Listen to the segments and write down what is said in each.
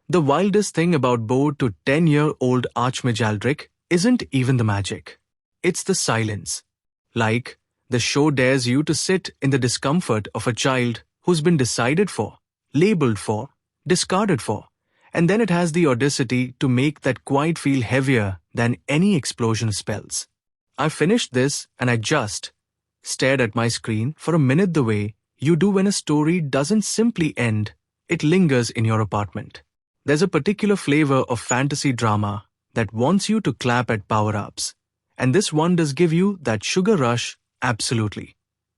The wildest thing about bored to 10-year-old Archmage Aldric isn't even the magic. It's the silence. Like, the show dares you to sit in the discomfort of a child who's been decided for, labeled for, discarded for, and then it has the audacity to make that quiet feel heavier than any explosion spells. I finished this and I just stared at my screen for a minute the way you do when a story doesn't simply end, it lingers in your apartment. There's a particular flavor of fantasy drama that wants you to clap at power-ups, and this one does give you that sugar rush, absolutely.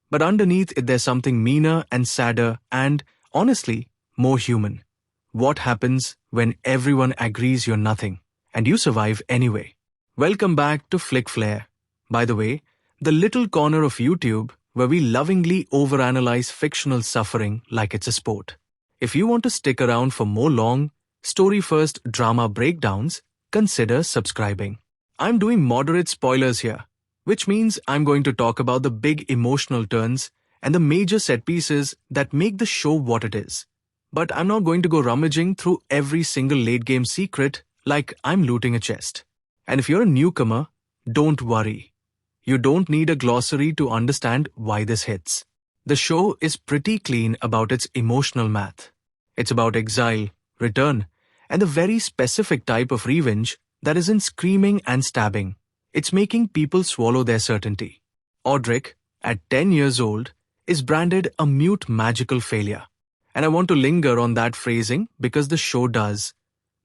But underneath it there's something meaner and sadder and, honestly, more human. What happens when everyone agrees you're nothing, and you survive anyway? Welcome back to Flick Flare. By the way, the little corner of YouTube where we lovingly overanalyze fictional suffering like it's a sport. If you want to stick around for more long, story-first drama breakdowns, consider subscribing. I'm doing moderate spoilers here, which means I'm going to talk about the big emotional turns and the major set pieces that make the show what it is. But I'm not going to go rummaging through every single late-game secret like I'm looting a chest. And if you're a newcomer, don't worry. You don't need a glossary to understand why this hits. The show is pretty clean about its emotional math. It's about exile, return, and the very specific type of revenge that isn't screaming and stabbing. It's making people swallow their certainty. Aldric, at 10 years old, is branded a mute magical failure. And I want to linger on that phrasing because the show does.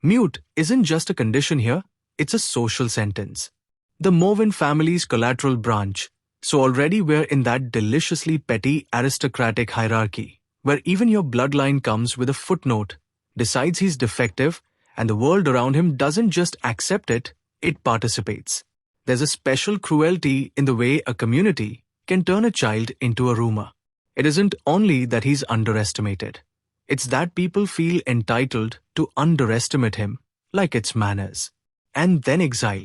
Mute isn't just a condition here, it's a social sentence. The Morven family's collateral branch, so already we're in that deliciously petty aristocratic hierarchy, where even your bloodline comes with a footnote, decides he's defective, and the world around him doesn't just accept it, it participates. There's a special cruelty in the way a community can turn a child into a rumor. It isn't only that he's underestimated. It's that people feel entitled to underestimate him, like it's manners. And then exile.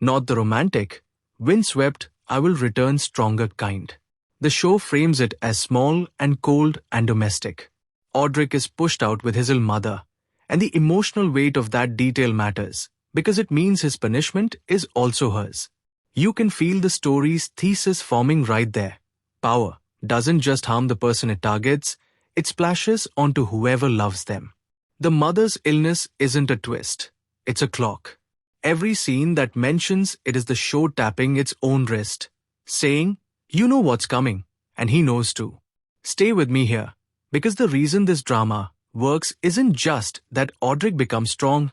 Not the romantic, windswept, I will return stronger kind. The show frames it as small and cold and domestic. Aldric is pushed out with his ill mother, and the emotional weight of that detail matters, because it means his punishment is also hers. You can feel the story's thesis forming right there. Power doesn't just harm the person it targets, it splashes onto whoever loves them. The mother's illness isn't a twist, it's a clock. Every scene that mentions it is the show tapping its own wrist, saying, you know what's coming, and he knows too. Stay with me here, because the reason this drama works isn't just that Aldric becomes strong,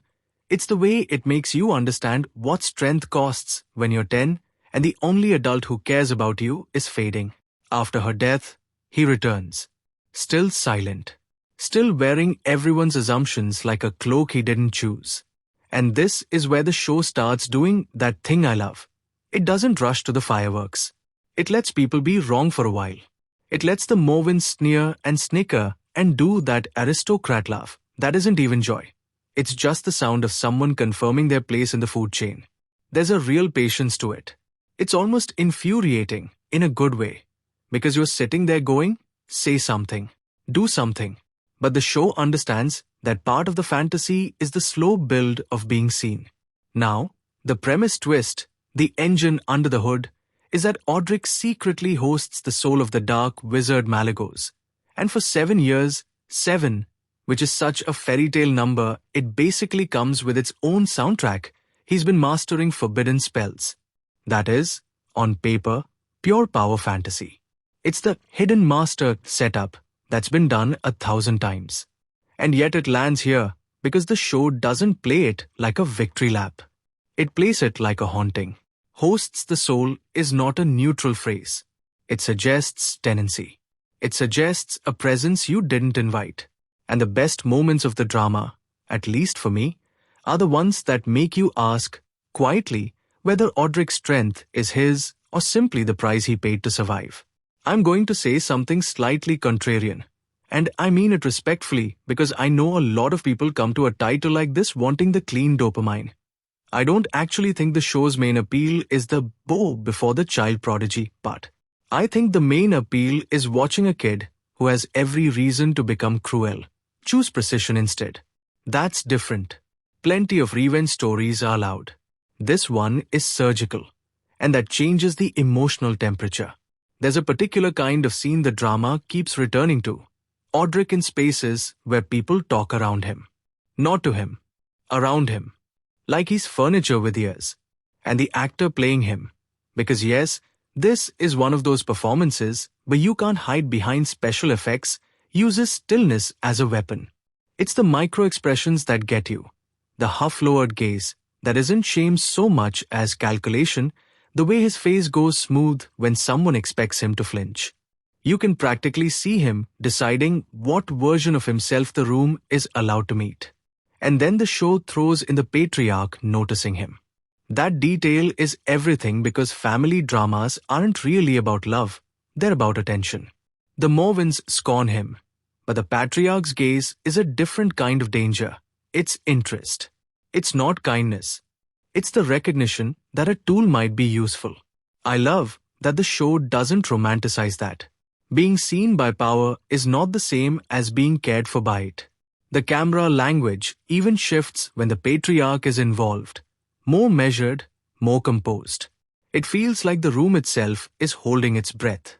it's the way it makes you understand what strength costs when you're 10 and the only adult who cares about you is fading. After her death, he returns. Still silent. Still wearing everyone's assumptions like a cloak he didn't choose. And this is where the show starts doing that thing I love. It doesn't rush to the fireworks. It lets people be wrong for a while. It lets the Morvens sneer and snicker and do that aristocrat laugh that isn't even joy. It's just the sound of someone confirming their place in the food chain. There's a real patience to it. It's almost infuriating in a good way. Because you're sitting there going, say something, do something. But the show understands that part of the fantasy is the slow build of being seen. Now, the premise twist, the engine under the hood, is that Aldric secretly hosts the soul of the dark wizard Malagos. And for 7 years, 7, which is such a fairy tale number, it basically comes with its own soundtrack, he's been mastering forbidden spells. That is, on paper, pure power fantasy. It's the hidden master setup that's been done 1,000 times. And yet it lands here because the show doesn't play it like a victory lap. It plays it like a haunting. Hosts the soul is not a neutral phrase. It suggests tenancy. It suggests a presence you didn't invite. And the best moments of the drama, at least for me, are the ones that make you ask, quietly, whether Aldric's strength is his or simply the price he paid to survive. I'm going to say something slightly contrarian. And I mean it respectfully because I know a lot of people come to a title like this wanting the clean dopamine. I don't actually think the show's main appeal is the bow before the child prodigy part. I think the main appeal is watching a kid who has every reason to become cruel choose precision instead. That's different. Plenty of revenge stories are allowed. This one is surgical, and that changes the emotional temperature. There's a particular kind of scene the drama keeps returning to. Aldric in spaces where people talk around him. Not to him. Around him. Like he's furniture with ears. And the actor playing him. Because yes, this is one of those performances where you can't hide behind special effects, uses stillness as a weapon. It's the micro-expressions that get you. The half-lowered gaze that isn't shamed so much as calculation, the way his face goes smooth when someone expects him to flinch. You can practically see him deciding what version of himself the room is allowed to meet. And then the show throws in the patriarch noticing him. That detail is everything because family dramas aren't really about love, they're about attention. The Morvins scorn him, but the patriarch's gaze is a different kind of danger. It's interest. It's not kindness. It's the recognition that a tool might be useful. I love that the show doesn't romanticize that. Being seen by power is not the same as being cared for by it. The camera language even shifts when the patriarch is involved. More measured, more composed. It feels like the room itself is holding its breath.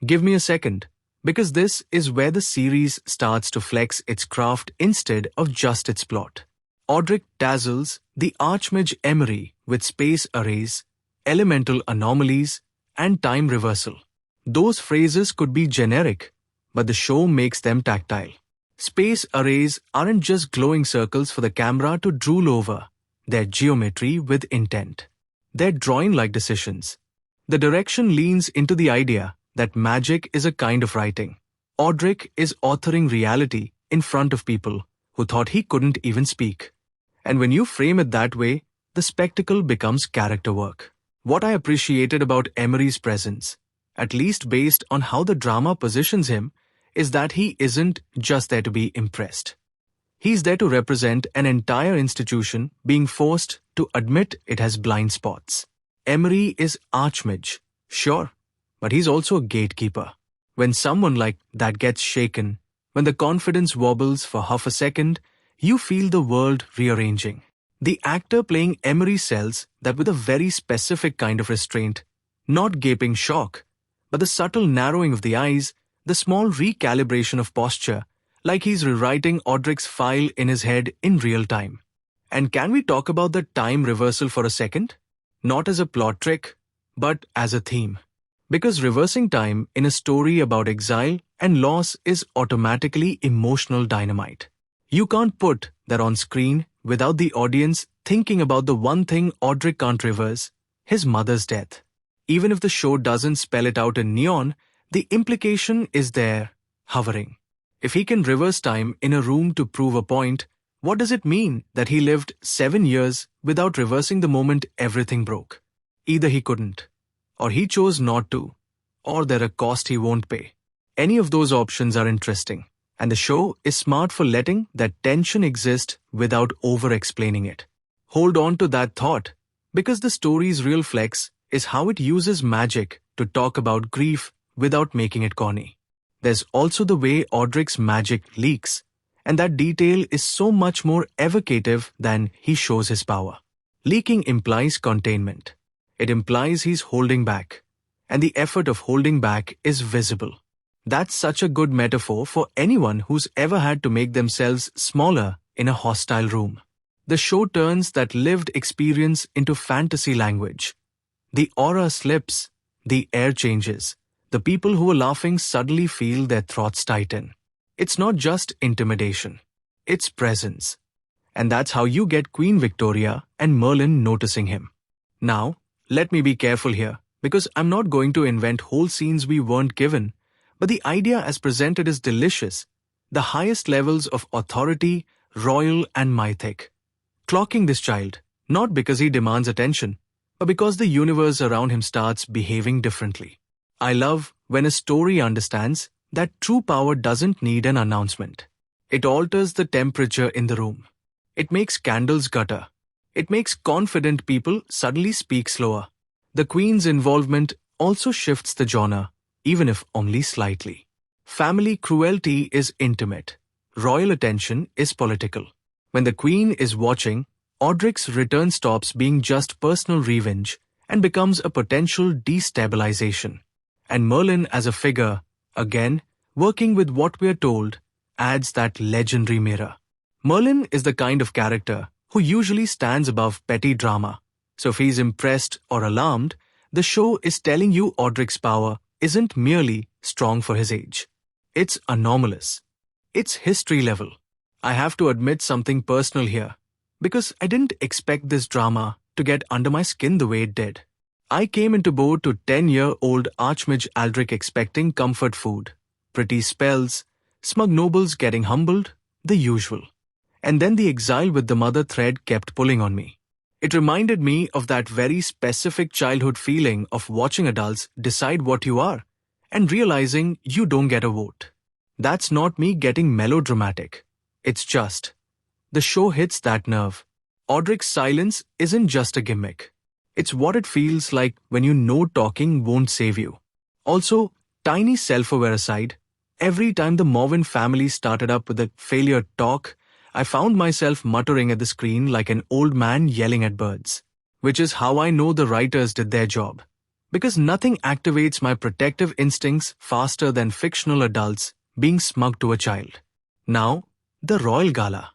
Give me a second, because this is where the series starts to flex its craft instead of just its plot. Aldric dazzles the Archmage Emery with space arrays, elemental anomalies, and time reversal. Those phrases could be generic, but the show makes them tactile. Space arrays aren't just glowing circles for the camera to drool over. They're geometry with intent. They're drawing-like decisions. The direction leans into the idea that magic is a kind of writing. Aldric is authoring reality in front of people who thought he couldn't even speak. And when you frame it that way, the spectacle becomes character work. What I appreciated about Emery's presence, at least based on how the drama positions him, is that he isn't just there to be impressed. He's there to represent an entire institution being forced to admit it has blind spots. Emery is Archmage, sure, but he's also a gatekeeper. When someone like that gets shaken, when the confidence wobbles for half a second, you feel the world rearranging. The actor playing Emery sells that with a very specific kind of restraint, not gaping shock, but the subtle narrowing of the eyes, the small recalibration of posture, like he's rewriting Aldric's file in his head in real time. And can we talk about the time reversal for a second? Not as a plot trick, but as a theme. Because reversing time in a story about exile and loss is automatically emotional dynamite. You can't put that on screen without the audience thinking about the one thing Aldric can't reverse, his mother's death. Even if the show doesn't spell it out in neon, the implication is there, hovering. If he can reverse time in a room to prove a point, what does it mean that he lived 7 years without reversing the moment everything broke? Either he couldn't, or he chose not to, or there a cost he won't pay. Any of those options are interesting, and the show is smart for letting that tension exist without over-explaining it. Hold on to that thought, because the story's real flex is how it uses magic to talk about grief without making it corny. There's also the way Aldric's magic leaks, and that detail is so much more evocative than he shows his power. Leaking implies containment. It implies he's holding back, and the effort of holding back is visible. That's such a good metaphor for anyone who's ever had to make themselves smaller in a hostile room. The show turns that lived experience into fantasy language. The aura slips, the air changes. The people who are laughing suddenly feel their throats tighten. It's not just intimidation. It's presence. And that's how you get Queen Victoria and Merlin noticing him. Now, let me be careful here, because I'm not going to invent whole scenes we weren't given, but the idea as presented is delicious. The highest levels of authority, royal and mythic. Clocking this child, not because he demands attention, but because the universe around him starts behaving differently. I love when a story understands that true power doesn't need an announcement. It alters the temperature in the room. It makes candles gutter. It makes confident people suddenly speak slower. The Queen's involvement also shifts the genre, even if only slightly. Family cruelty is intimate. Royal attention is political. When the queen is watching, Aldric's return stops being just personal revenge and becomes a potential destabilization. And Merlin as a figure, again, working with what we're told, adds that legendary mirror. Merlin is the kind of character who usually stands above petty drama, so if he's impressed or alarmed, the show is telling you Aldric's power isn't merely strong for his age. It's anomalous. It's history level. I have to admit something personal here, because I didn't expect this drama to get under my skin the way it did. I came into board to 10-year-old Archmage Aldric expecting comfort food, pretty spells, smug nobles getting humbled, the usual. And then the exile with the mother thread kept pulling on me. It reminded me of that very specific childhood feeling of watching adults decide what you are and realizing you don't get a vote. That's not me getting melodramatic. It's just, the show hits that nerve. Aldric's silence isn't just a gimmick. It's what it feels like when you know talking won't save you. Also, tiny self-aware aside, every time the Morven family started up with a failure talk, I found myself muttering at the screen like an old man yelling at birds. Which is how I know the writers did their job. Because nothing activates my protective instincts faster than fictional adults being smug to a child. Now, the Royal Gala.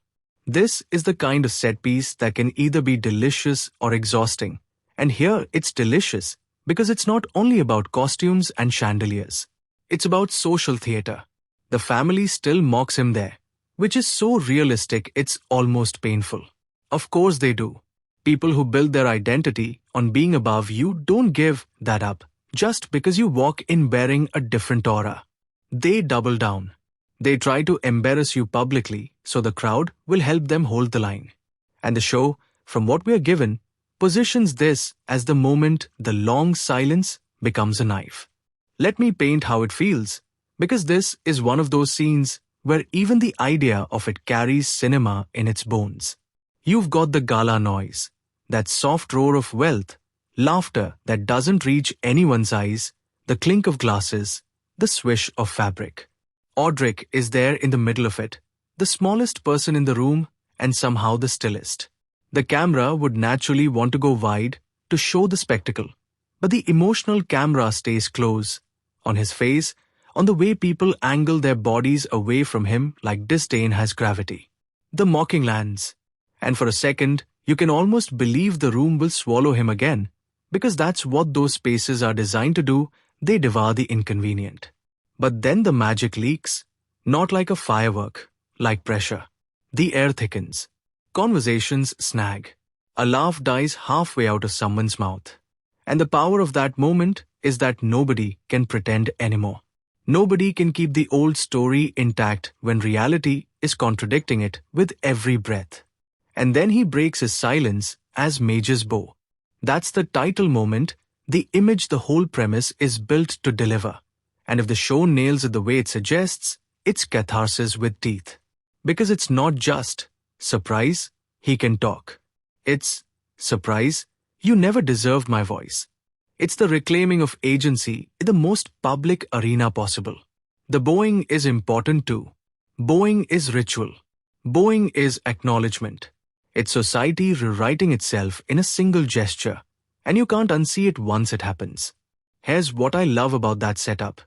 This is the kind of set piece that can either be delicious or exhausting. And here it's delicious because it's not only about costumes and chandeliers. It's about social theatre. The family still mocks him there, which is so realistic it's almost painful. Of course they do. People who build their identity on being above you don't give that up just because you walk in bearing a different aura. They double down. They try to embarrass you publicly so the crowd will help them hold the line. And the show, from what we are given, positions this as the moment the long silence becomes a knife. Let me paint how it feels, because this is one of those scenes where even the idea of it carries cinema in its bones. You've got the gala noise, that soft roar of wealth, laughter that doesn't reach anyone's eyes, the clink of glasses, the swish of fabric. Aldric is there in the middle of it, the smallest person in the room and somehow the stillest. The camera would naturally want to go wide to show the spectacle, but the emotional camera stays close, on his face, on the way people angle their bodies away from him like disdain has gravity. The mocking lands, and for a second, you can almost believe the room will swallow him again, because that's what those spaces are designed to do, they devour the inconvenient. But then the magic leaks, not like a firework, like pressure. The air thickens. Conversations snag. A laugh dies halfway out of someone's mouth. And the power of that moment is that nobody can pretend anymore. Nobody can keep the old story intact when reality is contradicting it with every breath. And then he breaks his silence as Mage's bow. That's the title moment, the image the whole premise is built to deliver. And if the show nails it the way it suggests, it's catharsis with teeth. Because it's not just, surprise, he can talk. It's, surprise, you never deserved my voice. It's the reclaiming of agency in the most public arena possible. The bowing is important too. Bowing is ritual. Bowing is acknowledgement. It's society rewriting itself in a single gesture, and you can't unsee it once it happens. Here's what I love about that setup.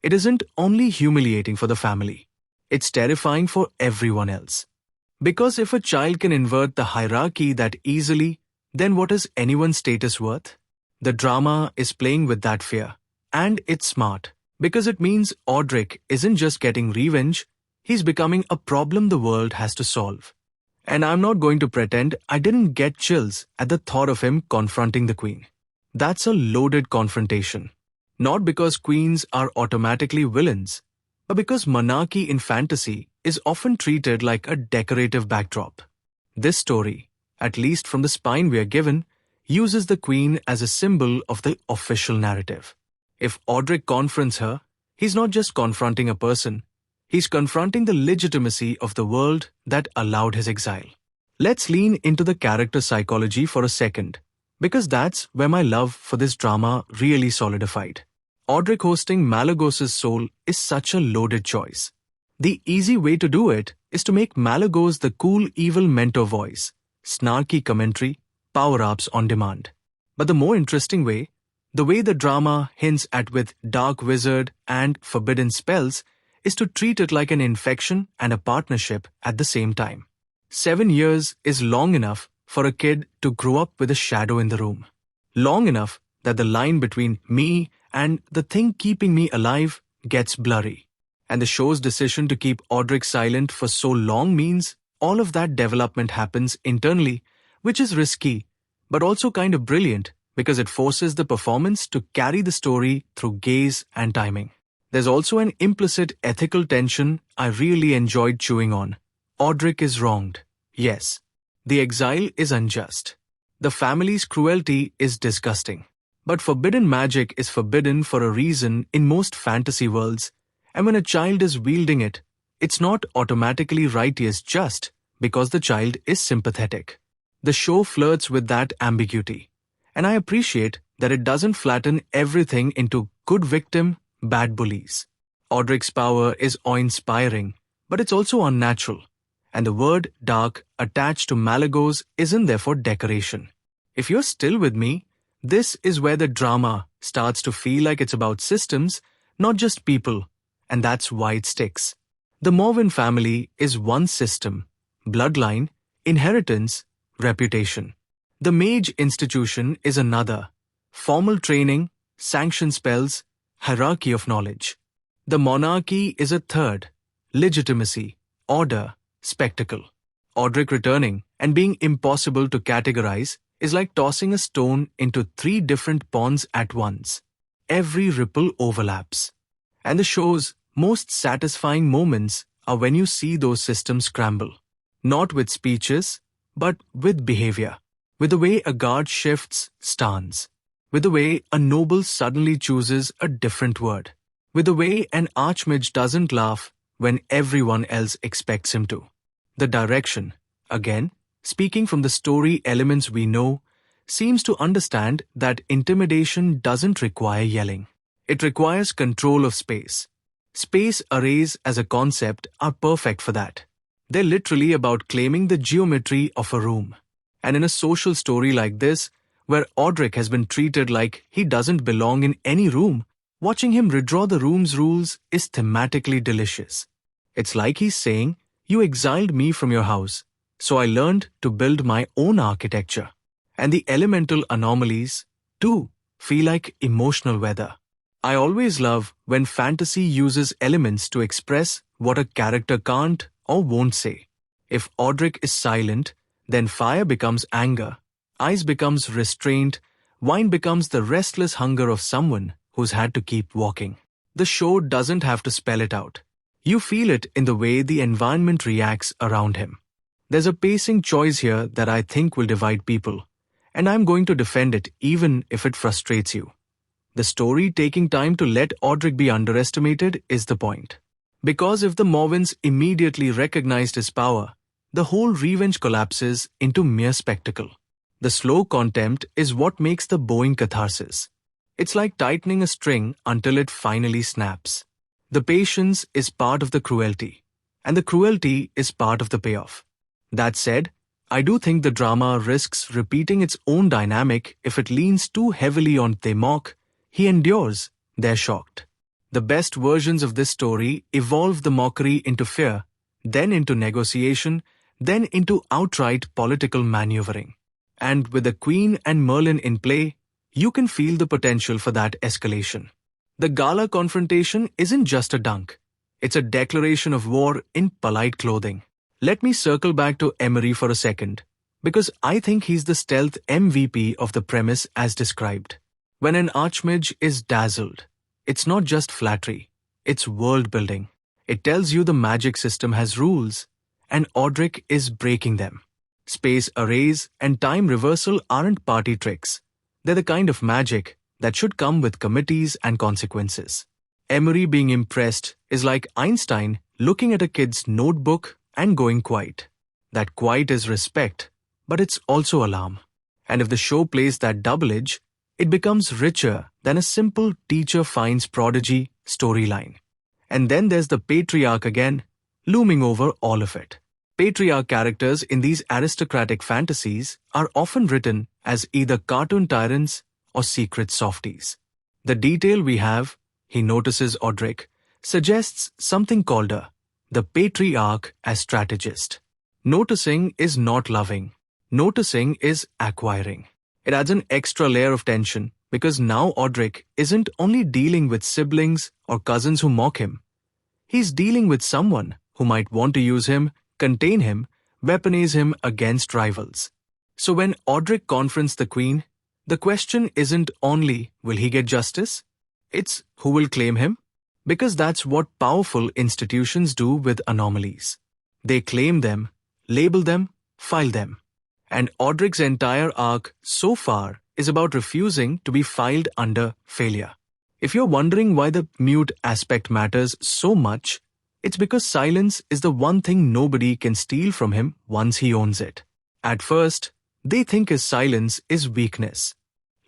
It isn't only humiliating for the family. It's terrifying for everyone else. Because if a child can invert the hierarchy that easily, then what is anyone's status worth? The drama is playing with that fear. And it's smart. Because it means Aldric isn't just getting revenge, he's becoming a problem the world has to solve. And I'm not going to pretend I didn't get chills at the thought of him confronting the queen. That's a loaded confrontation. Not because queens are automatically villains, but because monarchy in fantasy is often treated like a decorative backdrop. This story, at least from the spine we are given, uses the queen as a symbol of the official narrative. If Aldric confronts her, he's not just confronting a person, he's confronting the legitimacy of the world that allowed his exile. Let's lean into the character psychology for a second, because that's where my love for this drama really solidified. Aldric hosting Malagos's soul is such a loaded choice. The easy way to do it is to make Malagos the cool evil mentor voice, snarky commentary, power-ups on demand. But the more interesting way, the way the drama hints at with dark wizard and forbidden spells, is to treat it like an infection and a partnership at the same time. 7 years is long enough for a kid to grow up with a shadow in the room. Long enough that the line between me and the thing keeping me alive gets blurry. And the show's decision to keep Aldric silent for so long means all of that development happens internally, which is risky, but also kind of brilliant because it forces the performance to carry the story through gaze and timing. There's also an implicit ethical tension I really enjoyed chewing on. Aldric is wronged. Yes. The exile is unjust. The family's cruelty is disgusting. But forbidden magic is forbidden for a reason in most fantasy worlds, and when a child is wielding it, it's not automatically righteous just because the child is sympathetic. The show flirts with that ambiguity, and I appreciate that it doesn't flatten everything into good victim, bad bullies. Aldric's power is awe-inspiring, but it's also unnatural, and the word dark attached to Malagos isn't there for decoration. If you're still with me, this is where the drama starts to feel like it's about systems, not just people, and that's why it sticks. The Morven family is one system: bloodline, inheritance, reputation. The mage institution is another: formal training, sanctioned spells, hierarchy of knowledge. The monarchy is a third: legitimacy, order, spectacle. Aldric returning and being impossible to categorize is like tossing a stone into 3 different ponds at once. Every ripple overlaps. And the show's most satisfying moments are when you see those systems scramble. Not with speeches, but with behavior. With the way a guard shifts stance. With the way a noble suddenly chooses a different word. With the way an archmage doesn't laugh when everyone else expects him to. The direction, again, speaking from the story elements we know, seems to understand that intimidation doesn't require yelling. It requires control of space. Space arrays as a concept are perfect for that. They're literally about claiming the geometry of a room. And in a social story like this, where Aldric has been treated like he doesn't belong in any room, watching him redraw the room's rules is thematically delicious. It's like he's saying, "You exiled me from your house, so I learned to build my own architecture." And the elemental anomalies, too, feel like emotional weather. I always love when fantasy uses elements to express what a character can't or won't say. If Aldric is silent, then fire becomes anger, ice becomes restraint, wine becomes the restless hunger of someone who's had to keep walking. The show doesn't have to spell it out. You feel it in the way the environment reacts around him. There's a pacing choice here that I think will divide people, and I'm going to defend it even if it frustrates you. The story taking time to let Aldric be underestimated is the point. Because if the Morvens immediately recognized his power, the whole revenge collapses into mere spectacle. The slow contempt is what makes the bowing catharsis. It's like tightening a string until it finally snaps. The patience is part of the cruelty, and the cruelty is part of the payoff. That said, I do think the drama risks repeating its own dynamic if it leans too heavily on "they mock, he endures, they're shocked." The best versions of this story evolve the mockery into fear, then into negotiation, then into outright political maneuvering. And with the Queen and Merlin in play, you can feel the potential for that escalation. The gala confrontation isn't just a dunk. It's a declaration of war in polite clothing. Let me circle back to Emery for a second, because I think he's the stealth MVP of the premise as described. When an archmage is dazzled, it's not just flattery, it's world building. It tells you the magic system has rules, and Aldric is breaking them. Space arrays and time reversal aren't party tricks. They're the kind of magic that should come with committees and consequences. Emery being impressed is like Einstein looking at a kid's notebook and going quiet. That quiet is respect, but it's also alarm. And if the show plays that double edge, it becomes richer than a simple teacher finds prodigy storyline. And then there's the patriarch again, looming over all of it. Patriarch characters in these aristocratic fantasies are often written as either cartoon tyrants or secret softies. The detail we have, he notices Aldric, suggests something called the patriarch as strategist. Noticing is not loving. Noticing is acquiring. It adds an extra layer of tension because now Aldric isn't only dealing with siblings or cousins who mock him. He's dealing with someone who might want to use him, contain him, weaponize him against rivals. So when Aldric confronts the Queen, the question isn't only will he get justice? It's who will claim him? Because that's what powerful institutions do with anomalies. They claim them, label them, file them. And Aldric's entire arc so far is about refusing to be filed under failure. If you're wondering why the mute aspect matters so much, it's because silence is the one thing nobody can steal from him once he owns it. At first, they think his silence is weakness.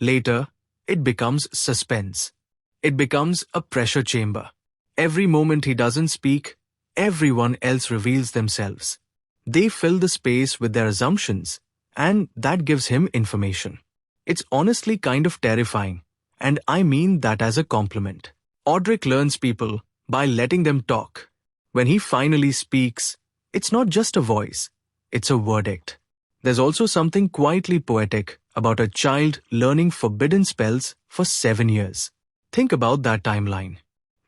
Later, it becomes suspense. It becomes a pressure chamber. Every moment he doesn't speak, everyone else reveals themselves. They fill the space with their assumptions, and that gives him information. It's honestly kind of terrifying, and I mean that as a compliment. Aldric learns people by letting them talk. When he finally speaks, it's not just a voice, it's a verdict. There's also something quietly poetic about a child learning forbidden spells for 7 years. Think about that timeline.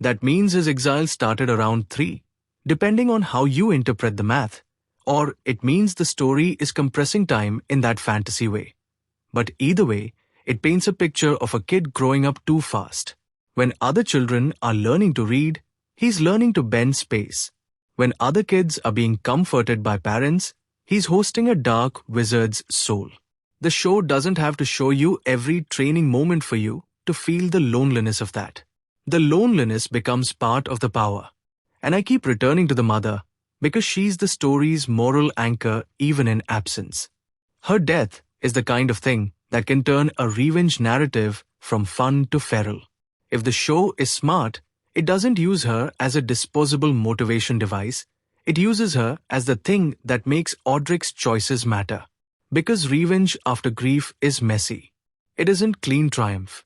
That means his exile started around 3, depending on how you interpret the math. Or it means the story is compressing time in that fantasy way. But either way, it paints a picture of a kid growing up too fast. When other children are learning to read, he's learning to bend space. When other kids are being comforted by parents, he's hosting a dark wizard's soul. The show doesn't have to show you every training moment for you to feel the loneliness of that. The loneliness becomes part of the power. And I keep returning to the mother because she's the story's moral anchor even in absence. Her death is the kind of thing that can turn a revenge narrative from fun to feral. If the show is smart, it doesn't use her as a disposable motivation device. It uses her as the thing that makes Aldric's choices matter. Because revenge after grief is messy. It isn't clean triumph.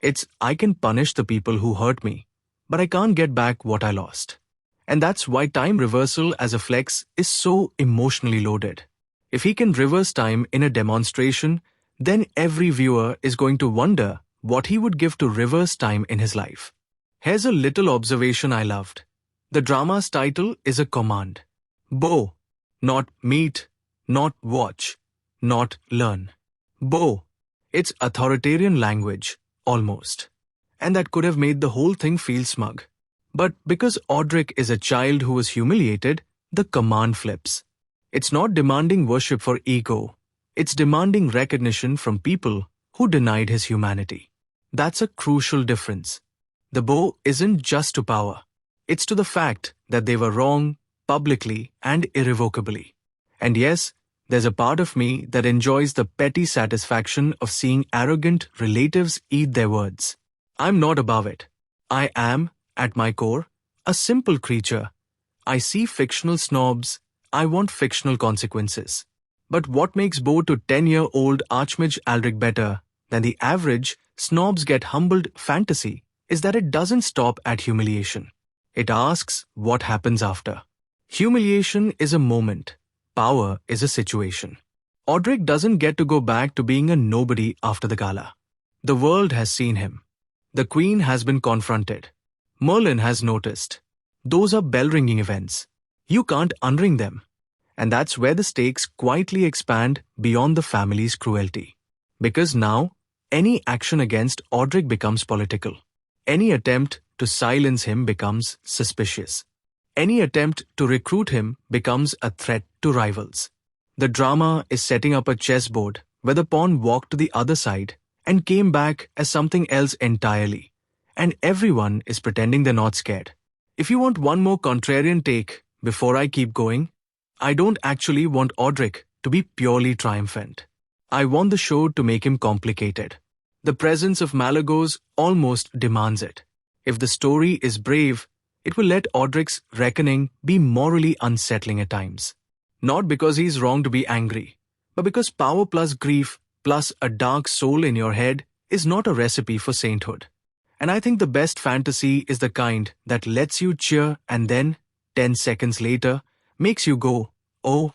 It's I can punish the people who hurt me, but I can't get back what I lost. And that's why time reversal as a flex is so emotionally loaded. If he can reverse time in a demonstration, then every viewer is going to wonder what he would give to reverse time in his life. Here's a little observation I loved. The drama's title is a command. Bow, not meet, not watch, not learn. Bow. It's authoritarian language, almost. And that could have made the whole thing feel smug. But because Aldric is a child who was humiliated, the command flips. It's not demanding worship for ego. It's demanding recognition from people who denied his humanity. That's a crucial difference. The bow isn't just to power. It's to the fact that they were wrong, publicly and irrevocably. And yes, there's a part of me that enjoys the petty satisfaction of seeing arrogant relatives eat their words. I'm not above it. I am, at my core, a simple creature. I see fictional snobs. I want fictional consequences. But what makes Bo to 10-year-old Archmage Aldric better than the average snobs get humbled fantasy is that it doesn't stop at humiliation. It asks what happens after. Humiliation is a moment. Power is a situation. Aldric doesn't get to go back to being a nobody after the gala. The world has seen him. The Queen has been confronted. Merlin has noticed. Those are bell-ringing events. You can't unring them. And that's where the stakes quietly expand beyond the family's cruelty. Because now, any action against Aldric becomes political. Any attempt to silence him becomes suspicious. Any attempt to recruit him becomes a threat to rivals. The drama is setting up a chessboard where the pawn walked to the other side and came back as something else entirely. And everyone is pretending they're not scared. If you want one more contrarian take before I keep going, I don't actually want Aldric to be purely triumphant. I want the show to make him complicated. The presence of Malagos almost demands it. If the story is brave, It will let Aldric's reckoning be morally unsettling at times. Not because he's wrong to be angry, but because power plus grief plus a dark soul in your head is not a recipe for sainthood. And I think the best fantasy is the kind that lets you cheer and then, 10 seconds later, makes you go, oh,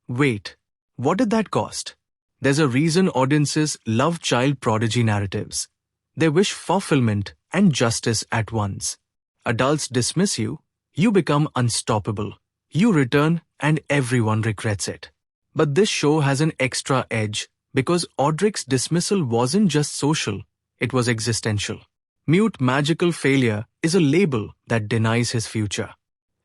wait, what did that cost? There's a reason audiences love child prodigy narratives. They wish fulfillment and justice at once. Adults dismiss you, you become unstoppable. You return and everyone regrets it. But this show has an extra edge because Aldric's dismissal wasn't just social, it was existential. Mute magical failure is a label that denies his future.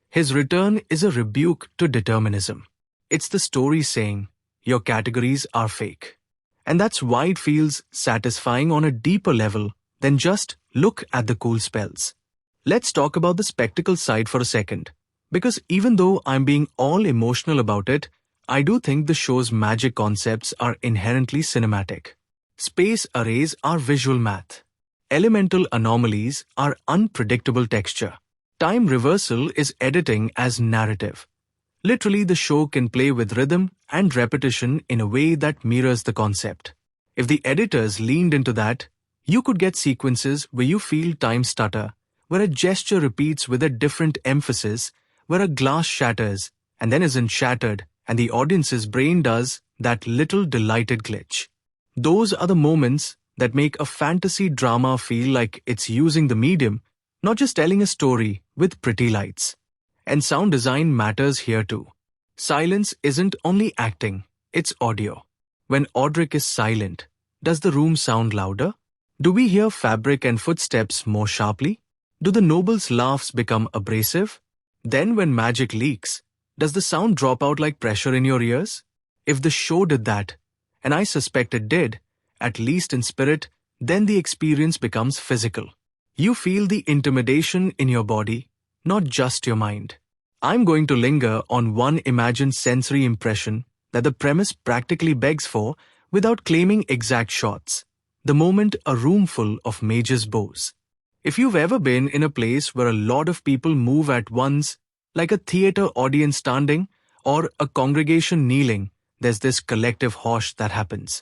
His return is a rebuke to determinism. It's the story saying, your categories are fake. And that's why it feels satisfying on a deeper level than just look at the cool spells. Let's talk about the spectacle side for a second. Because even though I'm being all emotional about it, I do think the show's magic concepts are inherently cinematic. Space arrays are visual math. Elemental anomalies are unpredictable texture. Time reversal is editing as narrative. Literally, the show can play with rhythm and repetition in a way that mirrors the concept. If the editors leaned into that, you could get sequences where you feel time stutter, where a gesture repeats with a different emphasis, where a glass shatters and then isn't shattered, and the audience's brain does that little delighted glitch. Those are the moments that make a fantasy drama feel like it's using the medium, not just telling a story with pretty lights. And sound design matters here too. Silence isn't only acting, it's audio. When Aldric is silent, does the room sound louder? Do we hear fabric and footsteps more sharply? Do the nobles' laughs become abrasive? Then when magic leaks, does the sound drop out like pressure in your ears? If the show did that, and I suspect it did, at least in spirit, then the experience becomes physical. You feel the intimidation in your body, not just your mind. I'm going to linger on one imagined sensory impression that the premise practically begs for without claiming exact shots. The moment a room full of mages bows. If you've ever been in a place where a lot of people move at once, like a theater audience standing or a congregation kneeling, there's this collective hosh that happens.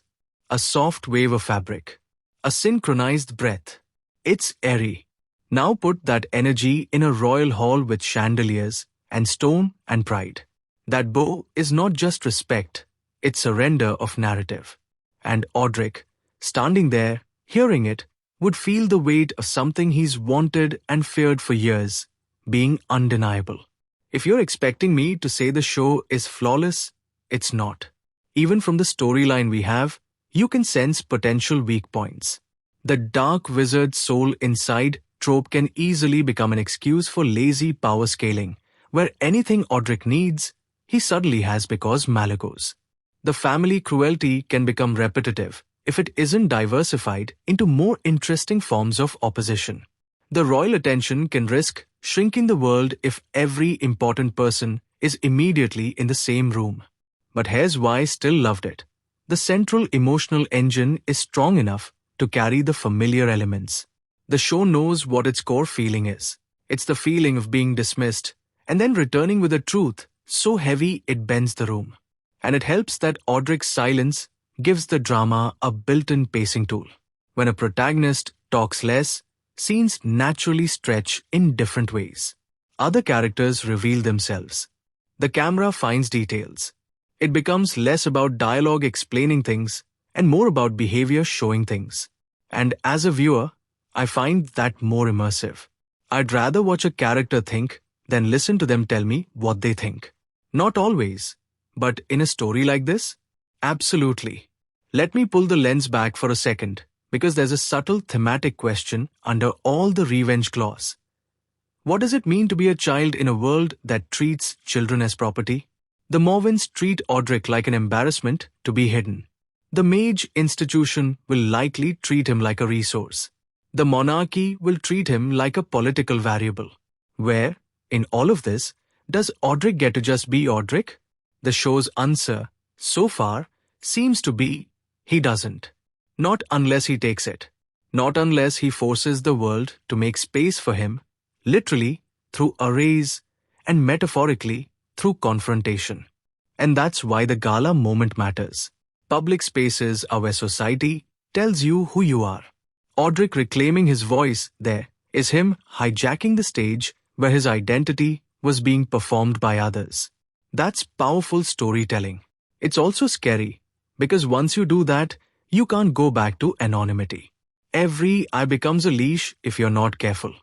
A soft wave of fabric. A synchronized breath. It's airy. Now put that energy in a royal hall with chandeliers and stone and pride. That bow is not just respect, it's surrender of narrative. And Aldric, standing there, hearing it, would feel the weight of something he's wanted and feared for years, being undeniable. If you're expecting me to say the show is flawless, it's not. Even from the storyline we have, you can sense potential weak points. The dark wizard soul inside trope can easily become an excuse for lazy power scaling, where anything Aldric needs, he suddenly has because Malagos. The family cruelty can become repetitive if it isn't diversified into more interesting forms of opposition. The royal attention can risk shrinking the world if every important person is immediately in the same room. But here's why I still loved it. The central emotional engine is strong enough to carry the familiar elements. The show knows what its core feeling is. It's the feeling of being dismissed and then returning with a truth so heavy it bends the room. And it helps that Aldric's silence gives the drama a built-in pacing tool. When a protagonist talks less, scenes naturally stretch in different ways. Other characters reveal themselves. The camera finds details. It becomes less about dialogue explaining things and more about behavior showing things. And as a viewer, I find that more immersive. I'd rather watch a character think than listen to them tell me what they think. Not always, but in a story like this, absolutely. Let me pull the lens back for a second, because there's a subtle thematic question under all the revenge gloss. What does it mean to be a child in a world that treats children as property? The Morvins treat Aldric like an embarrassment to be hidden. The mage institution will likely treat him like a resource. The monarchy will treat him like a political variable. Where, in all of this, does Aldric get to just be Aldric? The show's answer, so far, seems to be he doesn't. Not unless he takes it. Not unless he forces the world to make space for him, literally, through arrays, and metaphorically, through confrontation. And that's why the gala moment matters. Public spaces are where society tells you who you are. Aldric reclaiming his voice there is him hijacking the stage where his identity was being performed by others. That's powerful storytelling. It's also scary, because once you do that, you can't go back to anonymity. Every eye becomes a leash if you're not careful.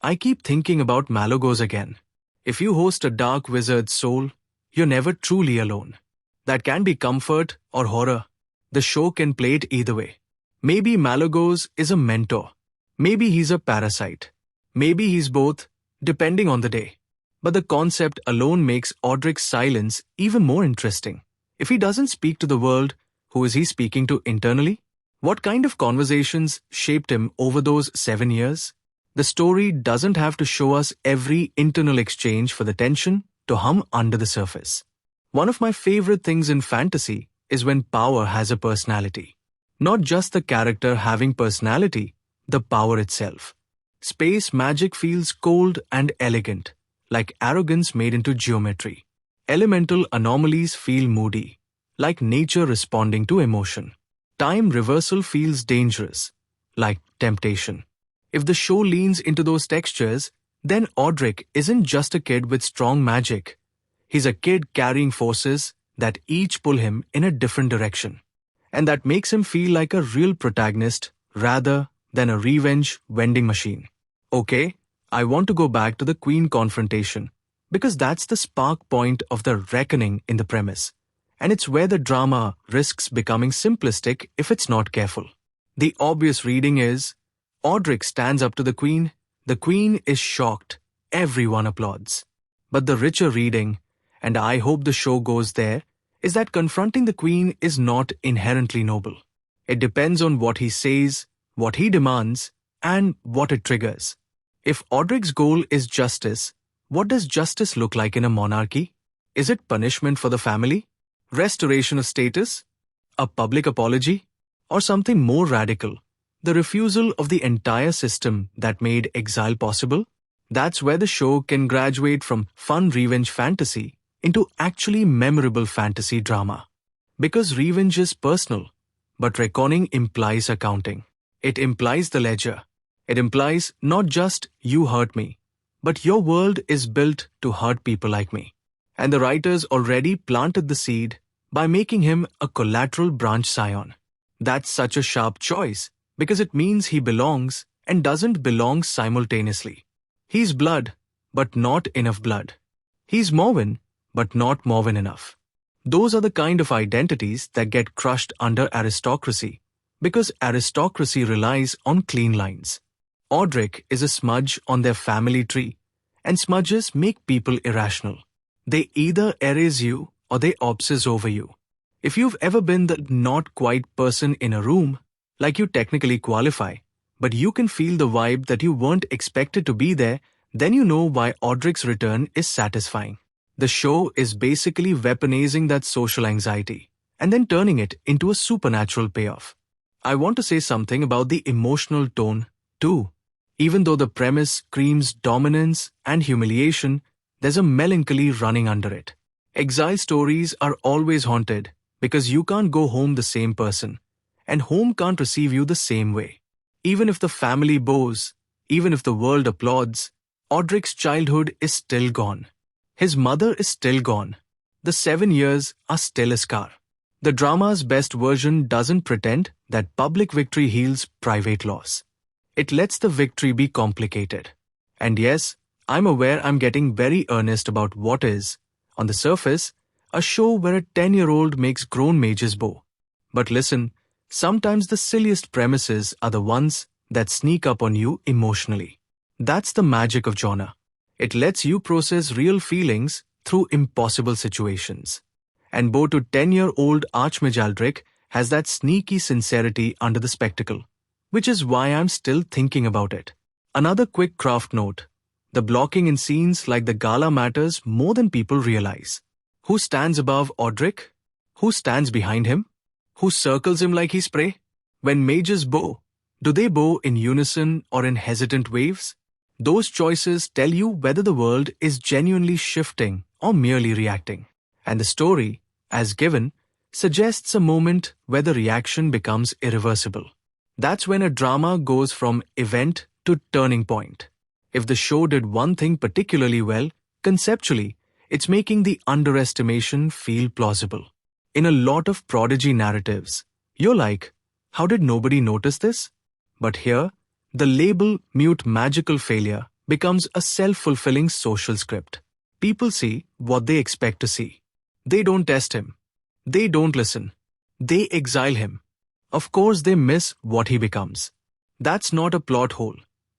I keep thinking about Malagos again. If you host a dark wizard's soul, you're never truly alone. That can be comfort or horror. The show can play it either way. Maybe Malagos is a mentor. Maybe he's a parasite. Maybe he's both, depending on the day. But the concept alone makes Aldric's silence even more interesting. If he doesn't speak to the world, who is he speaking to internally? What kind of conversations shaped him over those 7 years? The story doesn't have to show us every internal exchange for the tension to hum under the surface. One of my favorite things in fantasy is when power has a personality. Not just the character having personality, the power itself. Space magic feels cold and elegant, like arrogance made into geometry. Elemental anomalies feel moody, like nature responding to emotion. Time reversal feels dangerous, like temptation. If the show leans into those textures, then Aldric isn't just a kid with strong magic. He's a kid carrying forces that each pull him in a different direction. And that makes him feel like a real protagonist rather than a revenge vending machine. Okay, I want to go back to the Queen confrontation, because that's the spark point of the reckoning in the premise. And it's where the drama risks becoming simplistic if it's not careful. The obvious reading is, Aldric stands up to the Queen is shocked, everyone applauds. But the richer reading, and I hope the show goes there, is that confronting the Queen is not inherently noble. It depends on what he says, what he demands, and what it triggers. If Aldric's goal is justice, what does justice look like in a monarchy? Is it punishment for the family? Restoration of status? A public apology? Or something more radical? The refusal of the entire system that made exile possible? That's where the show can graduate from fun revenge fantasy into actually memorable fantasy drama. Because revenge is personal, but reckoning implies accounting. It implies the ledger. It implies not just you hurt me, but your world is built to hurt people like me. And the writers already planted the seed by making him a collateral branch scion. That's such a sharp choice, because it means he belongs and doesn't belong simultaneously. He's blood, but not enough blood. He's Morwen, but not Morwen enough. Those are the kind of identities that get crushed under aristocracy, because aristocracy relies on clean lines. Aldric is a smudge on their family tree, and smudges make people irrational. They either erase you or they obsess over you. If you've ever been the not-quite person in a room, like you technically qualify, but you can feel the vibe that you weren't expected to be there, then you know why Aldric's return is satisfying. The show is basically weaponizing that social anxiety, and then turning it into a supernatural payoff. I want to say something about the emotional tone, too. Even though the premise screams dominance and humiliation, there's a melancholy running under it. Exile stories are always haunted because you can't go home the same person, and home can't receive you the same way. Even if the family bows, even if the world applauds, Aldric's childhood is still gone. His mother is still gone. The 7 years are still a scar. The drama's best version doesn't pretend that public victory heals private loss. It lets the victory be complicated. And yes, I'm aware I'm getting very earnest about what is, on the surface, a show where a 10-year-old makes grown mages bow. But listen, sometimes the silliest premises are the ones that sneak up on you emotionally. That's the magic of genre. It lets you process real feelings through impossible situations. And bow to 10-year-old Archmage Aldric has that sneaky sincerity under the spectacle, which is why I'm still thinking about it. Another quick craft note. The blocking in scenes like the gala matters more than people realize. Who stands above Aldric? Who stands behind him? Who circles him like he's prey? When mages bow, do they bow in unison or in hesitant waves? Those choices tell you whether the world is genuinely shifting or merely reacting. And the story, as given, suggests a moment where the reaction becomes irreversible. That's when a drama goes from event to turning point. If the show did one thing particularly well, conceptually, it's making the underestimation feel plausible. In a lot of prodigy narratives, you're like, how did nobody notice this? But here, the label mute magical failure becomes a self-fulfilling social script. People see what they expect to see. They don't test him. They don't listen. They exile him. Of course, they miss what he becomes. That's not a plot hole.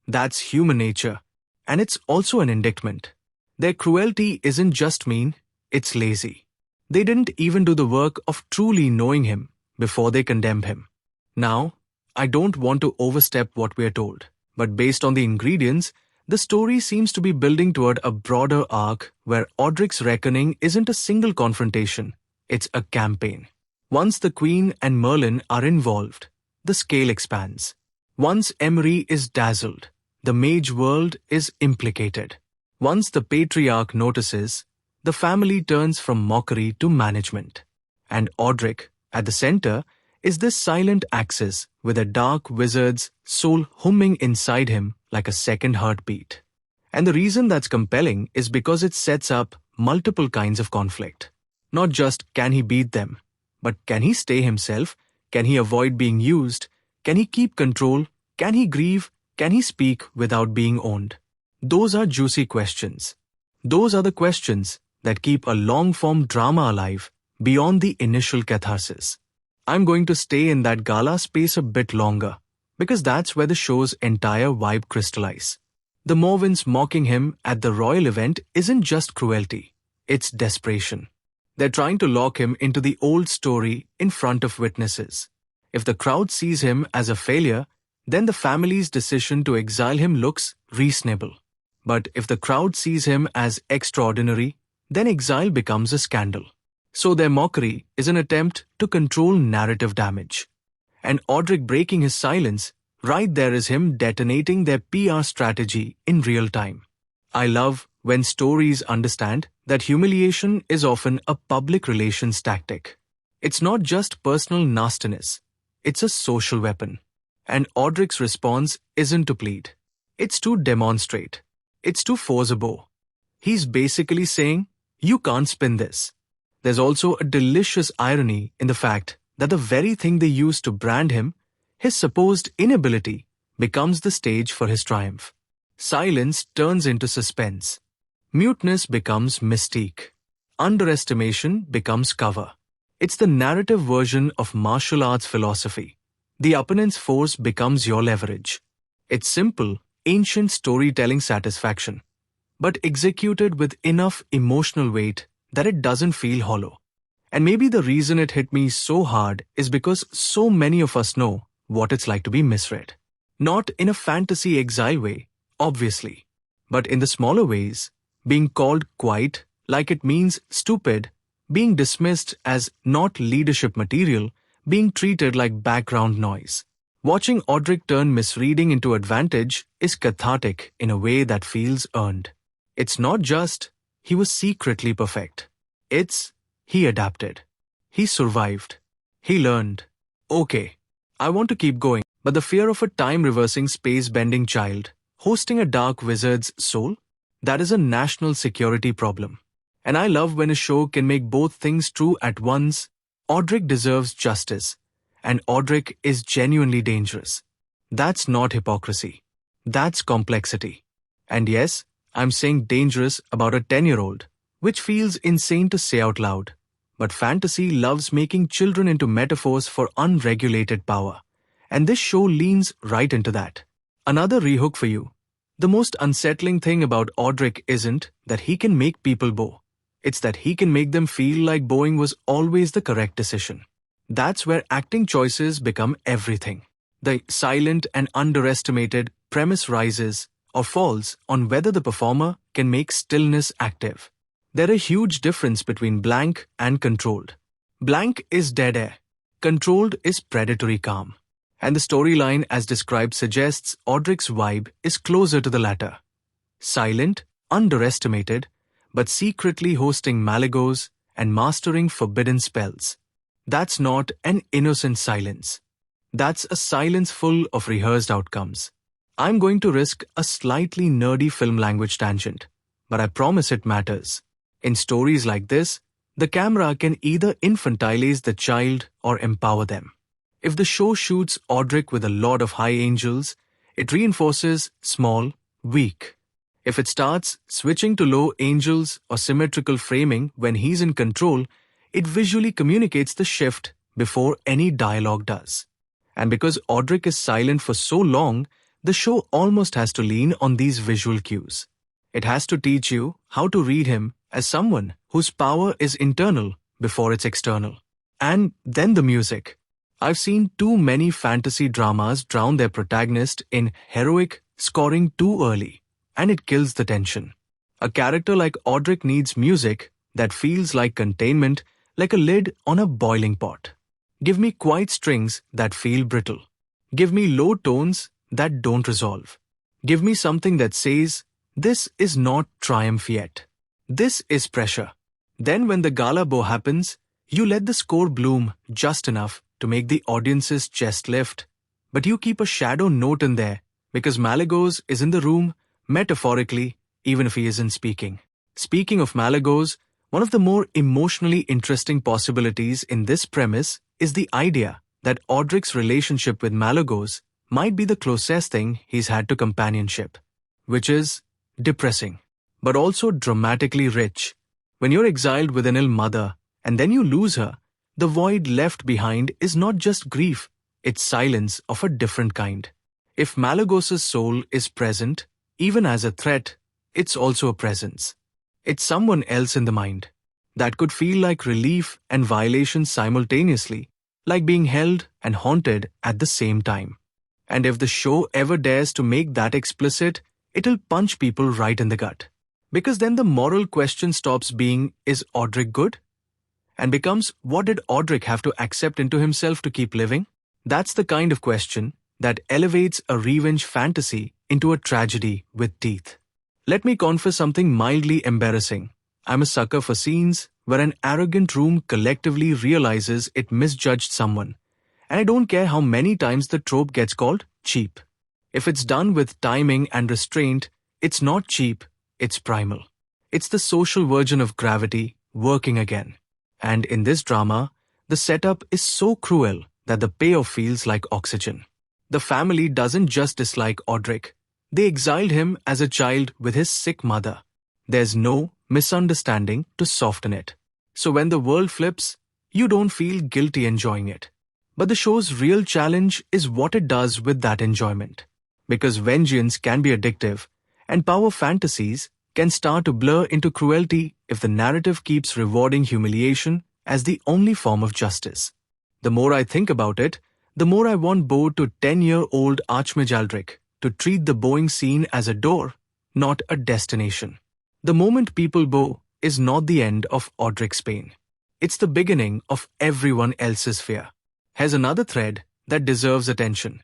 That's human nature. And it's also an indictment. Their cruelty isn't just mean, it's lazy. They didn't even do the work of truly knowing him before they condemned him. Now, I don't want to overstep what we're told, but based on the ingredients, the story seems to be building toward a broader arc where Aldric's reckoning isn't a single confrontation, it's a campaign. Once the Queen and Merlin are involved, the scale expands. Once Emery is dazzled, the mage world is implicated. Once the patriarch notices, the family turns from mockery to management. And Aldric, at the center, is this silent axis with a dark wizard's soul humming inside him like a second heartbeat. And the reason that's compelling is because it sets up multiple kinds of conflict. Not just can he beat them, but can he stay himself? Can he avoid being used? Can he keep control? Can he grieve? Can he speak without being owned? Those are juicy questions. Those are the questions that keep a long-form drama alive beyond the initial catharsis. I'm going to stay in that gala space a bit longer, because that's where the show's entire vibe crystallizes. The Morvins mocking him at the royal event isn't just cruelty, it's desperation. They're trying to lock him into the old story in front of witnesses. If the crowd sees him as a failure, then the family's decision to exile him looks reasonable. But if the crowd sees him as extraordinary, then exile becomes a scandal. So their mockery is an attempt to control narrative damage. And Aldric breaking his silence, right there is him detonating their PR strategy in real time. I love when stories understand that humiliation is often a public relations tactic. It's not just personal nastiness, it's a social weapon. And Aldric's response isn't to plead. It's to demonstrate. It's to force a bow. He's basically saying, you can't spin this. There's also a delicious irony in the fact that the very thing they used to brand him, his supposed inability, becomes the stage for his triumph. Silence turns into suspense. Muteness becomes mystique. Underestimation becomes cover. It's the narrative version of martial arts philosophy. The opponent's force becomes your leverage. It's simple, ancient storytelling satisfaction, but executed with enough emotional weight that it doesn't feel hollow. And maybe the reason it hit me so hard is because so many of us know what it's like to be misread. Not in a fantasy exile way, obviously, but in the smaller ways, being called quiet like it means stupid, being dismissed as not leadership material, being treated like background noise. Watching Aldric turn misreading into advantage is cathartic in a way that feels earned. It's not just, he was secretly perfect. It's, he adapted. He survived. He learned. Okay, I want to keep going, but the fear of a time-reversing space-bending child hosting a dark wizard's soul, that is a national security problem. And I love when a show can make both things true at once. Aldric deserves justice, and Aldric is genuinely dangerous. That's not hypocrisy. That's complexity. And yes, I'm saying dangerous about a 10-year-old, which feels insane to say out loud. But fantasy loves making children into metaphors for unregulated power. And this show leans right into that. Another rehook for you. The most unsettling thing about Aldric isn't that he can make people bow. It's that he can make them feel like bowing was always the correct decision. That's where acting choices become everything. The silent and underestimated premise rises or falls on whether the performer can make stillness active. There's a huge difference between blank and controlled. Blank is dead air. Controlled is predatory calm. And the storyline as described suggests Aldric's vibe is closer to the latter. Silent, underestimated, but secretly hosting malagos and mastering forbidden spells. That's not an innocent silence. That's a silence full of rehearsed outcomes. I'm going to risk a slightly nerdy film language tangent, but I promise it matters. In stories like this, the camera can either infantilize the child or empower them. If the show shoots Aldric with a lot of high angels, it reinforces small, weak. If it starts switching to low angels or symmetrical framing when he's in control, it visually communicates the shift before any dialogue does. And because Aldric is silent for so long, the show almost has to lean on these visual cues. It has to teach you how to read him as someone whose power is internal before it's external. And then the music. I've seen too many fantasy dramas drown their protagonist in heroic scoring too early, and it kills the tension. A character like Aldric needs music that feels like containment, like a lid on a boiling pot. Give me quiet strings that feel brittle. Give me low tones that don't resolve. Give me something that says, this is not triumph yet. This is pressure. Then when the gala bow happens, you let the score bloom just enough to make the audience's chest lift. But you keep a shadow note in there because Malagos is in the room, metaphorically, even if he isn't speaking. Speaking of Malagos, one of the more emotionally interesting possibilities in this premise is the idea that Aldric's relationship with Malagos might be the closest thing he's had to companionship, which is depressing, but also dramatically rich. When you're exiled with an ill mother and then you lose her, the void left behind is not just grief, it's silence of a different kind. If Malagos's soul is present, even as a threat, it's also a presence. It's someone else in the mind. That could feel like relief and violation simultaneously, like being held and haunted at the same time. And if the show ever dares to make that explicit, it'll punch people right in the gut. Because then the moral question stops being, is Aldric good? And becomes, what did Aldric have to accept into himself to keep living? That's the kind of question that elevates a revenge fantasy into a tragedy with teeth. Let me confess something mildly embarrassing. I'm a sucker for scenes where an arrogant room collectively realizes it misjudged someone. And I don't care how many times the trope gets called cheap. If it's done with timing and restraint, it's not cheap, it's primal. It's the social version of gravity working again. And in this drama, the setup is so cruel that the payoff feels like oxygen. The family doesn't just dislike Aldric. They exiled him as a child with his sick mother. There's no misunderstanding to soften it. So when the world flips, you don't feel guilty enjoying it. But the show's real challenge is what it does with that enjoyment. Because vengeance can be addictive, and power fantasies can start to blur into cruelty if the narrative keeps rewarding humiliation as the only form of justice. The more I think about it, the more I want Bo to 10-year-old Archmage Aldric to treat the bowing scene as a door, not a destination. The moment people bow is not the end of Aldric's pain. It's the beginning of everyone else's fear. Here's another thread that deserves attention.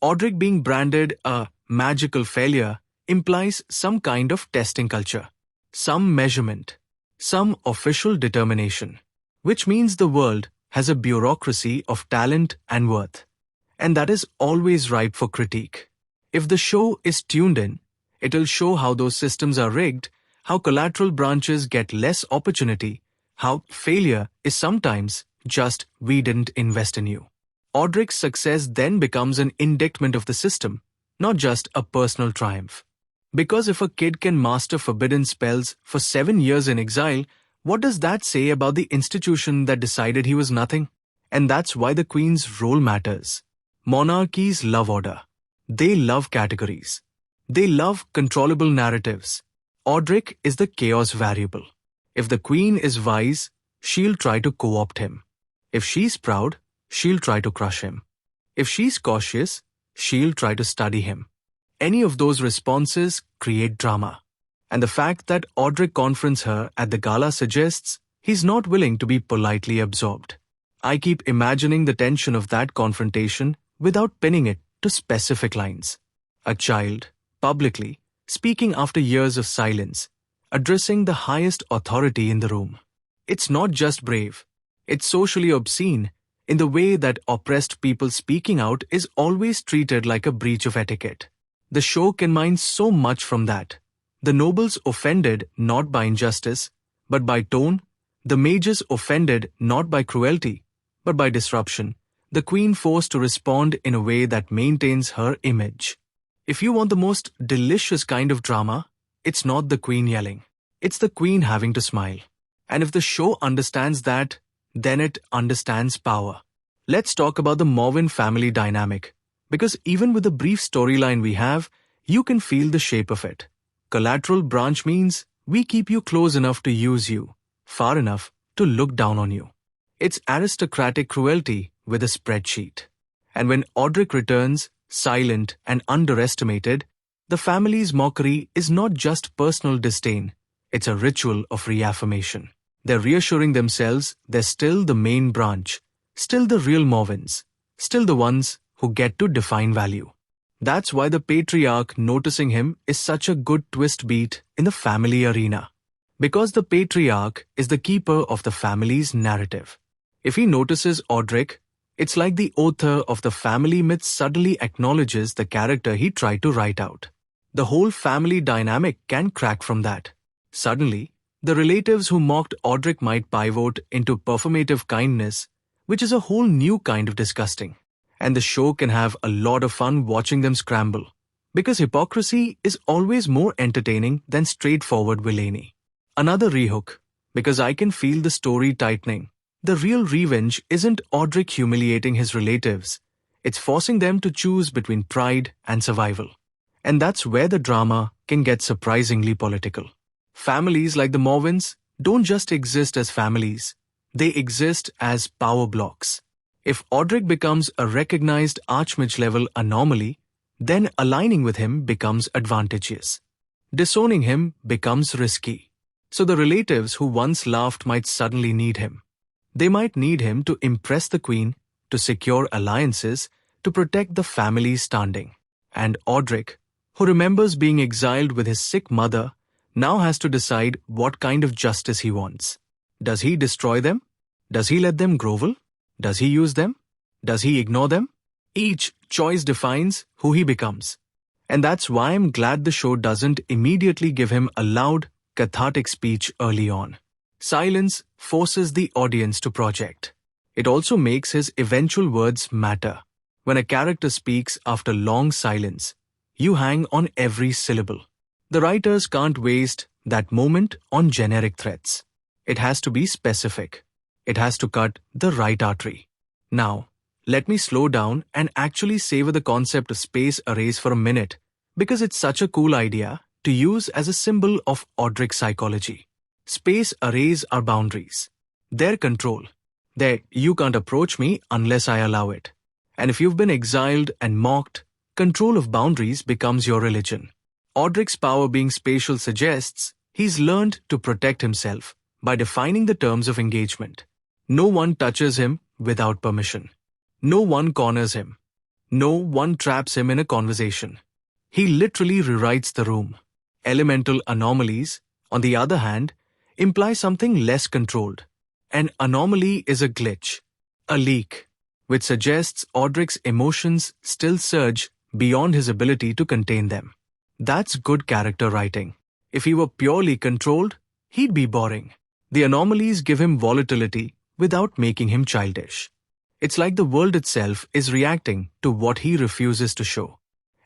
Aldric being branded a magical failure implies some kind of testing culture, some measurement, some official determination, which means the world has a bureaucracy of talent and worth. And that is always ripe for critique. If the show is tuned in, it'll show how those systems are rigged, how collateral branches get less opportunity, how failure is sometimes just we didn't invest in you. Aldric's success then becomes an indictment of the system, not just a personal triumph. Because if a kid can master forbidden spells for 7 years in exile, what does that say about the institution that decided he was nothing? And that's why the Queen's role matters. Monarchies love order. They love categories. They love controllable narratives. Aldric is the chaos variable. If the Queen is wise, she'll try to co-opt him. If she's proud, she'll try to crush him. If she's cautious, she'll try to study him. Any of those responses create drama. And the fact that Aldric confronts her at the gala suggests he's not willing to be politely absorbed. I keep imagining the tension of that confrontation without pinning it to specific lines. A child, publicly, speaking after years of silence, addressing the highest authority in the room. It's not just brave, it's socially obscene in the way that oppressed people speaking out is always treated like a breach of etiquette. The show can mine so much from that. The nobles offended not by injustice, but by tone, the mages offended not by cruelty, but by disruption, the queen forced to respond in a way that maintains her image. If you want the most delicious kind of drama, it's not the queen yelling. It's the queen having to smile. And if the show understands that, then it understands power. Let's talk about the Morven family dynamic, because even with the brief storyline we have, you can feel the shape of it. Collateral branch means we keep you close enough to use you, far enough to look down on you. It's aristocratic cruelty with a spreadsheet. And when Aldric returns, silent and underestimated, the family's mockery is not just personal disdain, it's a ritual of reaffirmation. They're reassuring themselves they're still the main branch, still the real Morvens, still the ones who get to define value. That's why the patriarch noticing him is such a good twist beat in the family arena. Because the patriarch is the keeper of the family's narrative. If he notices Aldric, it's like the author of the family myth suddenly acknowledges the character he tried to write out. The whole family dynamic can crack from that. Suddenly, the relatives who mocked Aldric might pivot into performative kindness, which is a whole new kind of disgusting. And the show can have a lot of fun watching them scramble, because hypocrisy is always more entertaining than straightforward villainy. Another rehook, because I can feel the story tightening. The real revenge isn't Aldric humiliating his relatives, it's forcing them to choose between pride and survival. And that's where the drama can get surprisingly political. Families like the Morvens don't just exist as families, they exist as power blocks. If Aldric becomes a recognized Archmage-level anomaly, then aligning with him becomes advantageous. Disowning him becomes risky. So the relatives who once laughed might suddenly need him. They might need him to impress the queen, to secure alliances, to protect the family's standing. And Aldric, who remembers being exiled with his sick mother, now has to decide what kind of justice he wants. Does he destroy them? Does he let them grovel? Does he use them? Does he ignore them? Each choice defines who he becomes. And that's why I'm glad the show doesn't immediately give him a loud, cathartic speech early on. Silence forces the audience to project. It also makes his eventual words matter. When a character speaks after long silence, you hang on every syllable. The writers can't waste that moment on generic threats. It has to be specific. It has to cut the right artery. Now, let me slow down and actually savor the concept of space arrays for a minute, because it's such a cool idea to use as a symbol of Aldric psychology. Space arrays are boundaries. They're control. They're, you can't approach me unless I allow it. And if you've been exiled and mocked, control of boundaries becomes your religion. Aldric's power being spatial suggests he's learned to protect himself by defining the terms of engagement. No one touches him without permission. No one corners him. No one traps him in a conversation. He literally rewrites the room. Elemental anomalies, on the other hand, imply something less controlled. An anomaly is a glitch, a leak, which suggests Aldric's emotions still surge beyond his ability to contain them. That's good character writing. If he were purely controlled, he'd be boring. The anomalies give him volatility without making him childish. It's like the world itself is reacting to what he refuses to show.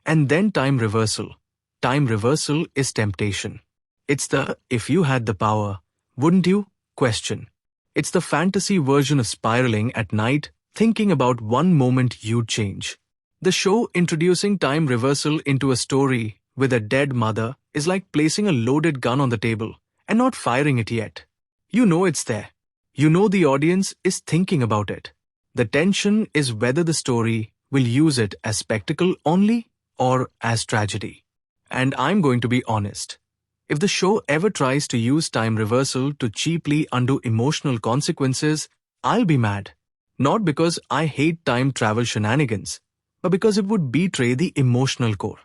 And then time reversal. Time reversal is temptation. It's the if you had the power, wouldn't you? Question. It's the fantasy version of spiraling at night, thinking about one moment you'd change. The show introducing time reversal into a story with a dead mother is like placing a loaded gun on the table and not firing it yet. You know it's there. You know the audience is thinking about it. The tension is whether the story will use it as spectacle only or as tragedy. And I'm going to be honest. If the show ever tries to use time reversal to cheaply undo emotional consequences, I'll be mad. Not because I hate time travel shenanigans, but because it would betray the emotional core.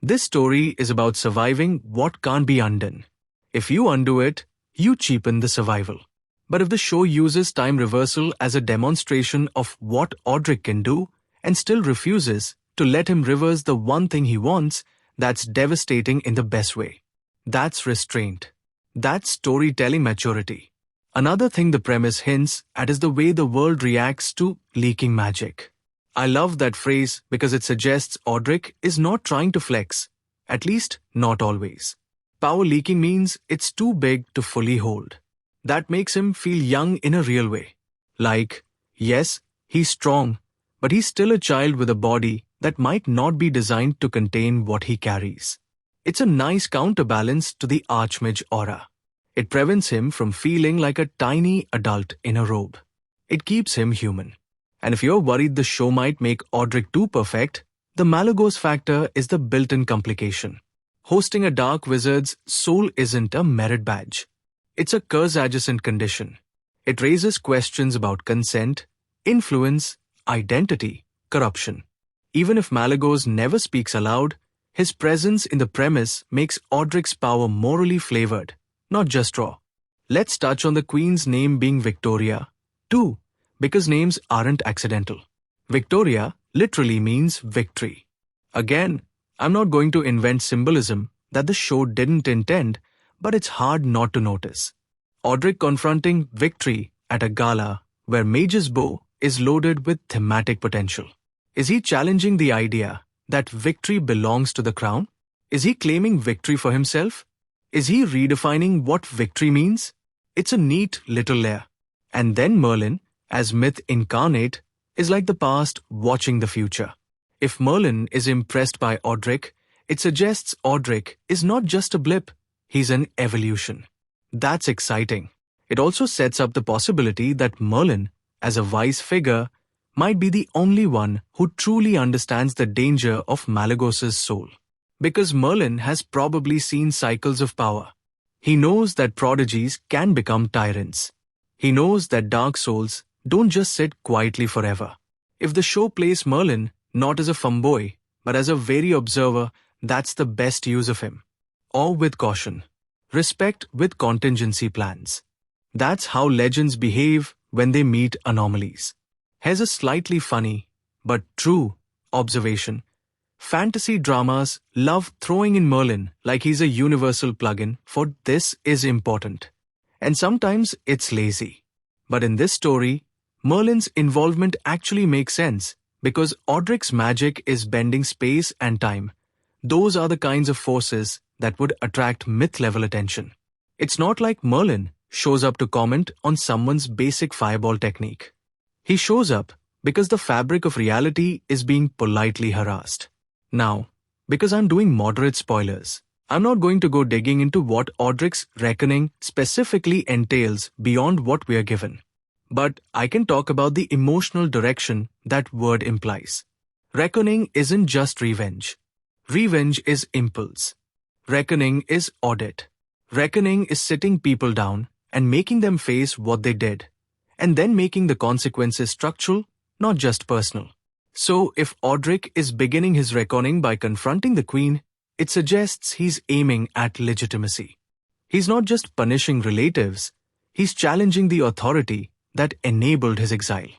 This story is about surviving what can't be undone. If you undo it, you cheapen the survival. But if the show uses time reversal as a demonstration of what Aldric can do and still refuses to let him reverse the one thing he wants, that's devastating in the best way. That's restraint. That's storytelling maturity. Another thing the premise hints at is the way the world reacts to leaking magic. I love that phrase because it suggests Aldric is not trying to flex, at least not always. Power leaking means it's too big to fully hold. That makes him feel young in a real way. Like, yes, he's strong, but he's still a child with a body that might not be designed to contain what he carries. It's a nice counterbalance to the Archmage aura. It prevents him from feeling like a tiny adult in a robe. It keeps him human. And if you're worried the show might make Aldric too perfect, the Malagos factor is the built-in complication. Hosting a dark wizard's soul isn't a merit badge. It's a curse-adjacent condition. It raises questions about consent, influence, identity, corruption. Even if Malagos never speaks aloud, his presence in the premise makes Aldric's power morally flavored, not just raw. Let's touch on the queen's name being Victoria, too, because names aren't accidental. Victoria literally means victory. Again, I'm not going to invent symbolism that the show didn't intend, but it's hard not to notice. Aldric confronting victory at a gala where Mage's bow is loaded with thematic potential. Is he challenging the idea that victory belongs to the crown? Is he claiming victory for himself? Is he redefining what victory means? It's a neat little layer. And then Merlin, as myth incarnate, is like the past watching the future. If Merlin is impressed by Aldric, it suggests Aldric is not just a blip, he's an evolution. That's exciting. It also sets up the possibility that Merlin, as a wise figure, might be the only one who truly understands the danger of Malagos's soul. Because Merlin has probably seen cycles of power. He knows that prodigies can become tyrants. He knows that dark souls don't just sit quietly forever. If the show plays Merlin not as a fumboy, but as a wary observer, that's the best use of him. Or with caution. Respect with contingency plans. That's how legends behave when they meet anomalies. Here's a slightly funny, but true, observation. Fantasy dramas love throwing in Merlin like he's a universal plugin for this is important. And sometimes it's lazy. But in this story, Merlin's involvement actually makes sense because Aldric's magic is bending space and time. Those are the kinds of forces that would attract myth-level attention. It's not like Merlin shows up to comment on someone's basic fireball technique. He shows up because the fabric of reality is being politely harassed. Now, because I'm doing moderate spoilers, I'm not going to go digging into what Aldric's reckoning specifically entails beyond what we are given. But I can talk about the emotional direction that word implies. Reckoning isn't just revenge. Revenge is impulse. Reckoning is audit. Reckoning is sitting people down and making them face what they did, and then making the consequences structural, not just personal. So if Aldric is beginning his reckoning by confronting the queen, it suggests he's aiming at legitimacy. He's not just punishing relatives, he's challenging the authority that enabled his exile.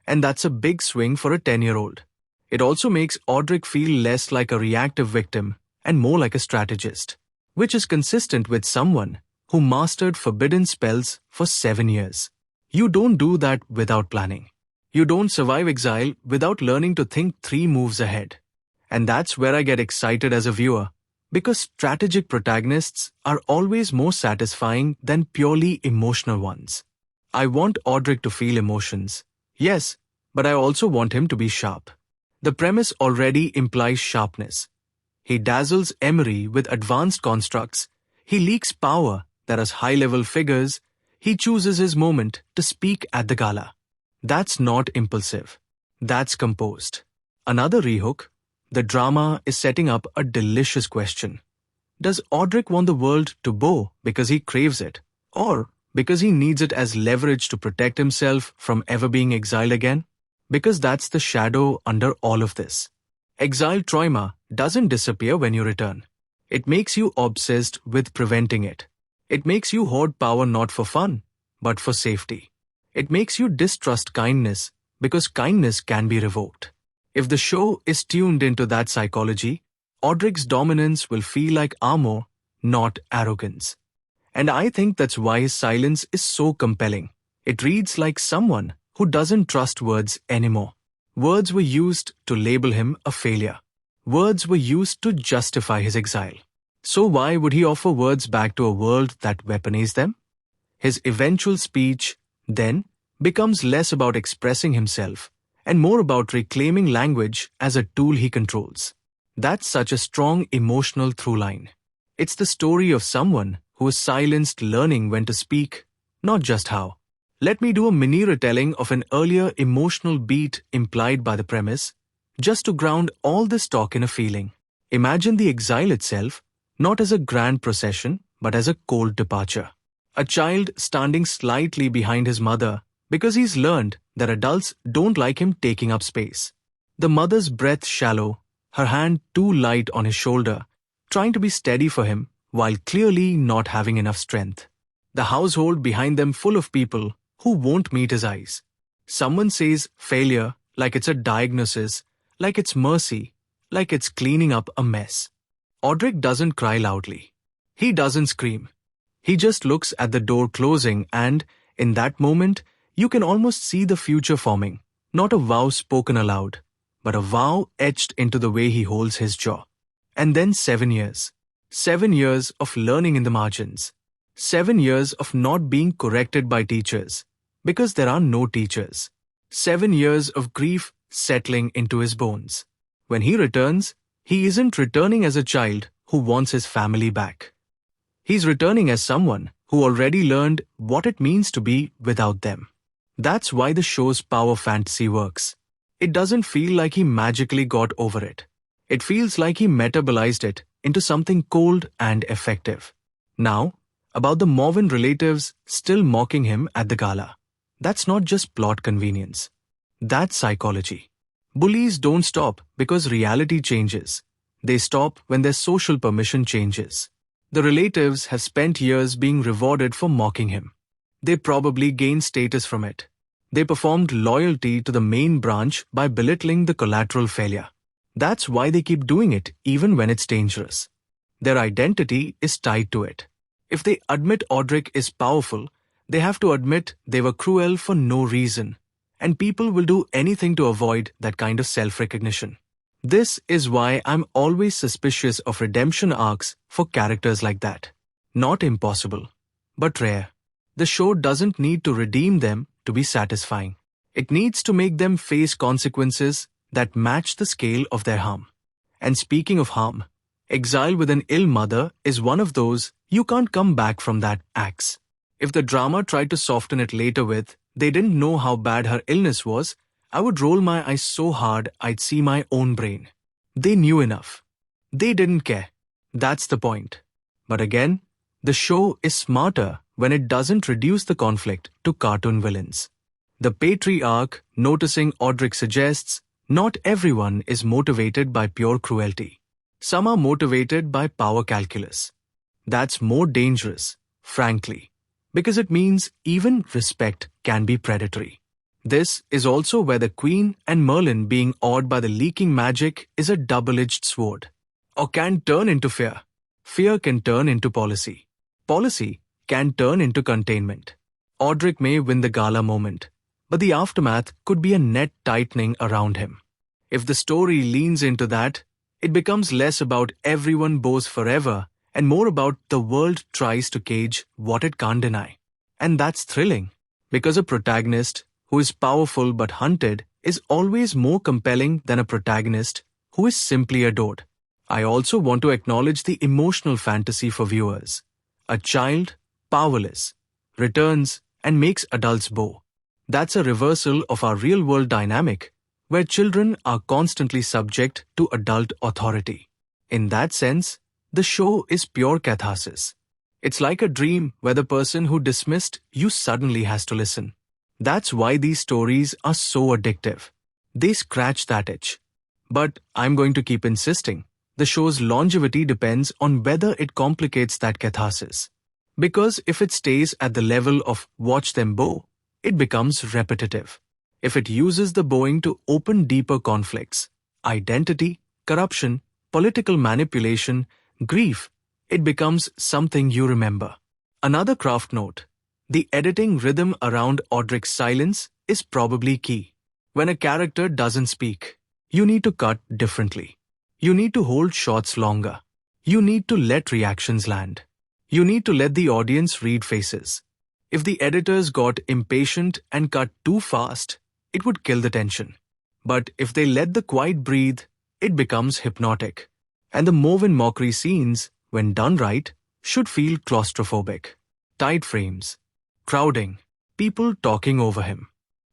And that's a big swing for a 10-year-old. It also makes Aldric feel less like a reactive victim and more like a strategist, which is consistent with someone who mastered forbidden spells for 7 years. You don't do that without planning. You don't survive exile without learning to think 3 moves ahead. And that's where I get excited as a viewer, because strategic protagonists are always more satisfying than purely emotional ones. I want Aldric to feel emotions, yes, but I also want him to be sharp. The premise already implies sharpness. He dazzles Emery with advanced constructs, he leaks power that has high-level figures, he chooses his moment to speak at the gala. That's not impulsive. That's composed. Another rehook, the drama is setting up a delicious question. Does Aldric want the world to bow because he craves it, or because he needs it as leverage to protect himself from ever being exiled again? Because that's the shadow under all of this. Exile trauma doesn't disappear when you return. It makes you obsessed with preventing it. It makes you hoard power not for fun, but for safety. It makes you distrust kindness because kindness can be revoked. If the show is tuned into that psychology, Aldric's dominance will feel like armor, not arrogance. And I think that's why his silence is so compelling. It reads like someone who doesn't trust words anymore. Words were used to label him a failure. Words were used to justify his exile. So why would he offer words back to a world that weaponized them? His eventual speech, then, becomes less about expressing himself and more about reclaiming language as a tool he controls. That's such a strong emotional through line. It's the story of someone who was silenced learning when to speak, not just how. Let me do a mini retelling of an earlier emotional beat implied by the premise, just to ground all this talk in a feeling. Imagine the exile itself, not as a grand procession, but as a cold departure. A child standing slightly behind his mother because he's learned that adults don't like him taking up space. The mother's breath shallow, her hand too light on his shoulder, trying to be steady for him while clearly not having enough strength. The household behind them full of people who won't meet his eyes. Someone says failure like it's a diagnosis, like it's mercy, like it's cleaning up a mess. Aldric doesn't cry loudly. He doesn't scream. He just looks at the door closing and, in that moment, you can almost see the future forming. Not a vow spoken aloud, but a vow etched into the way he holds his jaw. And then 7 years. 7 years of learning in the margins. 7 years of not being corrected by teachers, because there are no teachers. 7 years of grief settling into his bones. When he returns, he isn't returning as a child who wants his family back. He's returning as someone who already learned what it means to be without them. That's why the show's power fantasy works. It doesn't feel like he magically got over it. It feels like he metabolized it into something cold and effective. Now, about the Morven relatives still mocking him at the gala. That's not just plot convenience. That's psychology. Bullies don't stop because reality changes. They stop when their social permission changes. The relatives have spent years being rewarded for mocking him. They probably gained status from it. They performed loyalty to the main branch by belittling the collateral failure. That's why they keep doing it even when it's dangerous. Their identity is tied to it. If they admit Aldric is powerful, they have to admit they were cruel for no reason. And people will do anything to avoid that kind of self-recognition. This is why I'm always suspicious of redemption arcs for characters like that. Not impossible, but rare. The show doesn't need to redeem them to be satisfying. It needs to make them face consequences that match the scale of their harm. And speaking of harm, exile with an ill mother is one of those you can't come back from that axe. If the drama tried to soften it later with, they didn't know how bad her illness was, I would roll my eyes so hard I'd see my own brain. They knew enough. They didn't care. That's the point. But again, the show is smarter when it doesn't reduce the conflict to cartoon villains. The patriarch, noticing Aldric, suggests not everyone is motivated by pure cruelty. Some are motivated by power calculus. That's more dangerous, frankly, because it means even respect can be predatory. This is also where the Queen and Merlin being awed by the leaking magic is a double-edged sword. Or can turn into fear. Fear can turn into policy. Policy can turn into containment. Aldric may win the gala moment, but the aftermath could be a net tightening around him. If the story leans into that, it becomes less about everyone bows forever and more about the world tries to cage what it can't deny. And that's thrilling, because a protagonist who is powerful but hunted is always more compelling than a protagonist who is simply adored. I also want to acknowledge the emotional fantasy for viewers. A child, powerless, returns and makes adults bow. That's a reversal of our real-world dynamic, where children are constantly subject to adult authority. In that sense, the show is pure catharsis. It's like a dream where the person who dismissed you suddenly has to listen. That's why these stories are so addictive. They scratch that itch. But I'm going to keep insisting. The show's longevity depends on whether it complicates that catharsis. Because if it stays at the level of watch them bow, it becomes repetitive. If it uses the bowing to open deeper conflicts, identity, corruption, political manipulation, grief, it becomes something you remember. Another craft note: the editing rhythm around Aldric's silence is probably key. When a character doesn't speak, you need to cut differently. You need to hold shots longer. You need to let reactions land. You need to let the audience read faces. If the editors got impatient and cut too fast, it would kill the tension. But if they let the quiet breathe, it becomes hypnotic. And the Morven mockery scenes, when done right, should feel claustrophobic. Tight frames, crowding, people talking over him.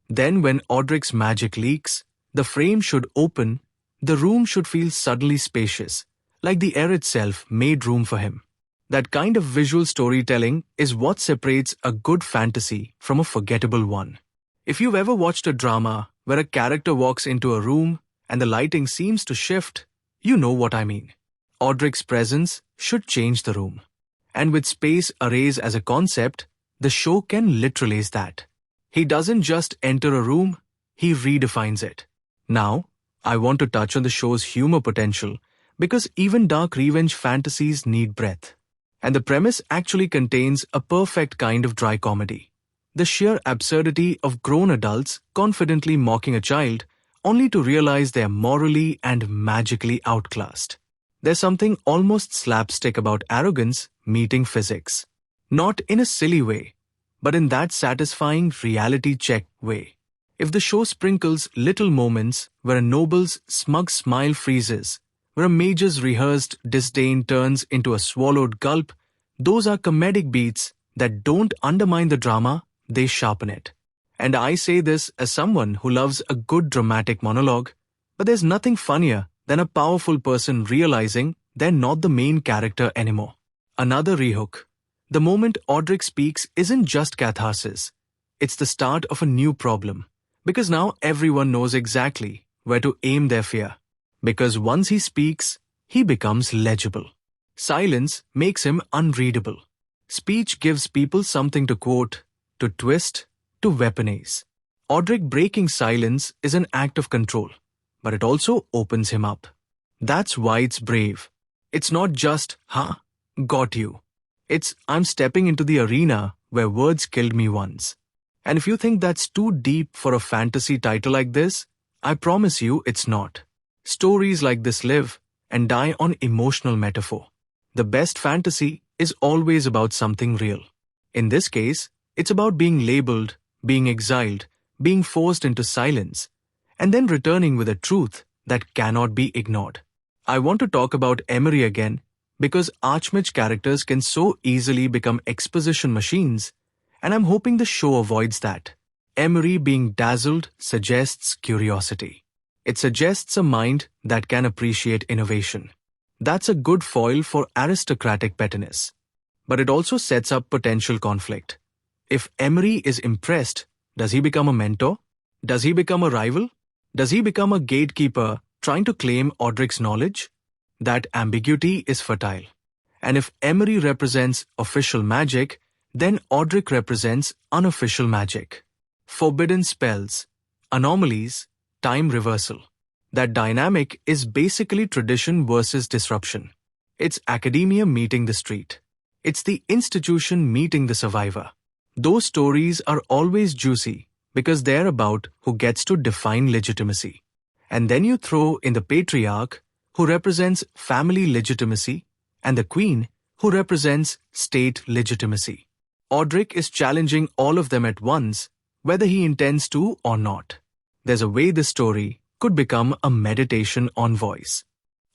Then when Aldric's magic leaks, the frame should open, the room should feel suddenly spacious, like the air itself made room for him. That kind of visual storytelling is what separates a good fantasy from a forgettable one. If you've ever watched a drama where a character walks into a room and the lighting seems to shift, you know what I mean. Aldric's presence should change the room. And with space arrays as a concept, the show can literalize that. He doesn't just enter a room, he redefines it. Now, I want to touch on the show's humor potential, because even dark revenge fantasies need breadth. And the premise actually contains a perfect kind of dry comedy. The sheer absurdity of grown adults confidently mocking a child, only to realize they are morally and magically outclassed. There's something almost slapstick about arrogance meeting physics. Not in a silly way, but in that satisfying reality check way. If the show sprinkles little moments where a noble's smug smile freezes, where a mage's rehearsed disdain turns into a swallowed gulp, those are comedic beats that don't undermine the drama, they sharpen it. And I say this as someone who loves a good dramatic monologue, but there's nothing funnier than a powerful person realizing they're not the main character anymore. Another rehook. The moment Aldric speaks isn't just catharsis, it's the start of a new problem. Because now everyone knows exactly where to aim their fear. Because once he speaks, he becomes legible. Silence makes him unreadable. Speech gives people something to quote, to twist, to weaponize. Aldric breaking silence is an act of control, but it also opens him up. That's why it's brave. It's not just, got you. It's, I'm stepping into the arena where words killed me once. And if you think that's too deep for a fantasy title like this, I promise you it's not. Stories like this live and die on emotional metaphor. The best fantasy is always about something real. In this case, it's about being labeled, being exiled, being forced into silence, and then returning with a truth that cannot be ignored. I want to talk about Emery again because Archmage characters can so easily become exposition machines, and I'm hoping the show avoids that. Emery being dazzled suggests curiosity. It suggests a mind that can appreciate innovation. That's a good foil for aristocratic pettiness. But it also sets up potential conflict. If Emery is impressed, does he become a mentor? Does he become a rival? Does he become a gatekeeper trying to claim Aldric's knowledge? That ambiguity is fertile. And if Emery represents official magic, then Aldric represents unofficial magic. Forbidden spells, anomalies, time reversal. That dynamic is basically tradition versus disruption. It's academia meeting the street. It's the institution meeting the survivor. Those stories are always juicy because they're about who gets to define legitimacy. And then you throw in the patriarch, who represents family legitimacy, and the queen, who represents state legitimacy. Aldric is challenging all of them at once, whether he intends to or not. There's a way this story could become a meditation on voice.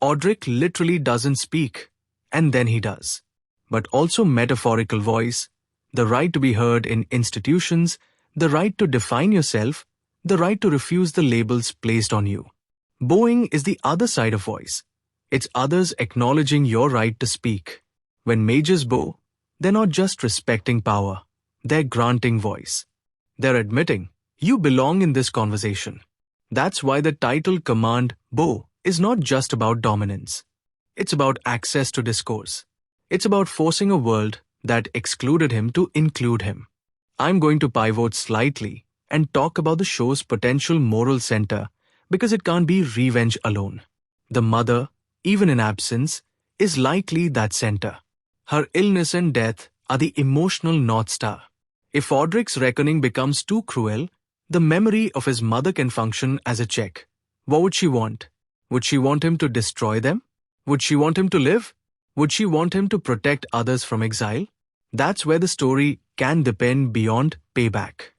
Aldric literally doesn't speak, and then he does. But also metaphorical voice, the right to be heard in institutions, the right to define yourself, the right to refuse the labels placed on you. Bowing is the other side of voice. It's others acknowledging your right to speak. When mages bow, they're not just respecting power, they're granting voice. They're admitting, you belong in this conversation. That's why the title command, bow, is not just about dominance. It's about access to discourse. It's about forcing a world that excluded him to include him. I'm going to pivot slightly and talk about the show's potential moral center because it can't be revenge alone. The mother, even in absence, is likely that center. Her illness and death are the emotional North Star. If Aldric's reckoning becomes too cruel, the memory of his mother can function as a check. What would she want? Would she want him to destroy them? Would she want him to live? Would she want him to protect others from exile? That's where the story can depend beyond payback.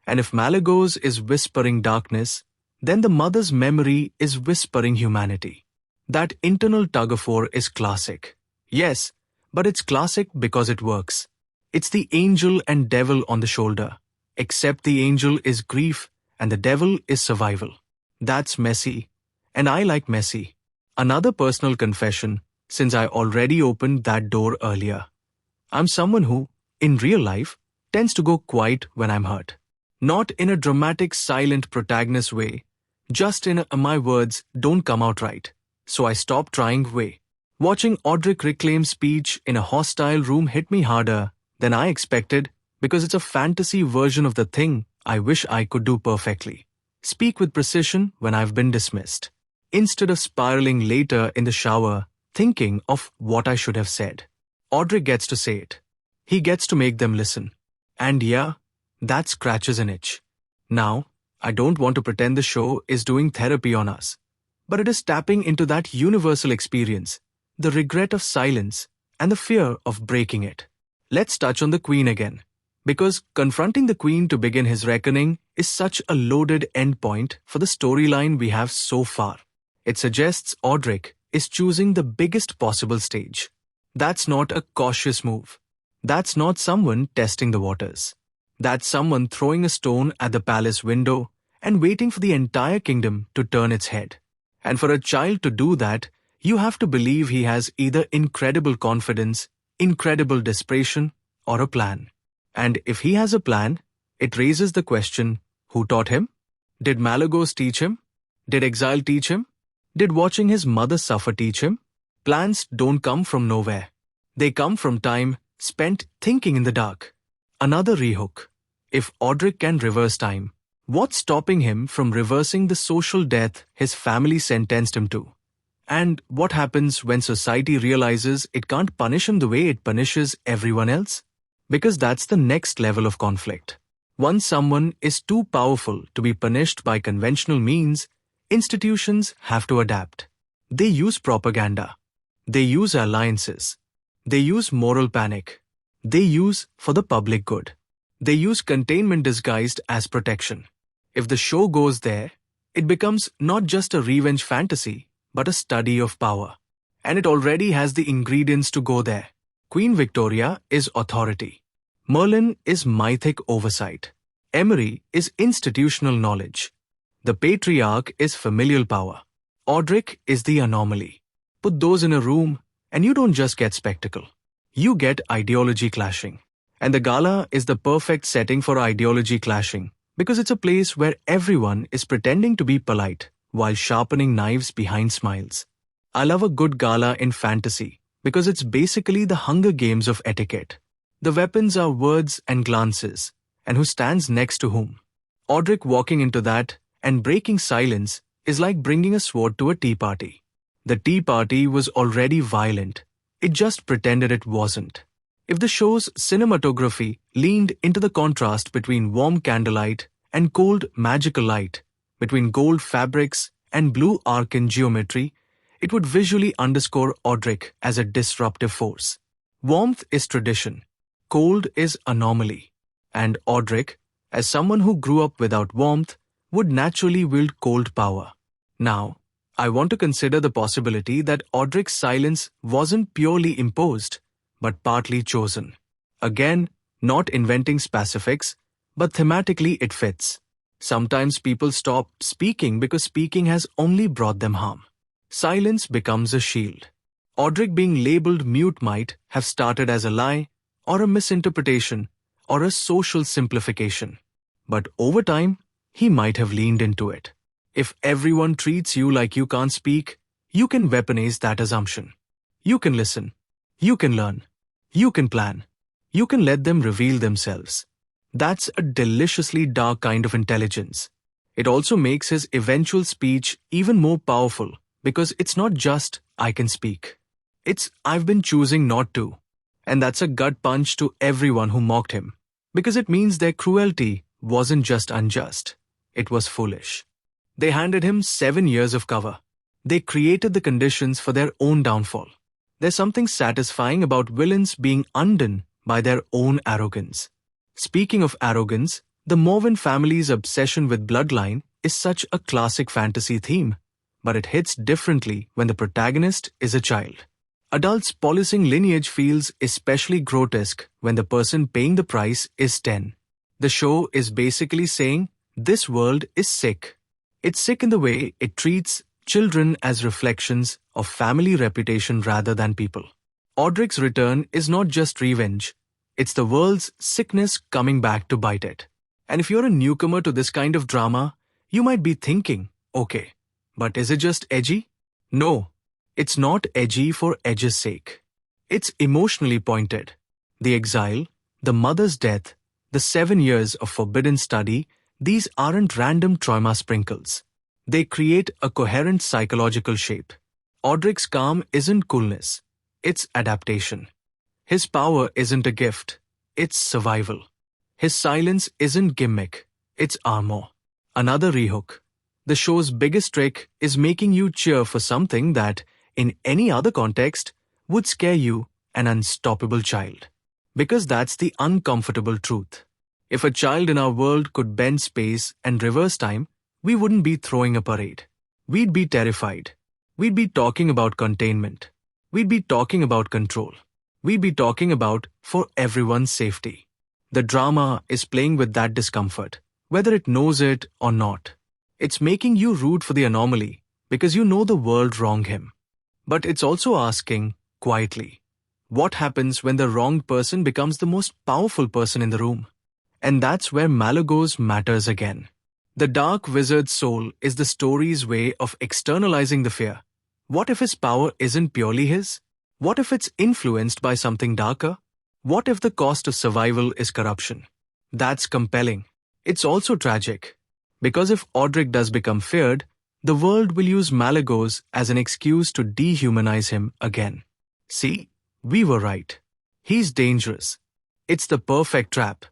And if Malagos is whispering darkness, then the mother's memory is whispering humanity. That internal tug-of-war is classic. Yes, but it's classic because it works. It's the angel and devil on the shoulder, except the angel is grief and the devil is survival. That's messy, and I like messy. Another personal confession, since I already opened that door earlier. I'm someone who, in real life, tends to go quiet when I'm hurt. Not in a dramatic silent protagonist way, just in a my words don't come out right, so I stopped trying way. Watching Aldric reclaim speech in a hostile room hit me harder than I expected because it's a fantasy version of the thing I wish I could do perfectly. Speak with precision when I've been dismissed. Instead of spiraling later in the shower, thinking of what I should have said. Aldric gets to say it. He gets to make them listen. And yeah, that scratches an itch. Now, I don't want to pretend the show is doing therapy on us, but it is tapping into that universal experience, the regret of silence and the fear of breaking it. Let's touch on the Queen again, because confronting the Queen to begin his reckoning is such a loaded endpoint for the storyline we have so far. It suggests Aldric is choosing the biggest possible stage. That's not a cautious move. That's not someone testing the waters. That's someone throwing a stone at the palace window and waiting for the entire kingdom to turn its head. And for a child to do that, you have to believe he has either incredible confidence, incredible desperation, or a plan. And if he has a plan, it raises the question, who taught him? Did Malagos teach him? Did exile teach him? Did watching his mother suffer teach him? Plans don't come from nowhere. They come from time spent thinking in the dark. Another rehook. If Aldric can reverse time, what's stopping him from reversing the social death his family sentenced him to? And what happens when society realizes it can't punish him the way it punishes everyone else? Because that's the next level of conflict. Once someone is too powerful to be punished by conventional means, institutions have to adapt. They use propaganda. They use alliances. They use moral panic. They use for the public good. They use containment disguised as protection. If the show goes there, it becomes not just a revenge fantasy, but a study of power. And it already has the ingredients to go there. Queen Victoria is authority. Merlin is mythic oversight. Emery is institutional knowledge. The patriarch is familial power. Aldric is the anomaly. Put those in a room, and you don't just get spectacle. You get ideology clashing. And the gala is the perfect setting for ideology clashing, because it's a place where everyone is pretending to be polite while sharpening knives behind smiles. I love a good gala in fantasy, because it's basically the Hunger Games of etiquette. The weapons are words and glances, and who stands next to whom. Aldric walking into that and breaking silence is like bringing a sword to a tea party. The tea party was already violent. It just pretended it wasn't. If the show's cinematography leaned into the contrast between warm candlelight and cold magical light, between gold fabrics and blue arcane geometry, it would visually underscore Aldric as a disruptive force. Warmth is tradition. Cold is anomaly. And Aldric, as someone who grew up without warmth, would naturally wield cold power. Now, I want to consider the possibility that Aldric's silence wasn't purely imposed, but partly chosen. Again, not inventing specifics, but thematically it fits. Sometimes people stop speaking because speaking has only brought them harm. Silence becomes a shield. Aldric being labeled mute might have started as a lie, or a misinterpretation, or a social simplification. But over time, he might have leaned into it. If everyone treats you like you can't speak, you can weaponize that assumption. You can listen. You can learn. You can plan. You can let them reveal themselves. That's a deliciously dark kind of intelligence. It also makes his eventual speech even more powerful because it's not just, I can speak. It's, I've been choosing not to. And that's a gut punch to everyone who mocked him, because it means their cruelty wasn't just unjust, it was foolish. They handed him 7 years of cover. They created the conditions for their own downfall. There's something satisfying about villains being undone by their own arrogance. Speaking of arrogance, the Morven family's obsession with bloodline is such a classic fantasy theme, but it hits differently when the protagonist is a child. Adults policing lineage feels especially grotesque when the person paying the price is 10. The show is basically saying, this world is sick. It's sick in the way it treats children as reflections of family reputation rather than people. Aldric's return is not just revenge, it's the world's sickness coming back to bite it. And if you're a newcomer to this kind of drama, you might be thinking, okay, but is it just edgy? No. It's not edgy for edge's sake. It's emotionally pointed. The exile, the mother's death, the 7 years of forbidden study, these aren't random trauma sprinkles. They create a coherent psychological shape. Aldric's calm isn't coolness, it's adaptation. His power isn't a gift, it's survival. His silence isn't gimmick, it's armor. Another rehook. The show's biggest trick is making you cheer for something that, in any other context, would scare you, an unstoppable child. Because that's the uncomfortable truth. If a child in our world could bend space and reverse time, we wouldn't be throwing a parade. We'd be terrified. We'd be talking about containment. We'd be talking about control. We'd be talking about for everyone's safety. The drama is playing with that discomfort, whether it knows it or not. It's making you root for the anomaly because you know the world wronged him. But it's also asking, quietly, what happens when the wronged person becomes the most powerful person in the room? And that's where Malagos matters again. The Dark Wizard's soul is the story's way of externalizing the fear. What if his power isn't purely his? What if it's influenced by something darker? What if the cost of survival is corruption? That's compelling. It's also tragic. Because if Aldric does become feared, the world will use Malagos as an excuse to dehumanize him again. See, we were right. He's dangerous. It's the perfect trap.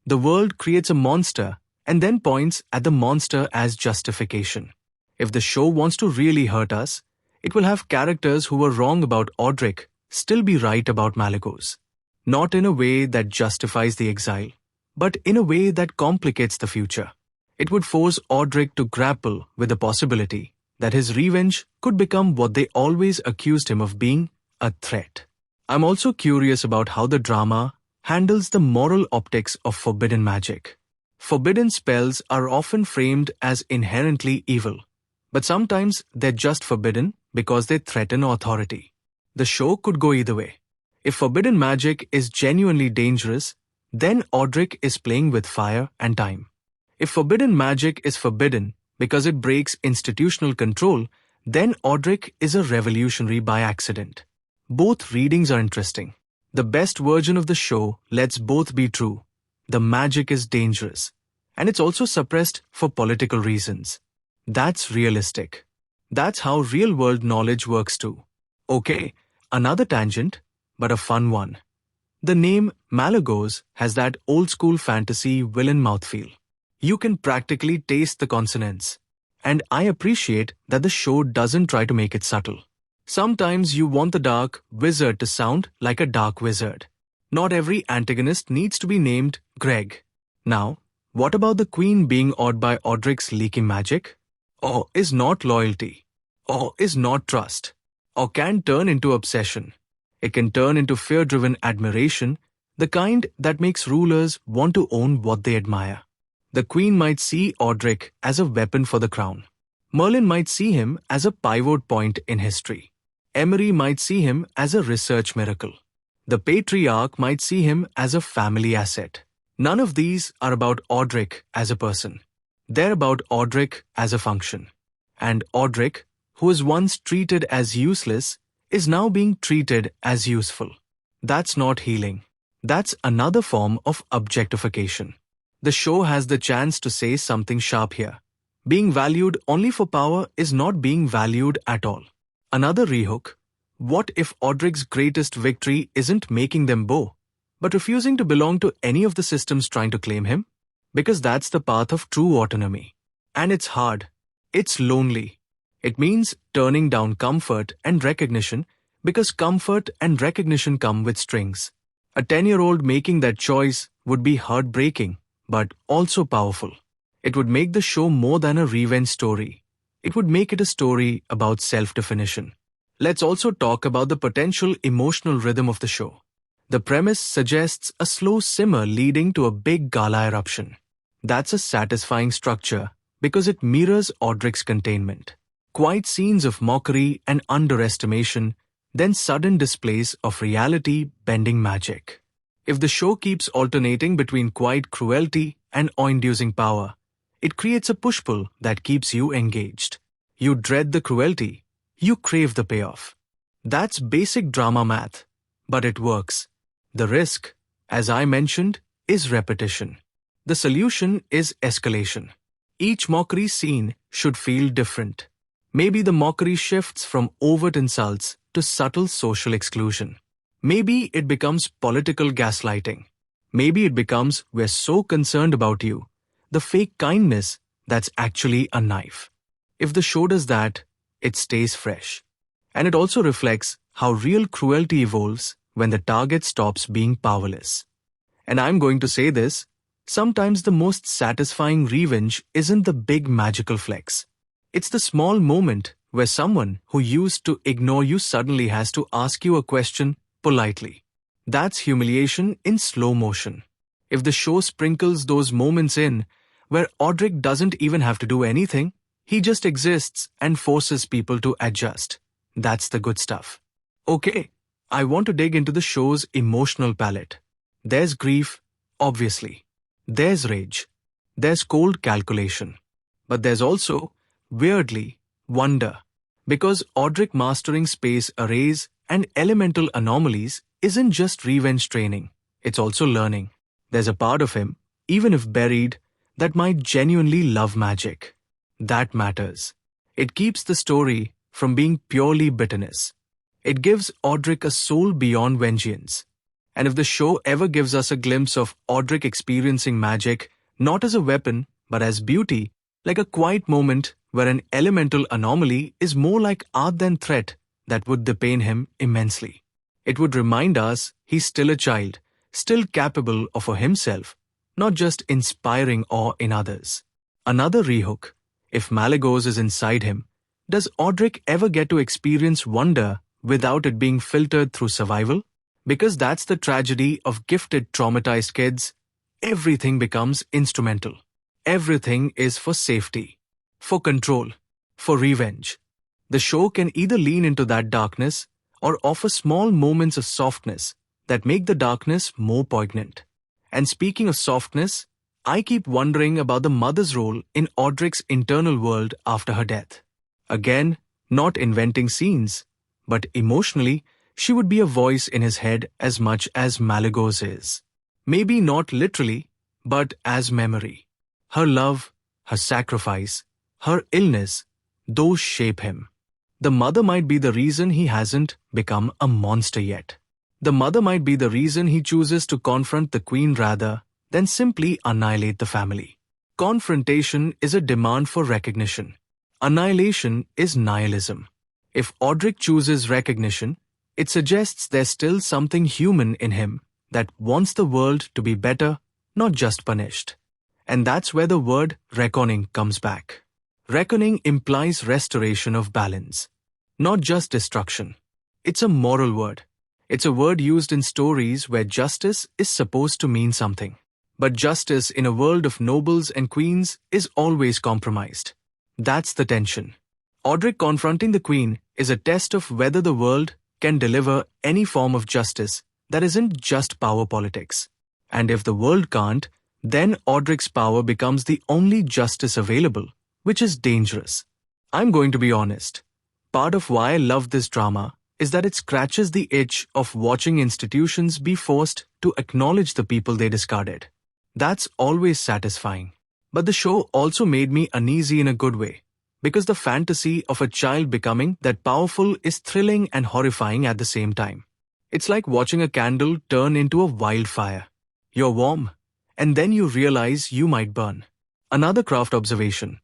The world creates a monster and then points at the monster as justification. If the show wants to really hurt us, it will have characters who were wrong about Aldric still be right about Malagos. Not in a way that justifies the exile, but in a way that complicates the future. It would force Aldric to grapple with the possibility that his revenge could become what they always accused him of being, a threat. I'm also curious about how the drama handles the moral optics of forbidden magic. Forbidden spells are often framed as inherently evil, but sometimes they're just forbidden because they threaten authority. The show could go either way. If forbidden magic is genuinely dangerous, then Aldric is playing with fire and time. If forbidden magic is forbidden because it breaks institutional control, then Aldric is a revolutionary by accident. Both readings are interesting. The best version of the show lets both be true. The magic is dangerous, and it's also suppressed for political reasons. That's realistic. That's how real-world knowledge works too. Okay, another tangent, but a fun one. The name Malagos has that old-school fantasy villain mouthfeel. You can practically taste the consonants. And I appreciate that the show doesn't try to make it subtle. Sometimes you want the dark wizard to sound like a dark wizard. Not every antagonist needs to be named Greg. Now, what about the queen being awed by Aldric's leaking magic? Or is not loyalty? Or is not trust? Or can turn into obsession? It can turn into fear-driven admiration, the kind that makes rulers want to own what they admire. The queen might see Aldric as a weapon for the crown. Merlin might see him as a pivot point in history. Emery might see him as a research miracle. The patriarch might see him as a family asset. None of these are about Aldric as a person. They're about Aldric as a function. And Aldric, who was once treated as useless, is now being treated as useful. That's not healing. That's another form of objectification. The show has the chance to say something sharp here. Being valued only for power is not being valued at all. Another rehook. What if Aldric's greatest victory isn't making them bow, but refusing to belong to any of the systems trying to claim him? Because that's the path of true autonomy. And it's hard. It's lonely. It means turning down comfort and recognition, because comfort and recognition come with strings. A 10-year-old making that choice would be heartbreaking, but also powerful. It would make the show more than a revenge story. It would make it a story about self-definition. Let's also talk about the potential emotional rhythm of the show. The premise suggests a slow simmer leading to a big gala eruption. That's a satisfying structure because it mirrors Aldric's containment. Quiet scenes of mockery and underestimation, then sudden displays of reality bending magic. If the show keeps alternating between quiet cruelty and awe-inducing power, it creates a push-pull that keeps you engaged. You dread the cruelty, you crave the payoff. That's basic drama math, but it works. The risk, as I mentioned, is repetition. The solution is escalation. Each mockery scene should feel different. Maybe the mockery shifts from overt insults to subtle social exclusion. Maybe it becomes political gaslighting. Maybe it becomes "we're so concerned about you," the fake kindness that's actually a knife. If the show does that, it stays fresh. And it also reflects how real cruelty evolves when the target stops being powerless. And I'm going to say this, sometimes the most satisfying revenge isn't the big magical flex. It's the small moment where someone who used to ignore you suddenly has to ask you a question politely. That's humiliation in slow motion. If the show sprinkles those moments in, where Aldric doesn't even have to do anything, he just exists and forces people to adjust. That's the good stuff. Okay, I want to dig into the show's emotional palette. There's grief, obviously. There's rage. There's cold calculation. But there's also, weirdly, wonder. Because Aldric mastering space arrays and elemental anomalies isn't just revenge training, it's also learning. There's a part of him, even if buried, that might genuinely love magic. That matters. It keeps the story from being purely bitterness. It gives Aldric a soul beyond vengeance. And if the show ever gives us a glimpse of Aldric experiencing magic, not as a weapon, but as beauty, like a quiet moment where an elemental anomaly is more like art than threat, that would depain him immensely. It would remind us he's still a child, still capable of for himself, not just inspiring awe in others. Another rehook. If Malagos is inside him, does Aldric ever get to experience wonder without it being filtered through survival? Because that's the tragedy of gifted traumatized kids. Everything becomes instrumental. Everything is for safety, for control, for revenge. The show can either lean into that darkness or offer small moments of softness that make the darkness more poignant. And speaking of softness, I keep wondering about the mother's role in Aldric's internal world after her death. Again, not inventing scenes, but emotionally, she would be a voice in his head as much as Malagos is. Maybe not literally, but as memory. Her love, her sacrifice, her illness, those shape him. The mother might be the reason he hasn't become a monster yet. The mother might be the reason he chooses to confront the queen rather than simply annihilate the family. Confrontation is a demand for recognition. Annihilation is nihilism. If Aldric chooses recognition, it suggests there's still something human in him that wants the world to be better, not just punished. And that's where the word reckoning comes back. Reckoning implies restoration of balance, not just destruction. It's a moral word. It's a word used in stories where justice is supposed to mean something. But justice in a world of nobles and queens is always compromised. That's the tension. Aldric confronting the queen is a test of whether the world can deliver any form of justice that isn't just power politics. And if the world can't, then Aldric's power becomes the only justice available, which is dangerous. I'm going to be honest. Part of why I love this drama is that it scratches the itch of watching institutions be forced to acknowledge the people they discarded. That's always satisfying. But the show also made me uneasy in a good way, because the fantasy of a child becoming that powerful is thrilling and horrifying at the same time. It's like watching a candle turn into a wildfire. You're warm, and then you realize you might burn. Another craft observation.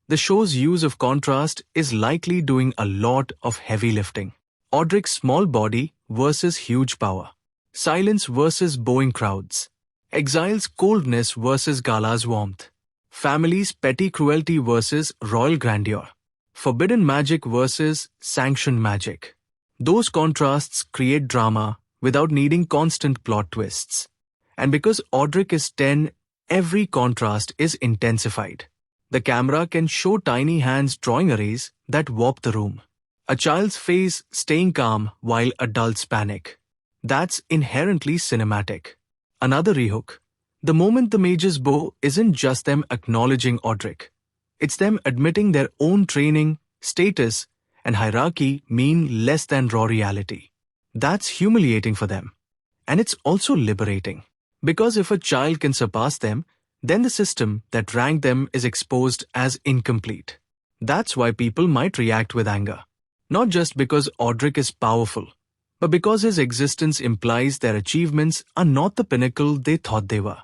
The show's use of contrast is likely doing a lot of heavy lifting. Aldric's small body versus huge power. Silence versus bowing crowds. Exile's coldness versus Gala's warmth. Family's petty cruelty versus royal grandeur. Forbidden magic versus sanctioned magic. Those contrasts create drama without needing constant plot twists. And because Aldric is 10, every contrast is intensified. The camera can show tiny hands drawing arrays that warp the room. A child's face staying calm while adults panic. That's inherently cinematic. Another rehook. The moment the mages bow isn't just them acknowledging Aldric. It's them admitting their own training, status, and hierarchy mean less than raw reality. That's humiliating for them. And it's also liberating. Because if a child can surpass them, then the system that ranked them is exposed as incomplete. That's why people might react with anger. Not just because Aldric is powerful, but because his existence implies their achievements are not the pinnacle they thought they were.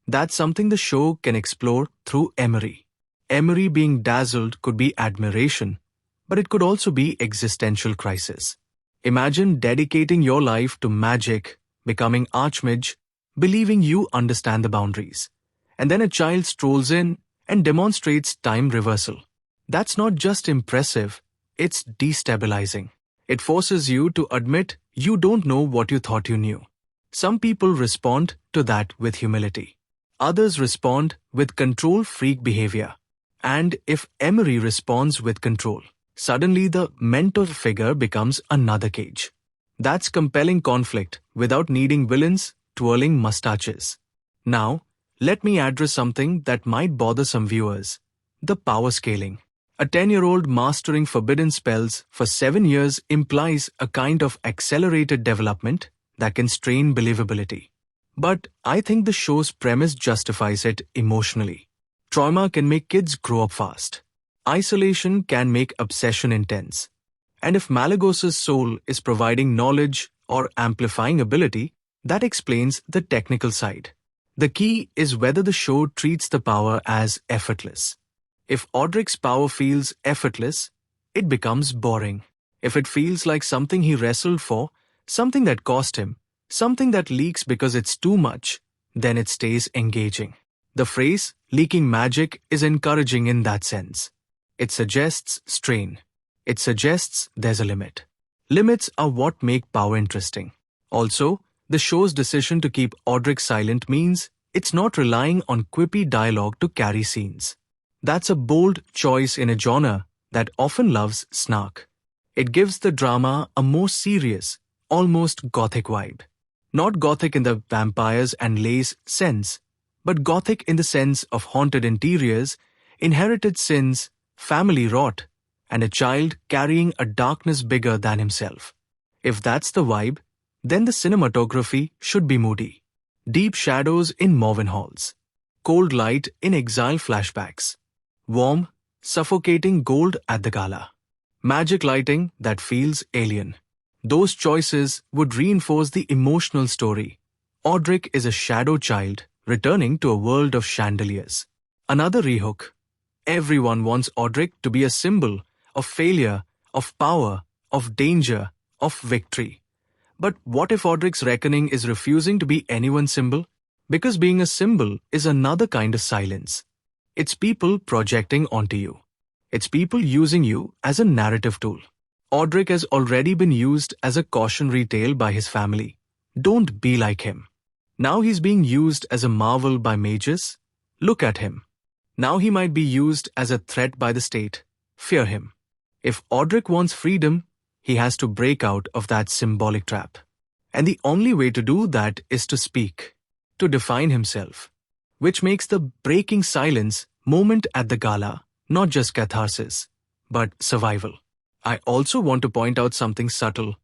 That's something the show can explore through Emery. Emery being dazzled could be admiration, but it could also be existential crisis. Imagine dedicating your life to magic, becoming Archmage, believing you understand the boundaries. And then a child strolls in and demonstrates time reversal. That's not just impressive, it's destabilizing. It forces you to admit you don't know what you thought you knew. Some people respond to that with humility. Others respond with control freak behavior. And if Emery responds with control, suddenly the mentor figure becomes another cage. That's compelling conflict without needing villains twirling mustaches. Now, let me address something that might bother some viewers. The power scaling. A 10-year-old mastering forbidden spells for 7 years implies a kind of accelerated development that can strain believability. But I think the show's premise justifies it emotionally. Trauma can make kids grow up fast. Isolation can make obsession intense. And if Malagos's soul is providing knowledge or amplifying ability, that explains the technical side. The key is whether the show treats the power as effortless. If Aldric's power feels effortless, it becomes boring. If it feels like something he wrestled for, something that cost him, something that leaks because it's too much, then it stays engaging. The phrase, leaking magic, is encouraging in that sense. It suggests strain. It suggests there's a limit. Limits are what make power interesting. Also, the show's decision to keep Aldric silent means it's not relying on quippy dialogue to carry scenes. That's a bold choice in a genre that often loves snark. It gives the drama a more serious, almost gothic vibe. Not gothic in the vampires and lace sense, but gothic in the sense of haunted interiors, inherited sins, family rot, and a child carrying a darkness bigger than himself. If that's the vibe, then the cinematography should be moody. Deep shadows in Morven halls. Cold light in exile flashbacks. Warm, suffocating gold at the gala. Magic lighting that feels alien. Those choices would reinforce the emotional story. Aldric is a shadow child returning to a world of chandeliers. Another rehook. Everyone wants Aldric to be a symbol of failure, of power, of danger, of victory. But what if Aldric's reckoning is refusing to be anyone's symbol? Because being a symbol is another kind of silence. It's people projecting onto you. It's people using you as a narrative tool. Aldric has already been used as a cautionary tale by his family. Don't be like him. Now he's being used as a marvel by mages. Look at him. Now he might be used as a threat by the state. Fear him. If Aldric wants freedom, he has to break out of that symbolic trap. And the only way to do that is to speak, to define himself. which makes the breaking silence moment at the gala not just catharsis, but survival. I also want to point out something subtle.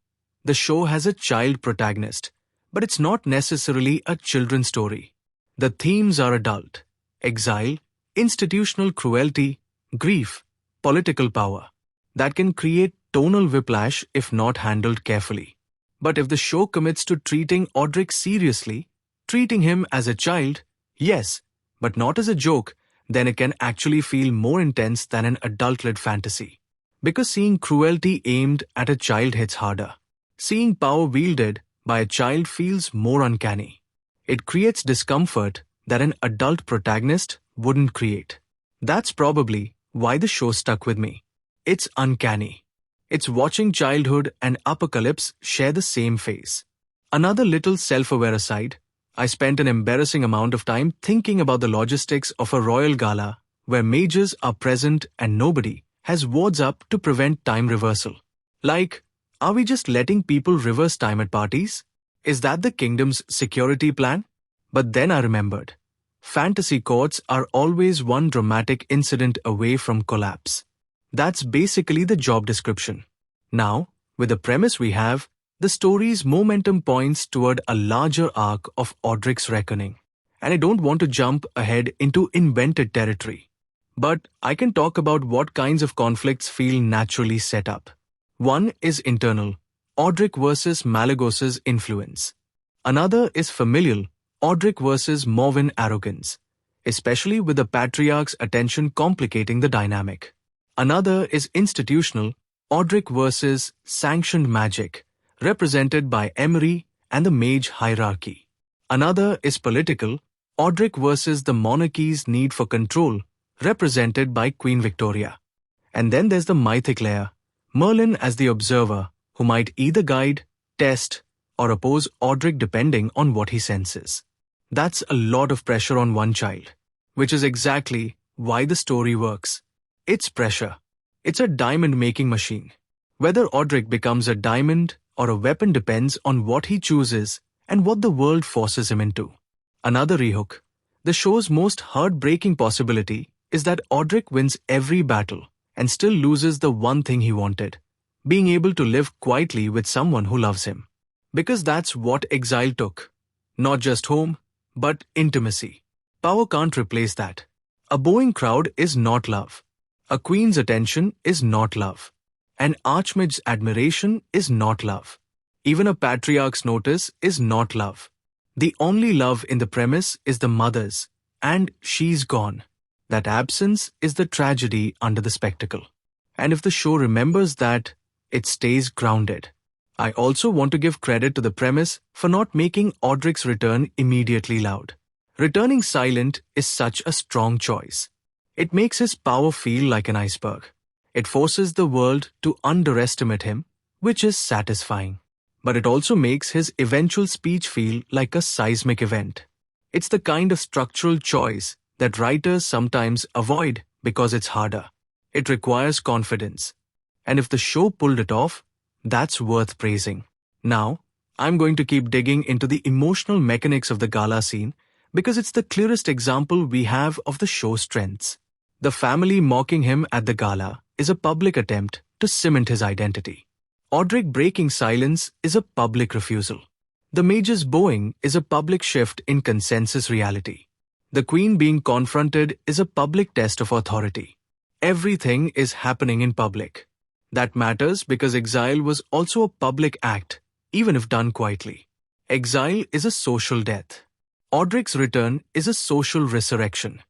The show has a child protagonist, but it's not necessarily a children's story. The themes are adult: exile, institutional cruelty, grief, political power. That can create tonal whiplash if not handled carefully. But if the show commits to treating Aldric seriously, treating him as a child, yes, but not as a joke, then it can actually feel more intense than an adult-led fantasy. Because seeing cruelty aimed at a child hits harder. Seeing power wielded by a child feels more uncanny. It creates discomfort that an adult protagonist wouldn't create. That's probably why the show stuck with me. It's uncanny. It's watching childhood and apocalypse share the same phase. Another little self-aware aside, I spent an embarrassing amount of time thinking about the logistics of a royal gala where mages are present and nobody has wards up to prevent time reversal. Like, are we just letting people reverse time at parties? Is that the kingdom's security plan? But then I remembered. Fantasy courts are always one dramatic incident away from collapse. That's basically the job description. Now, with the premise we have, the story's momentum points toward a larger arc of Aldric's reckoning. And I don't want to jump ahead into invented territory. But I can talk about what kinds of conflicts feel naturally set up. One is internal, Aldric versus Malagos's influence. Another is familial, Aldric versus Morwen arrogance, especially with the Patriarch's attention complicating the dynamic. Another is institutional, Aldric versus sanctioned magic, represented by Emery and the mage hierarchy. Another is political, Aldric versus the monarchy's need for control, represented by Queen Victoria. And then there's the mythic layer, Merlin as the observer, who might either guide, test, or oppose Aldric depending on what he senses. That's a lot of pressure on one child, which is exactly why the story works. It's pressure. It's a diamond-making machine. Whether Aldric becomes a diamond or a weapon depends on what he chooses and what the world forces him into. Another rehook. The show's most heartbreaking possibility is that Aldric wins every battle and still loses the one thing he wanted, being able to live quietly with someone who loves him. Because that's what exile took. Not just home, but intimacy. Power can't replace that. A bowing crowd is not love. A queen's attention is not love. An archmage's admiration is not love. Even a patriarch's notice is not love. The only love in the premise is the mother's, and she's gone. That absence is the tragedy under the spectacle. And if the show remembers that, it stays grounded. I also want to give credit to the premise for not making Aldric's return immediately loud. Returning silent is such a strong choice. It makes his power feel like an iceberg. It forces the world to underestimate him, which is satisfying. But it also makes his eventual speech feel like a seismic event. It's the kind of structural choice that writers sometimes avoid because it's harder. It requires confidence. And if the show pulled it off, that's worth praising. Now, I'm going to keep digging into the emotional mechanics of the gala scene because it's the clearest example we have of the show's strengths. The family mocking him at the gala is a public attempt to cement his identity. Aldric breaking silence is a public refusal. The mage's bowing is a public shift in consensus reality. The queen being confronted is a public test of authority. Everything is happening in public. That matters because exile was also a public act, even if done quietly. Exile is a social death. Aldric's return is a social resurrection.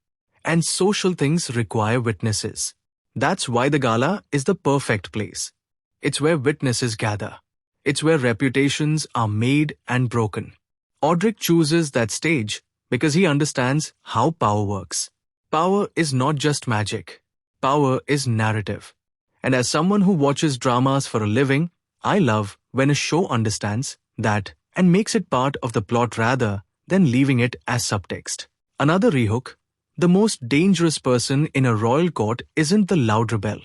And social things require witnesses. That's why the gala is the perfect place. It's where witnesses gather. It's where reputations are made and broken. Aldric chooses that stage because he understands how power works. Power is not just magic. Power is narrative. And as someone who watches dramas for a living, I love when a show understands that and makes it part of the plot rather than leaving it as subtext. Another rehook. The most dangerous person in a royal court isn't the loud rebel.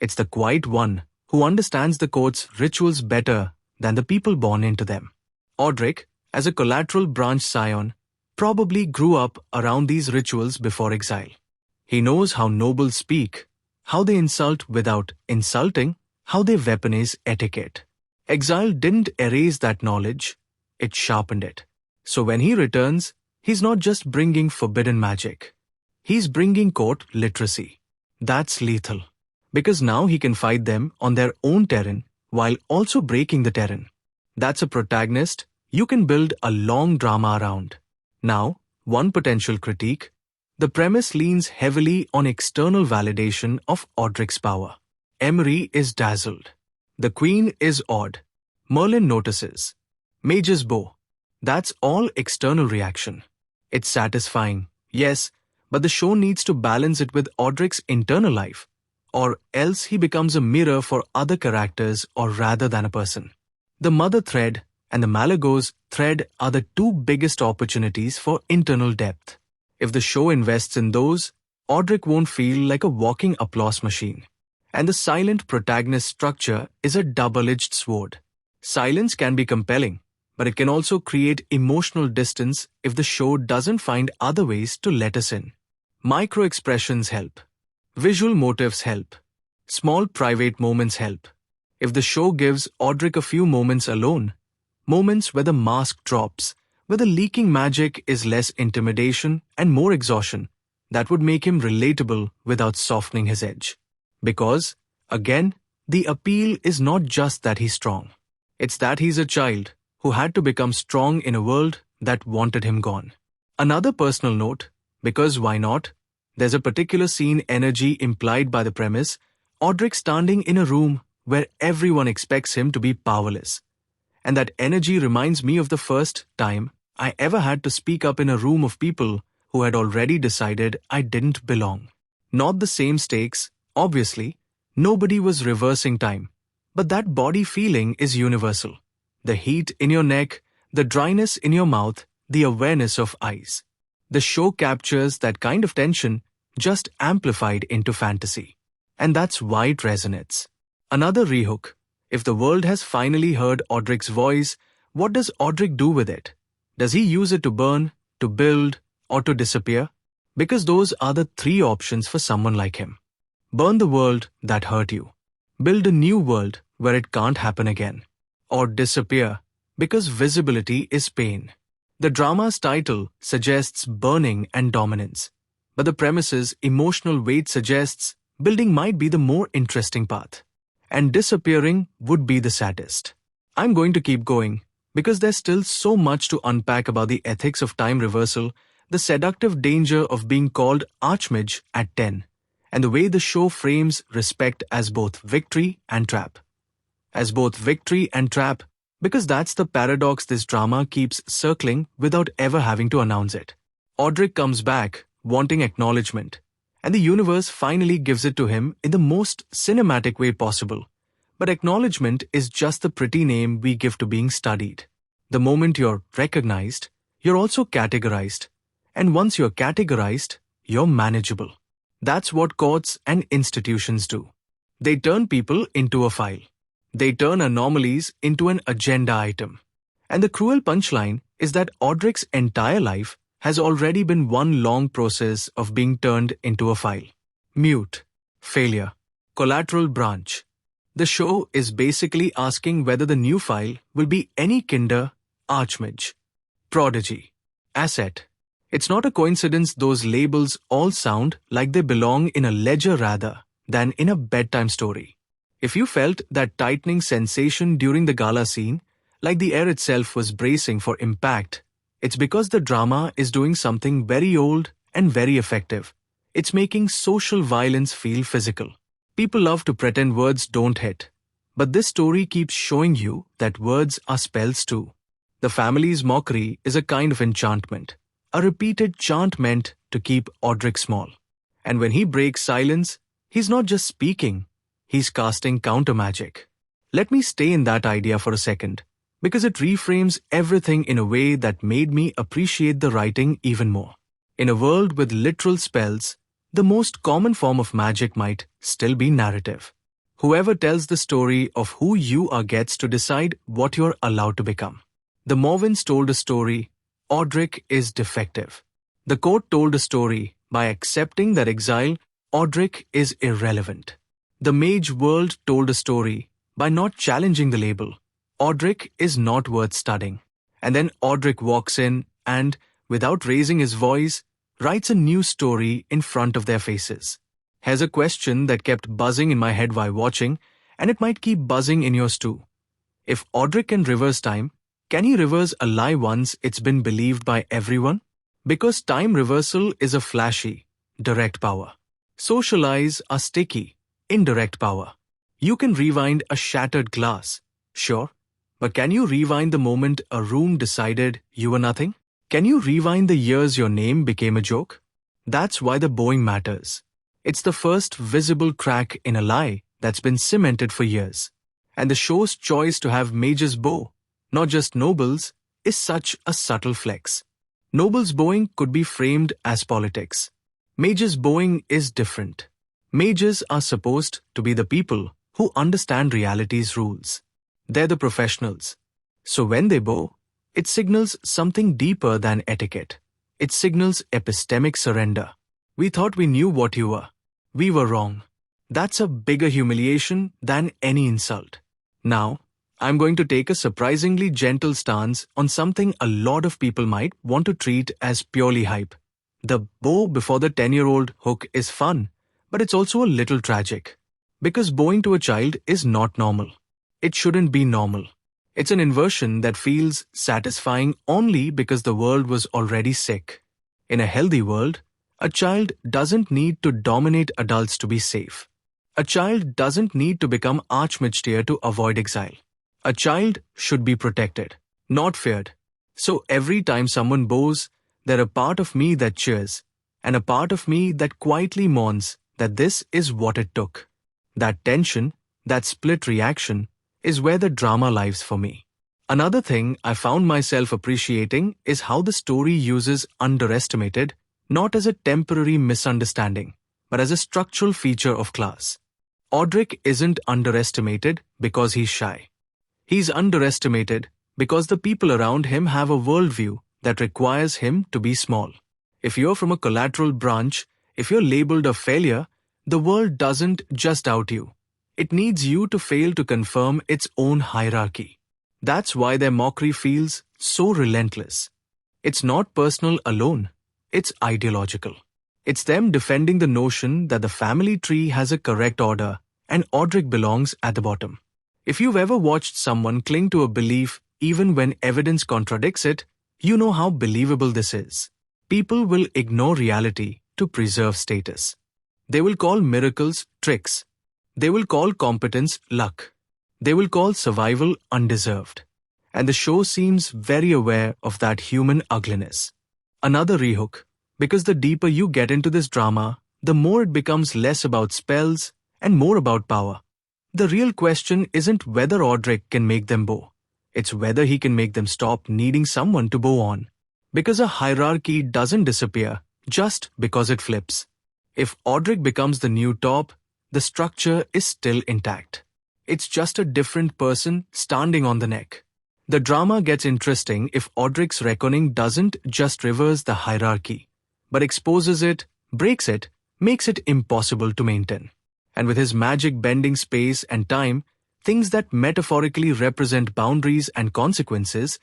It's the quiet one who understands the court's rituals better than the people born into them. Aldric, as a collateral branch scion, probably grew up around these rituals before exile. He knows how nobles speak, how they insult without insulting, how they weaponize etiquette. Exile didn't erase that knowledge, it sharpened it. So when he returns, he's not just bringing forbidden magic. He's bringing court literacy. That's lethal. Because now he can fight them on their own terrain while also breaking the terrain. That's a protagonist you can build a long drama around. Now, one potential critique. The premise leans heavily on external validation of Aldric's power. Emery is dazzled. The queen is awed. Merlin notices. Mage's bow. That's all external reaction. It's satisfying, yes, but the show needs to balance it with Aldric's internal life, or else he becomes a mirror for other characters or rather than a person. The mother thread and the Malagos thread are the two biggest opportunities for internal depth. If the show invests in those, Aldric won't feel like a walking applause machine. And the silent protagonist structure is a double-edged sword. Silence can be compelling, but it can also create emotional distance if the show doesn't find other ways to let us in. Micro-expressions help. Visual motifs help. Small private moments help. If the show gives Aldric a few moments alone, moments where the mask drops, where the leaking magic is less intimidation and more exhaustion, that would make him relatable without softening his edge. Because, again, the appeal is not just that he's strong. It's that he's a child who had to become strong in a world that wanted him gone. Another personal note, because why not? There's a particular scene energy implied by the premise, Aldric standing in a room where everyone expects him to be powerless. And that energy reminds me of the first time I ever had to speak up in a room of people who had already decided I didn't belong. Not the same stakes, obviously. Nobody was reversing time. But that body feeling is universal. The heat in your neck, the dryness in your mouth, the awareness of eyes. The show captures that kind of tension, just amplified into fantasy. And that's why it resonates. Another rehook. If the world has finally heard Aldric's voice, what does Aldric do with it? Does he use it to burn, to build, or to disappear? Because those are the three options for someone like him. Burn the world that hurt you. Build a new world where it can't happen again. Or disappear, because visibility is pain. The drama's title suggests burning and dominance, but the premise's emotional weight suggests building might be the more interesting path. And disappearing would be the saddest. I'm going to keep going, because there's still so much to unpack about the ethics of time reversal, the seductive danger of being called Archmage at 10, and the way the show frames respect as both victory and trap. As both victory and trap, because that's the paradox this drama keeps circling without ever having to announce it. Aldric comes back, wanting acknowledgement, and the universe finally gives it to him in the most cinematic way possible. But acknowledgement is just the pretty name we give to being studied. The moment you're recognized, you're also categorized. And once you're categorized, you're manageable. That's what courts and institutions do. They turn people into a file. They turn anomalies into an agenda item. And the cruel punchline is that Aldric's entire life has already been one long process of being turned into a file. Mute, failure, collateral branch. The show is basically asking whether the new file will be any kinder, Archmage, prodigy, asset. It's not a coincidence those labels all sound like they belong in a ledger rather than in a bedtime story. If you felt that tightening sensation during the gala scene, like the air itself was bracing for impact, it's because the drama is doing something very old and very effective. It's making social violence feel physical. People love to pretend words don't hit. But this story keeps showing you that words are spells too. The family's mockery is a kind of enchantment. A repeated chant meant to keep Aldric small. And when he breaks silence, he's not just speaking, he's casting counter-magic. Let me stay in that idea for a second, because it reframes everything in a way that made me appreciate the writing even more. In a world with literal spells, the most common form of magic might still be narrative. Whoever tells the story of who you are gets to decide what you're allowed to become. The Morvins told a story, Aldric is defective. The court told a story by accepting that exile, Aldric is irrelevant. The mage world told a story by not challenging the label. Aldric is not worth studying. And then Aldric walks in and, without raising his voice, writes a new story in front of their faces. Here's a question that kept buzzing in my head while watching, and it might keep buzzing in yours too. If Aldric can reverse time, can he reverse a lie once it's been believed by everyone? Because time reversal is a flashy, direct power. Social lies are sticky, indirect power. You can rewind a shattered glass, sure, but can you rewind the moment a room decided you were nothing? Can you rewind the years your name became a joke? That's why the bowing matters. It's the first visible crack in a lie that's been cemented for years. And the show's choice to have mages bow, not just nobles, is such a subtle flex. Nobles bowing could be framed as politics. Mages bowing is different. Mages are supposed to be the people who understand reality's rules. They're the professionals. So when they bow, it signals something deeper than etiquette. It signals epistemic surrender. We thought we knew what you were. We were wrong. That's a bigger humiliation than any insult. Now, I'm going to take a surprisingly gentle stance on something a lot of people might want to treat as purely hype. The bow before the 10-year-old hook is fun, but it's also a little tragic. Because bowing to a child is not normal. It shouldn't be normal. It's an inversion that feels satisfying only because the world was already sick. In a healthy world, a child doesn't need to dominate adults to be safe. A child doesn't need to become Archmage to avoid exile. A child should be protected, not feared. So every time someone bows, there's a part of me that cheers, and a part of me that quietly mourns that this is what it took. That tension, that split reaction, is where the drama lives for me. Another thing I found myself appreciating is how the story uses underestimated, not as a temporary misunderstanding, but as a structural feature of class. Aldric isn't underestimated because he's shy. He's underestimated because the people around him have a worldview that requires him to be small. If you're from a collateral branch, if you're labeled a failure, the world doesn't just out you. It needs you to fail to confirm its own hierarchy. That's why their mockery feels so relentless. It's not personal alone. It's ideological. It's them defending the notion that the family tree has a correct order and Aldric belongs at the bottom. If you've ever watched someone cling to a belief even when evidence contradicts it, you know how believable this is. People will ignore reality to preserve status. They will call miracles tricks. They will call competence luck. They will call survival undeserved. And the show seems very aware of that human ugliness. Another rehook, because the deeper you get into this drama, the more it becomes less about spells and more about power. The real question isn't whether Aldric can make them bow. It's whether he can make them stop needing someone to bow on. Because a hierarchy doesn't disappear just because it flips. If Aldric becomes the new top, the structure is still intact. It's just a different person standing on the neck. The drama gets interesting if Aldric's reckoning doesn't just reverse the hierarchy, but exposes it, breaks it, makes it impossible to maintain. And with his magic bending space and time, things that metaphorically represent boundaries and consequences,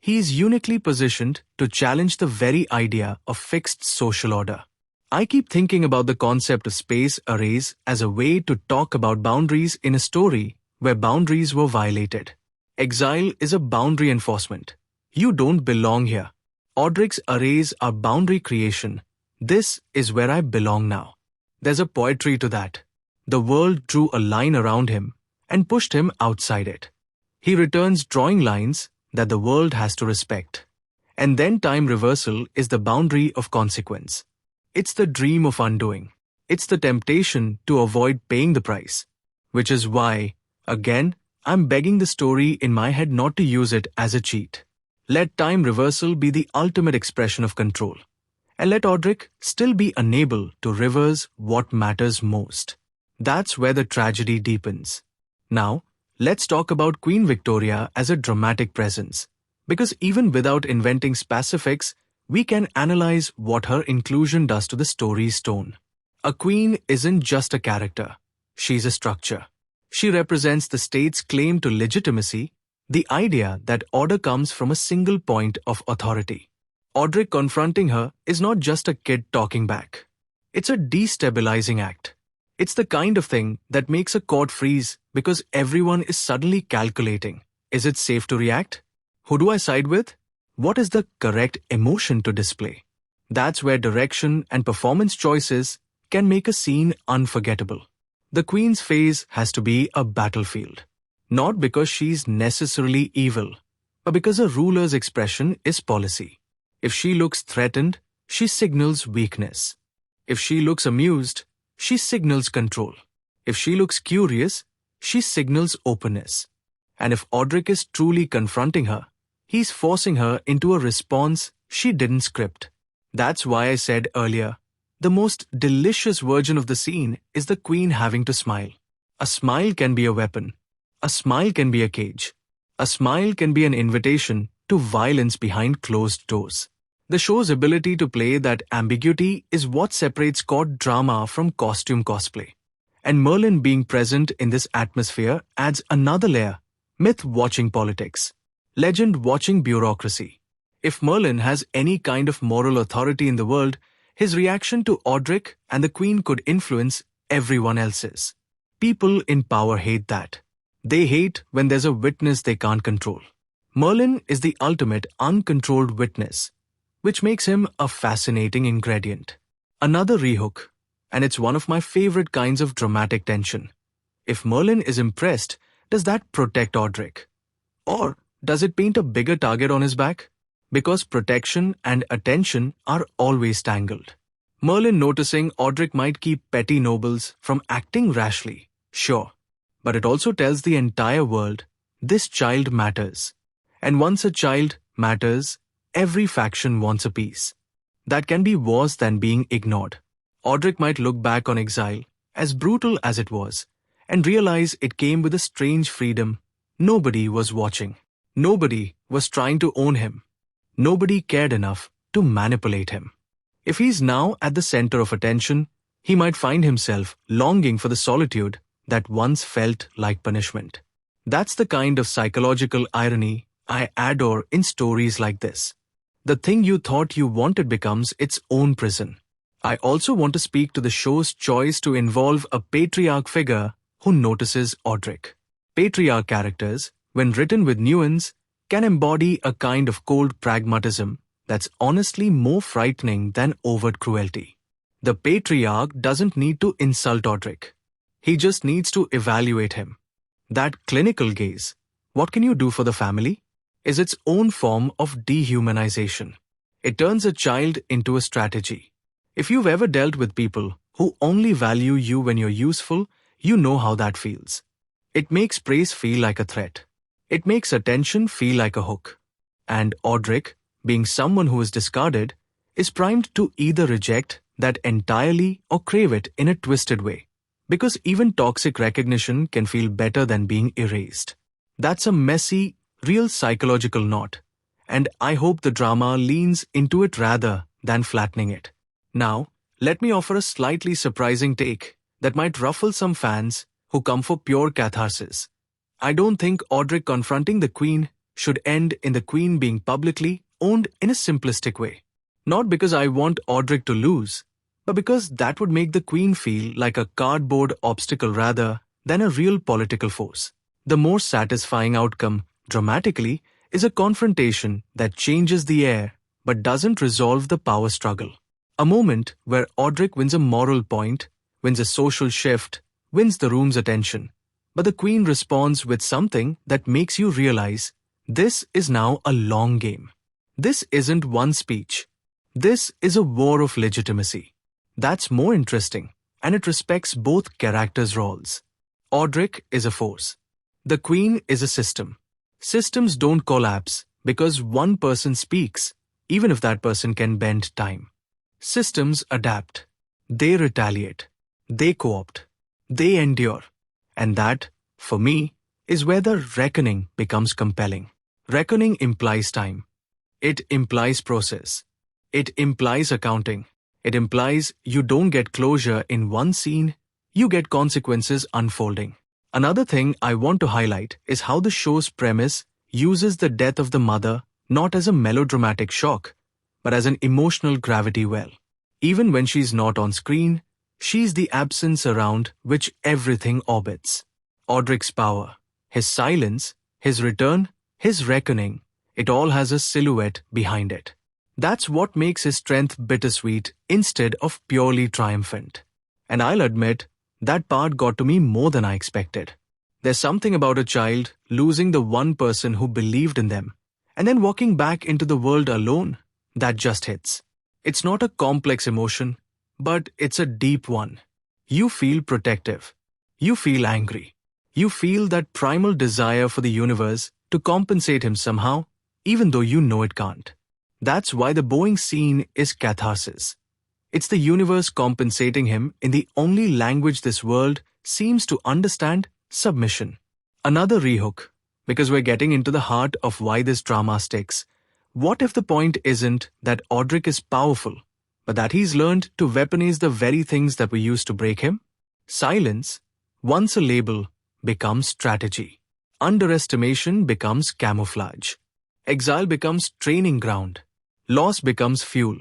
he is uniquely positioned to challenge the very idea of fixed social order. I keep thinking about the concept of space arrays as a way to talk about boundaries in a story where boundaries were violated. Exile is a boundary enforcement. You don't belong here. Aldric's arrays are boundary creation. This is where I belong now. There's a poetry to that. The world drew a line around him and pushed him outside it. He returns drawing lines that the world has to respect. And then time reversal is the boundary of consequence. It's the dream of undoing. It's the temptation to avoid paying the price. Which is why, again, I'm begging the story in my head not to use it as a cheat. Let time reversal be the ultimate expression of control. And let Aldric still be unable to reverse what matters most. That's where the tragedy deepens. Now, let's talk about Queen Victoria as a dramatic presence. Because even without inventing specifics, we can analyze what her inclusion does to the story's tone. A queen isn't just a character. She's a structure. She represents the state's claim to legitimacy, the idea that order comes from a single point of authority. Aldric confronting her is not just a kid talking back. It's a destabilizing act. It's the kind of thing that makes a court freeze because everyone is suddenly calculating. Is it safe to react? Who do I side with? What is the correct emotion to display? That's where direction and performance choices can make a scene unforgettable. The queen's face has to be a battlefield. Not because she's necessarily evil, but because a ruler's expression is policy. If she looks threatened, she signals weakness. If she looks amused, she signals control. If she looks curious, she signals openness. And if Aldric is truly confronting her, he's forcing her into a response she didn't script. That's why I said earlier, the most delicious version of the scene is the queen having to smile. A smile can be a weapon. A smile can be a cage. A smile can be an invitation to violence behind closed doors. The show's ability to play that ambiguity is what separates court drama from costume cosplay. And Merlin being present in this atmosphere adds another layer: myth watching politics, legend watching bureaucracy. If Merlin has any kind of moral authority in the world, his reaction to Aldric and the Queen could influence everyone else's. People in power hate that. They hate when there's a witness they can't control. Merlin is the ultimate uncontrolled witness, which makes him a fascinating ingredient. Another rehook, and it's one of my favorite kinds of dramatic tension. If Merlin is impressed, does that protect Aldric? Or does it paint a bigger target on his back? Because protection and attention are always tangled. Merlin noticing Aldric might keep petty nobles from acting rashly, sure. But it also tells the entire world, this child matters. And once a child matters, every faction wants a piece. That can be worse than being ignored. Aldric might look back on exile, as brutal as it was, and realize it came with a strange freedom. Nobody was watching. Nobody was trying to own him. Nobody cared enough to manipulate him. If he's now at the center of attention, he might find himself longing for the solitude that once felt like punishment. That's the kind of psychological irony I adore in stories like this. The thing you thought you wanted becomes its own prison. I also want to speak to the show's choice to involve a patriarch figure who notices Aldric. Patriarch characters, when written with nuance, can embody a kind of cold pragmatism that's honestly more frightening than overt cruelty. The patriarch doesn't need to insult Aldric. He just needs to evaluate him. That clinical gaze, what can you do for the family, is its own form of dehumanization. It turns a child into a strategy. If you've ever dealt with people who only value you when you're useful, you know how that feels. It makes praise feel like a threat. It makes attention feel like a hook. And Aldric, being someone who is discarded, is primed to either reject that entirely or crave it in a twisted way. Because even toxic recognition can feel better than being erased. That's a messy, real psychological knot, and I hope the drama leans into it rather than flattening it. Now, let me offer a slightly surprising take that might ruffle some fans who come for pure catharsis. I don't think Aldric confronting the Queen should end in the Queen being publicly owned in a simplistic way. Not because I want Aldric to lose, but because that would make the Queen feel like a cardboard obstacle rather than a real political force. The more satisfying outcome, dramatically, is a confrontation that changes the air but doesn't resolve the power struggle. A moment where Aldric wins a moral point, wins a social shift, wins the room's attention, but the Queen responds with something that makes you realize this is now a long game. This isn't one speech. This is a war of legitimacy. That's more interesting, and it respects both characters' roles. Aldric is a force. The Queen is a system. Systems don't collapse because one person speaks, even if that person can bend time. Systems adapt. They retaliate. They co-opt. They endure. And that, for me, is where the reckoning becomes compelling. Reckoning implies time. It implies process. It implies accounting. It implies you don't get closure in one scene, you get consequences unfolding. Another thing I want to highlight is how the show's premise uses the death of the mother not as a melodramatic shock, but as an emotional gravity well. Even when she's not on screen, she's the absence around which everything orbits. Aldric's power, his silence, his return, his reckoning, it all has a silhouette behind it. That's what makes his strength bittersweet instead of purely triumphant. And I'll admit, that part got to me more than I expected. There's something about a child losing the one person who believed in them, and then walking back into the world alone, that just hits. It's not a complex emotion, but it's a deep one. You feel protective. You feel angry. You feel that primal desire for the universe to compensate him somehow, even though you know it can't. That's why the bowing scene is catharsis. It's the universe compensating him in the only language this world seems to understand: submission. Another rehook, because we're getting into the heart of why this drama sticks. What if the point isn't that Aldric is powerful, but that he's learned to weaponize the very things that we use to break him? Silence, once a label, becomes strategy. Underestimation becomes camouflage. Exile becomes training ground. Loss becomes fuel.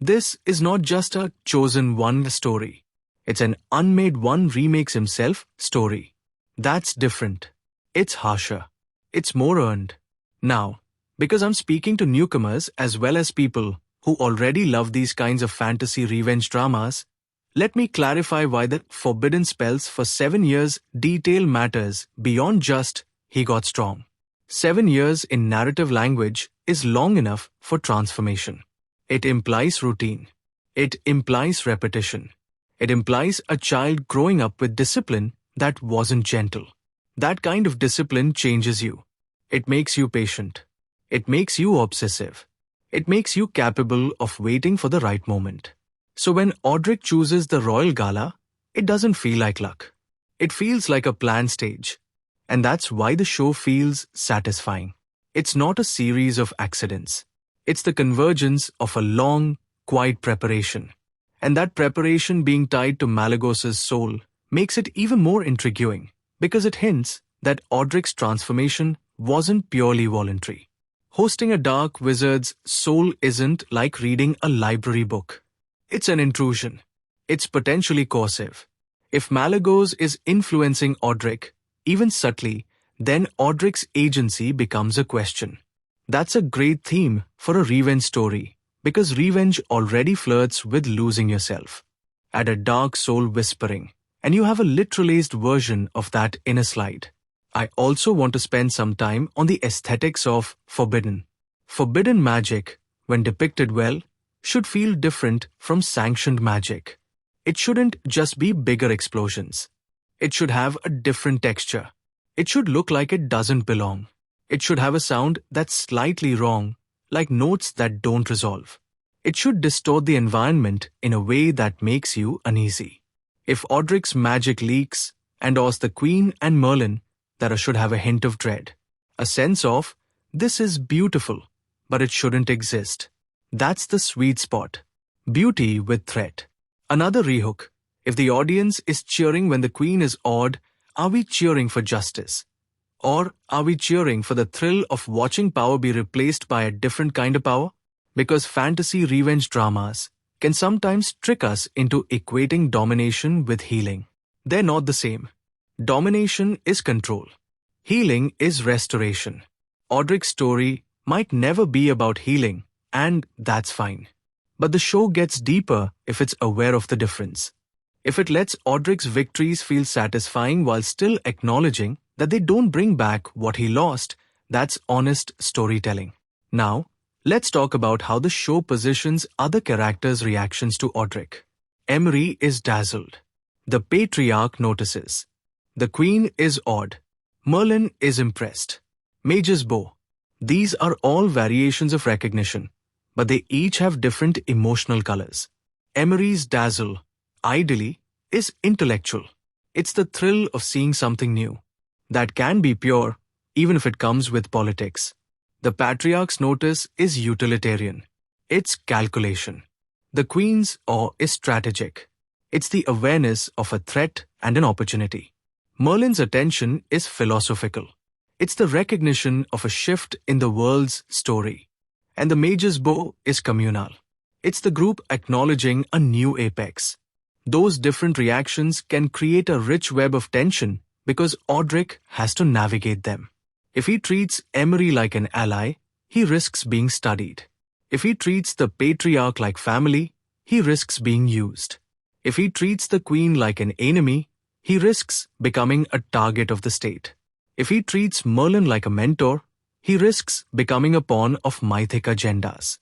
This is not just a chosen one story. It's an unmade one remakes himself story. That's different. It's harsher. It's more earned. Now, because I'm speaking to newcomers as well as people who already love these kinds of fantasy revenge dramas, let me clarify why the forbidden spells for 7 years detail matters beyond just he got strong. 7 years in narrative language is long enough for transformation. It implies routine. It implies repetition. It implies a child growing up with discipline that wasn't gentle. That kind of discipline changes you. It makes you patient. It makes you obsessive. It makes you capable of waiting for the right moment. So when Aldric chooses the Royal Gala, it doesn't feel like luck. It feels like a planned stage. And that's why the show feels satisfying. It's not a series of accidents. It's the convergence of a long, quiet preparation. And that preparation being tied to Malagos's soul makes it even more intriguing, because it hints that Aldric's transformation wasn't purely voluntary. Hosting a dark wizard's soul isn't like reading a library book. It's an intrusion. It's potentially coercive. If Malagos is influencing Aldric, even subtly, then Aldric's agency becomes a question. That's a great theme for a revenge story, because revenge already flirts with losing yourself. Add a dark soul whispering, and you have a literalized version of that in a slide. I also want to spend some time on the aesthetics of forbidden. Forbidden magic, when depicted well, should feel different from sanctioned magic. It shouldn't just be bigger explosions. It should have a different texture. It should look like it doesn't belong. It should have a sound that's slightly wrong, like notes that don't resolve. It should distort the environment in a way that makes you uneasy. If Aldric's magic leaks, endorse the Queen and Merlin, that should have a hint of dread. A sense of, this is beautiful, but it shouldn't exist. That's the sweet spot. Beauty with threat. Another rehook. If the audience is cheering when the Queen is awed, are we cheering for justice? Or are we cheering for the thrill of watching power be replaced by a different kind of power? Because fantasy revenge dramas can sometimes trick us into equating domination with healing. They're not the same. Domination is control. Healing is restoration. Aldric's story might never be about healing, and that's fine. But the show gets deeper if it's aware of the difference. If it lets Aldric's victories feel satisfying while still acknowledging that they don't bring back what he lost, that's honest storytelling. Now, let's talk about how the show positions other characters' reactions to Aldric. Emery is dazzled. The patriarch notices. The Queen is awed. Merlin is impressed. Mage's bow. These are all variations of recognition, but they each have different emotional colors. Emery's dazzle, ideally, is intellectual. It's the thrill of seeing something new. That can be pure, even if it comes with politics. The Patriarch's notice is utilitarian. It's calculation. The Queen's awe is strategic. It's the awareness of a threat and an opportunity. Merlin's attention is philosophical. It's the recognition of a shift in the world's story. And the Mage's bow is communal. It's the group acknowledging a new apex. Those different reactions can create a rich web of tension because Aldric has to navigate them. If he treats Emery like an ally, he risks being studied. If he treats the Patriarch like family, he risks being used. If he treats the Queen like an enemy, he risks becoming a target of the state. If he treats Merlin like a mentor, he risks becoming a pawn of mythic agendas.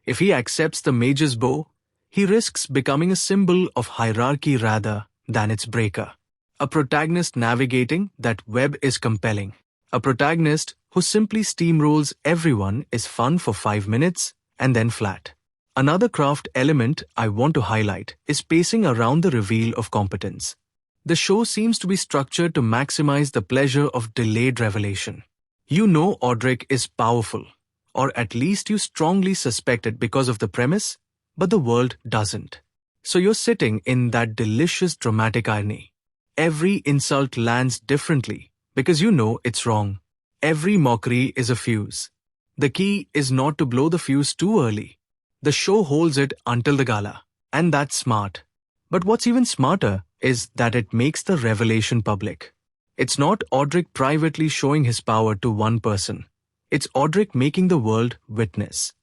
If he accepts the Mage's bow, he risks becoming a symbol of hierarchy rather than its breaker. A protagonist navigating that web is compelling. A protagonist who simply steamrolls everyone is fun for 5 minutes and then flat. Another craft element I want to highlight is pacing around the reveal of competence. The show seems to be structured to maximize the pleasure of delayed revelation. You know Aldric is powerful, or at least you strongly suspect it because of the premise, but the world doesn't. So you're sitting in that delicious dramatic irony. Every insult lands differently because you know it's wrong. Every mockery is a fuse. The key is not to blow the fuse too early. The show holds it until the gala, and that's smart. But what's even smarter is that it makes the revelation public. It's not Aldric privately showing his power to one person. It's Aldric making the world witness.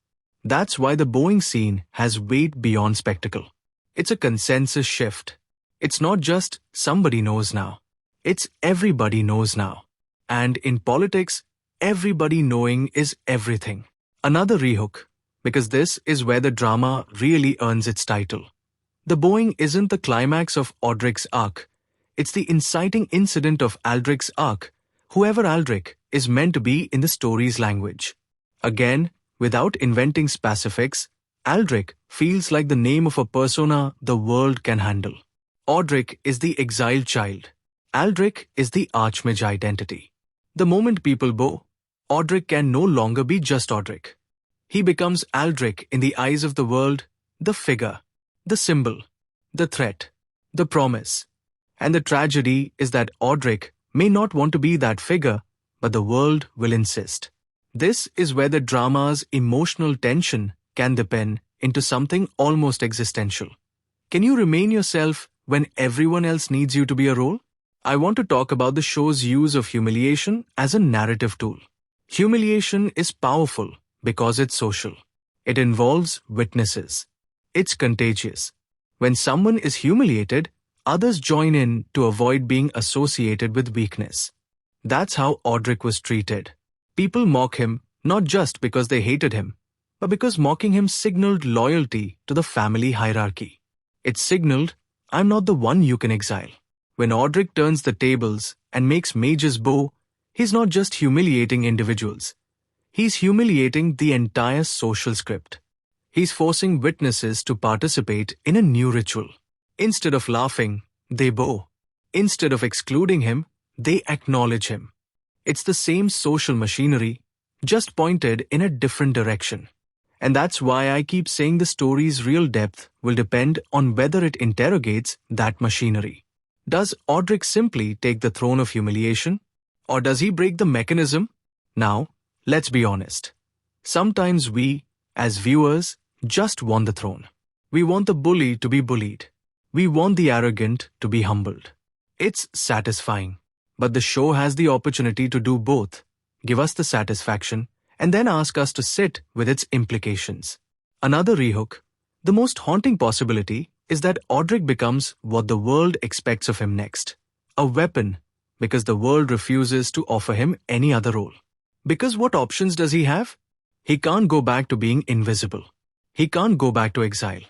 That's why the bowing scene has weight beyond spectacle. It's a consensus shift. It's not just somebody knows now. It's everybody knows now. And in politics, everybody knowing is everything. Another rehook, because this is where the drama really earns its title. The bowing isn't the climax of Aldric's arc. It's the inciting incident of Aldric's arc, whoever Aldric is meant to be in the story's language. Again, without inventing specifics, Aldric feels like the name of a persona the world can handle. Aldric is the exiled child. Aldric is the Archmage identity. The moment people bow, Aldric can no longer be just Aldric. He becomes Aldric in the eyes of the world, the figure, the symbol, the threat, the promise. And the tragedy is that Aldric may not want to be that figure, but the world will insist. This is where the drama's emotional tension can deepen into something almost existential. Can you remain yourself when everyone else needs you to be a role? I want to talk about the show's use of humiliation as a narrative tool. Humiliation is powerful because it's social. It involves witnesses. It's contagious. When someone is humiliated, others join in to avoid being associated with weakness. That's how Aldric was treated. People mock him not just because they hated him, but because mocking him signaled loyalty to the family hierarchy. It signaled, I'm not the one you can exile. When Aldric turns the tables and makes Mage's bow, he's not just humiliating individuals. He's humiliating the entire social script. He's forcing witnesses to participate in a new ritual. Instead of laughing, they bow. Instead of excluding him, they acknowledge him. It's the same social machinery, just pointed in a different direction. And that's why I keep saying the story's real depth will depend on whether it interrogates that machinery. Does Aldric simply take the throne of humiliation? Or does he break the mechanism? Now, let's be honest. Sometimes we, as viewers, just want the throne. We want the bully to be bullied. We want the arrogant to be humbled. It's satisfying. But the show has the opportunity to do both, give us the satisfaction, and then ask us to sit with its implications. Another rehook, the most haunting possibility, is that Aldric becomes what the world expects of him next. A weapon, because the world refuses to offer him any other role. Because what options does he have? He can't go back to being invisible. He can't go back to exile.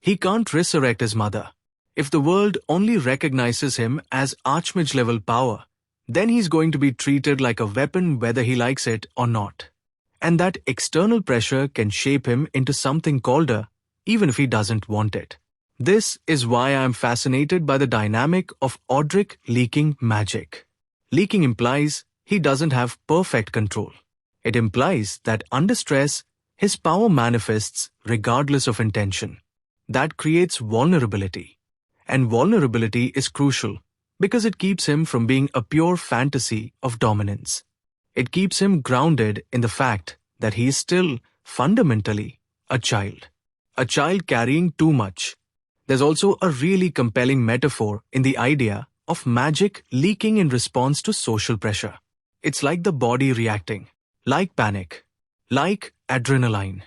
He can't resurrect his mother. If the world only recognizes him as Archmage-level power, then he's going to be treated like a weapon whether he likes it or not. And that external pressure can shape him into something colder, even if he doesn't want it. This is why I'm fascinated by the dynamic of Aldric leaking magic. Leaking implies he doesn't have perfect control. It implies that under stress, his power manifests regardless of intention. That creates vulnerability. And vulnerability is crucial because it keeps him from being a pure fantasy of dominance. It keeps him grounded in the fact that he is still, fundamentally, a child. A child carrying too much. There's also a really compelling metaphor in the idea of magic leaking in response to social pressure. It's like the body reacting, like panic, like adrenaline,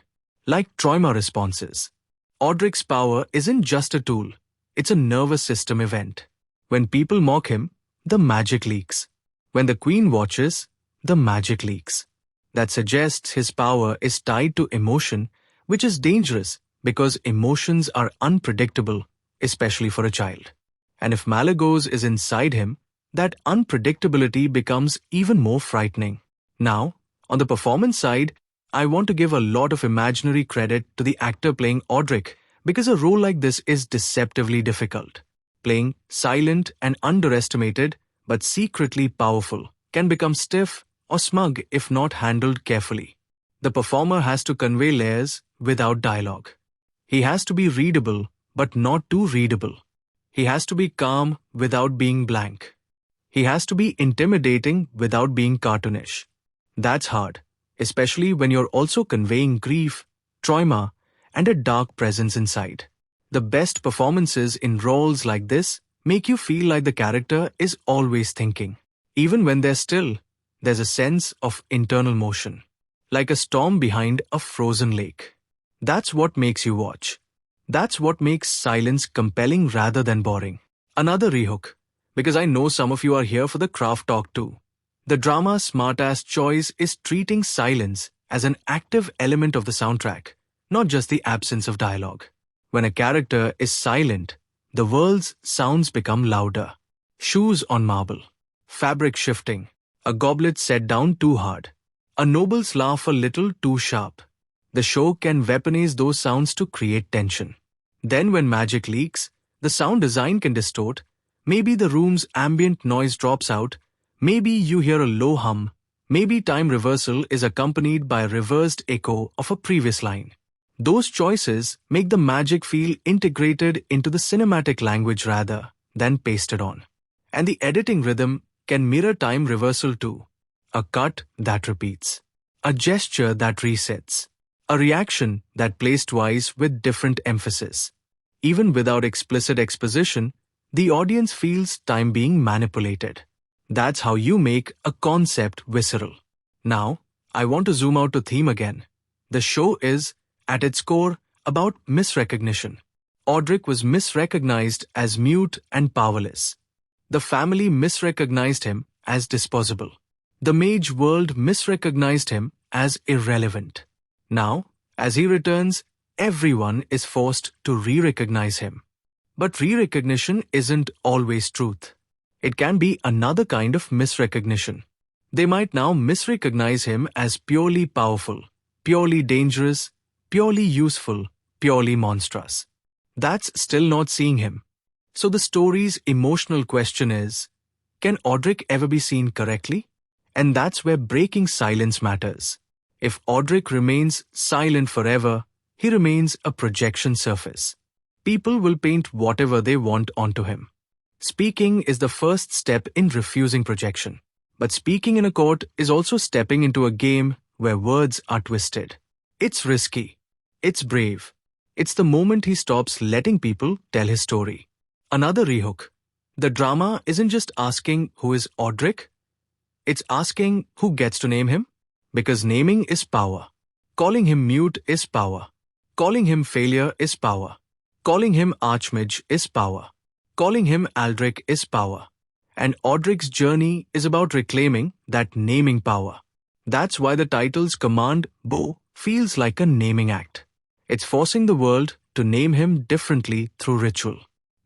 like trauma responses. Aldric's power isn't just a tool, it's a nervous system event. When people mock him, the magic leaks. When the queen watches, the magic leaks. That suggests his power is tied to emotion, which is dangerous because emotions are unpredictable, especially for a child. And if Malagos is inside him, that unpredictability becomes even more frightening. Now, on the performance side, I want to give a lot of imaginary credit to the actor playing Aldric because a role like this is deceptively difficult. Playing silent and underestimated, but secretly powerful, can become stiff or smug if not handled carefully. The performer has to convey layers without dialogue. He has to be readable, but not too readable. He has to be calm without being blank. He has to be intimidating without being cartoonish. That's hard, especially when you're also conveying grief, trauma, and a dark presence inside. The best performances in roles like this make you feel like the character is always thinking. Even when they're still, there's a sense of internal motion, like a storm behind a frozen lake. That's what makes you watch. That's what makes silence compelling rather than boring. Another rehook, because I know some of you are here for the craft talk too. The drama's smartass choice is treating silence as an active element of the soundtrack, not just the absence of dialogue. When a character is silent, the world's sounds become louder. Shoes on marble, fabric shifting, a goblet set down too hard, a noble's laugh a little too sharp. The show can weaponize those sounds to create tension. Then when magic leaks, the sound design can distort. Maybe the room's ambient noise drops out. Maybe you hear a low hum. Maybe time reversal is accompanied by a reversed echo of a previous line. Those choices make the magic feel integrated into the cinematic language rather than pasted on. And the editing rhythm can mirror time reversal too. A cut that repeats. A gesture that resets. A reaction that plays twice with different emphasis. Even without explicit exposition, the audience feels time being manipulated. That's how you make a concept visceral. Now, I want to zoom out to theme again. The show is, at its core, about misrecognition. Aldric was misrecognized as mute and powerless. The family misrecognized him as disposable. The mage world misrecognized him as irrelevant. Now, as he returns, everyone is forced to re-recognize him. But re-recognition isn't always truth. It can be another kind of misrecognition. They might now misrecognize him as purely powerful, purely dangerous, purely useful, purely monstrous. That's still not seeing him. So the story's emotional question is, can Aldric ever be seen correctly? And that's where breaking silence matters. If Aldric remains silent forever, he remains a projection surface. People will paint whatever they want onto him. Speaking is the first step in refusing projection. But speaking in a court is also stepping into a game where words are twisted. It's risky. It's brave. It's the moment he stops letting people tell his story. Another rehook. The drama isn't just asking who is Aldric. It's asking who gets to name him. Because naming is power. Calling him mute is power. Calling him failure is power. Calling him Archmage is power. Calling him Aldric is power. And Aldric's journey is about reclaiming that naming power. That's why the title's command, Bo, feels like a naming act. It's forcing the world to name him differently through ritual.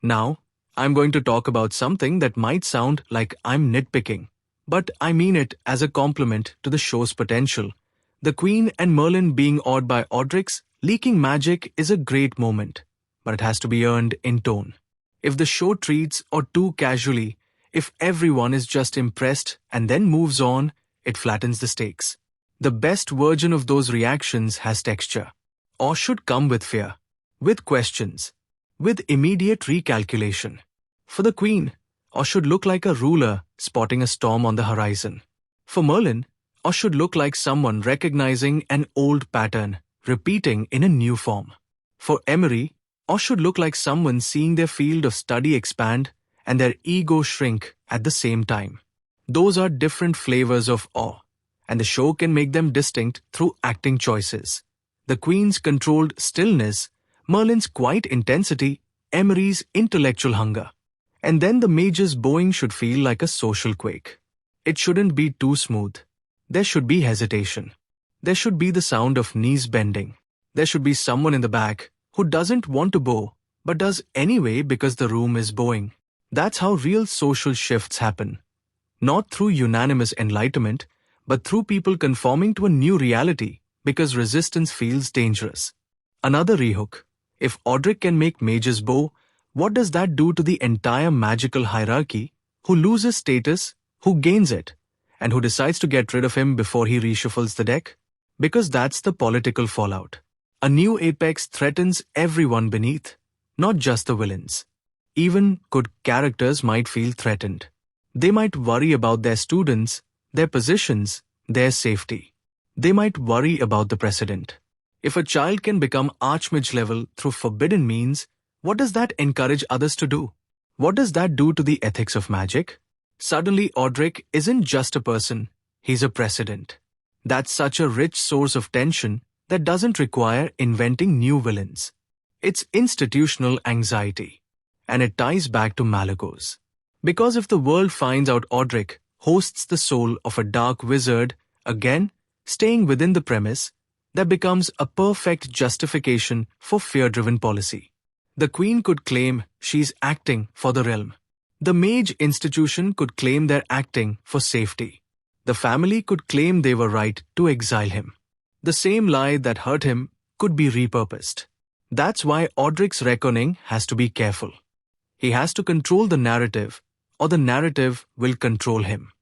Now, I'm going to talk about something that might sound like I'm nitpicking, but I mean it as a compliment to the show's potential. The Queen and Merlin being awed by Aldric's leaking magic is a great moment, but it has to be earned in tone. If the show treats or too casually, if everyone is just impressed and then moves on, it flattens the stakes. The best version of those reactions has texture, or should come with fear, with questions, with immediate recalculation. For the queen, or should look like a ruler spotting a storm on the horizon. For Merlin, or should look like someone recognizing an old pattern, repeating in a new form. For Emery, or should look like someone seeing their field of study expand and their ego shrink at the same time. Those are different flavors of awe, and the show can make them distinct through acting choices. The Queen's controlled stillness, Merlin's quiet intensity, Emery's intellectual hunger. And then the Mage's bowing should feel like a social quake. It shouldn't be too smooth. There should be hesitation. There should be the sound of knees bending. There should be someone in the back who doesn't want to bow, but does anyway because the room is bowing. That's how real social shifts happen. Not through unanimous enlightenment, but through people conforming to a new reality because resistance feels dangerous. Another rehook. If Aldric can make mages bow, what does that do to the entire magical hierarchy? Who loses status, who gains it, and who decides to get rid of him before he reshuffles the deck? Because that's the political fallout. A new apex threatens everyone beneath, not just the villains. Even good characters might feel threatened. They might worry about their students, their positions, their safety. They might worry about the precedent. If a child can become Archmage level through forbidden means, what does that encourage others to do? What does that do to the ethics of magic? Suddenly Aldric isn't just a person, he's a precedent. That's such a rich source of tension that doesn't require inventing new villains. It's institutional anxiety. And it ties back to Malagos. Because if the world finds out Aldric hosts the soul of a dark wizard, again, staying within the premise, that becomes a perfect justification for fear-driven policy. The Queen could claim she's acting for the realm. The mage institution could claim they're acting for safety. The family could claim they were right to exile him. The same lie that hurt him could be repurposed. That's why Aldric's reckoning has to be careful. He has to control the narrative, or the narrative will control him.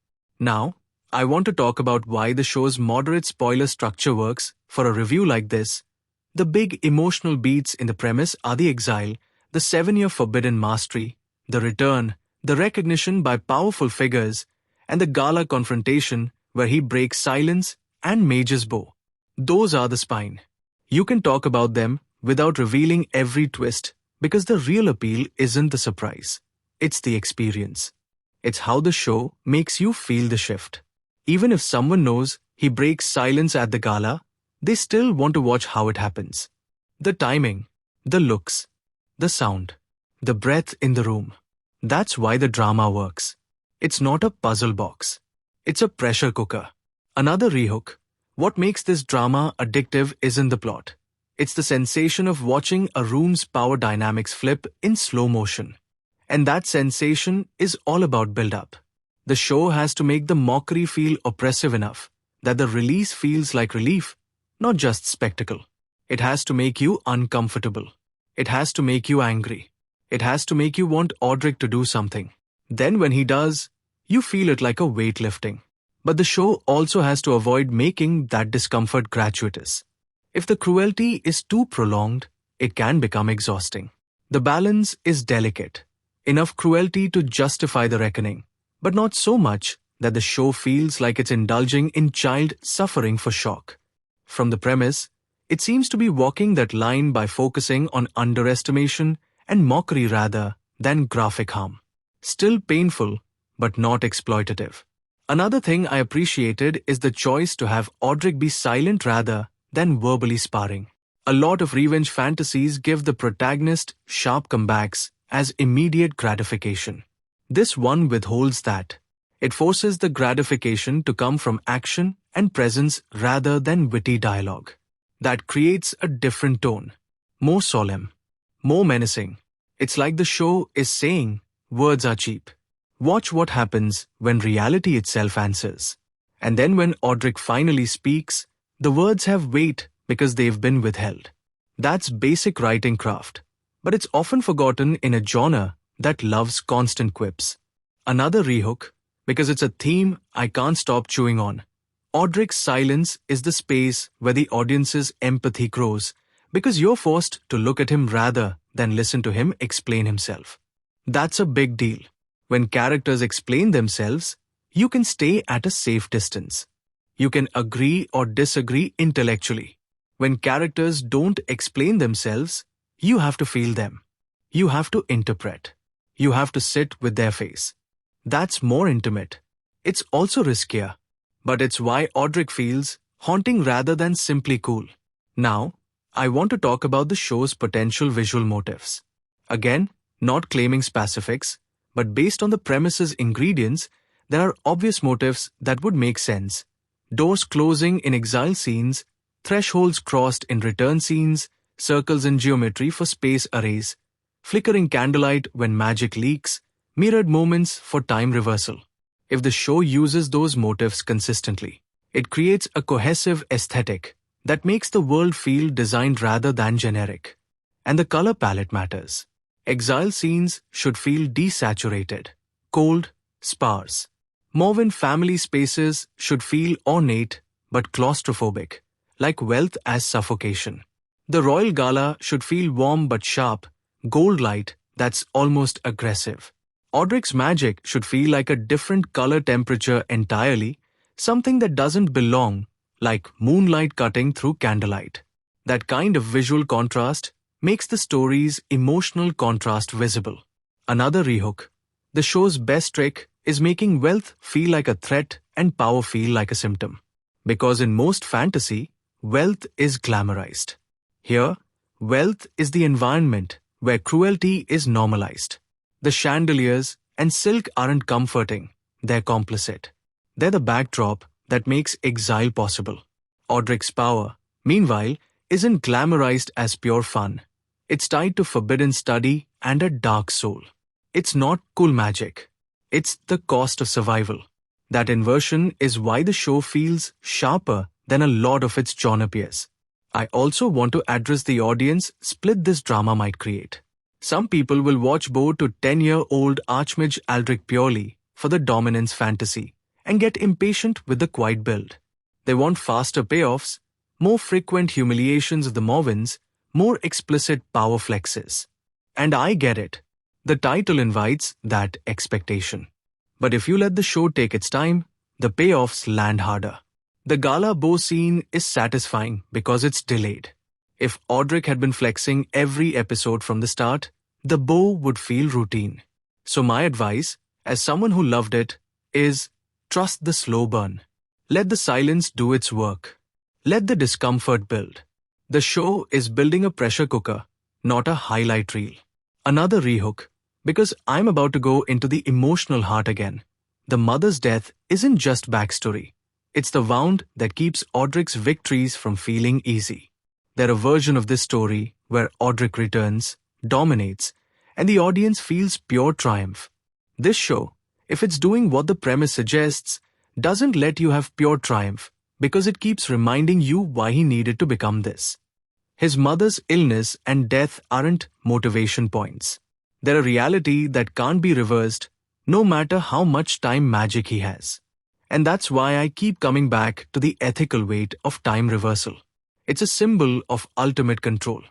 Now, I want to talk about why the show's moderate spoiler structure works for a review like this. The big emotional beats in the premise are the exile, the 7-year forbidden mastery, the return, the recognition by powerful figures, and the gala confrontation where he breaks silence and mage's bow. Those are the spine. You can talk about them without revealing every twist because the real appeal isn't the surprise. It's the experience. It's how the show makes you feel the shift. Even if someone knows he breaks silence at the gala, they still want to watch how it happens. The timing, the looks, the sound, the breath in the room. That's why the drama works. It's not a puzzle box. It's a pressure cooker. Another rehook. What makes this drama addictive isn't the plot. It's the sensation of watching a room's power dynamics flip in slow motion. And that sensation is all about build-up. The show has to make the mockery feel oppressive enough that the release feels like relief, not just spectacle. It has to make you uncomfortable. It has to make you angry. It has to make you want Aldric to do something. Then when he does, you feel it like a weight lifting. But the show also has to avoid making that discomfort gratuitous. If the cruelty is too prolonged, it can become exhausting. The balance is delicate. Enough cruelty to justify the reckoning, but not so much that the show feels like it's indulging in child suffering for shock. From the premise, it seems to be walking that line by focusing on underestimation and mockery rather than graphic harm. Still painful, but not exploitative. Another thing I appreciated is the choice to have Aldric be silent rather than verbally sparring. A lot of revenge fantasies give the protagonist sharp comebacks as immediate gratification. This one withholds that. It forces the gratification to come from action and presence rather than witty dialogue. That creates a different tone. More solemn. More menacing. It's like the show is saying, words are cheap. Watch what happens when reality itself answers. And then when Aldric finally speaks, the words have weight because they've been withheld. That's basic writing craft. But it's often forgotten in a genre that loves constant quips. Another rehook, because it's a theme I can't stop chewing on. Aldric's silence is the space where the audience's empathy grows because you're forced to look at him rather than listen to him explain himself. That's a big deal. When characters explain themselves, you can stay at a safe distance. You can agree or disagree intellectually. When characters don't explain themselves, you have to feel them. You have to interpret. You have to sit with their face. That's more intimate. It's also riskier. But it's why Aldric feels haunting rather than simply cool. Now, I want to talk about the show's potential visual motifs. Again, not claiming specifics, but based on the premise's ingredients, there are obvious motifs that would make sense. Doors closing in exile scenes, thresholds crossed in return scenes, circles in geometry for space arrays, flickering candlelight when magic leaks, mirrored moments for time reversal. If the show uses those motifs consistently, it creates a cohesive aesthetic that makes the world feel designed rather than generic. And the color palette matters. Exile scenes should feel desaturated, cold, sparse. Morven family spaces should feel ornate but claustrophobic, like wealth as suffocation. The royal gala should feel warm but sharp, gold light that's almost aggressive. Aldric's magic should feel like a different color temperature entirely, something that doesn't belong, like moonlight cutting through candlelight. That kind of visual contrast makes the story's emotional contrast visible. Another rehook. The show's best trick is making wealth feel like a threat and power feel like a symptom. Because in most fantasy, wealth is glamorized. Here, wealth is the environment where cruelty is normalized. The chandeliers and silk aren't comforting, they're complicit. They're the backdrop that makes exile possible. Aldric's power, meanwhile, isn't glamorized as pure fun. It's tied to forbidden study and a dark soul. It's not cool magic. It's the cost of survival. That inversion is why the show feels sharper than a lot of its genre peers. I also want to address the audience split this drama might create. Some people will watch Bo to 10-year-old Archmage Aldric purely for the dominance fantasy and get impatient with the quiet build. They want faster payoffs, more frequent humiliations of the Morvens, more explicit power flexes. And I get it. The title invites that expectation. But if you let the show take its time, the payoffs land harder. The gala bow scene is satisfying because it's delayed. If Aldric had been flexing every episode from the start, the bow would feel routine. So my advice, as someone who loved it, is trust the slow burn. Let the silence do its work. Let the discomfort build. The show is building a pressure cooker, not a highlight reel. Another rehook, because I'm about to go into the emotional heart again. The mother's death isn't just backstory. It's the wound that keeps Aldric's victories from feeling easy. They're a version of this story where Aldric returns, dominates, and the audience feels pure triumph. This show, if it's doing what the premise suggests, doesn't let you have pure triumph because it keeps reminding you why he needed to become this. His mother's illness and death aren't motivation points. They're a reality that can't be reversed no matter how much time magic he has. And that's why I keep coming back to the ethical weight of time reversal. It's a symbol of ultimate control,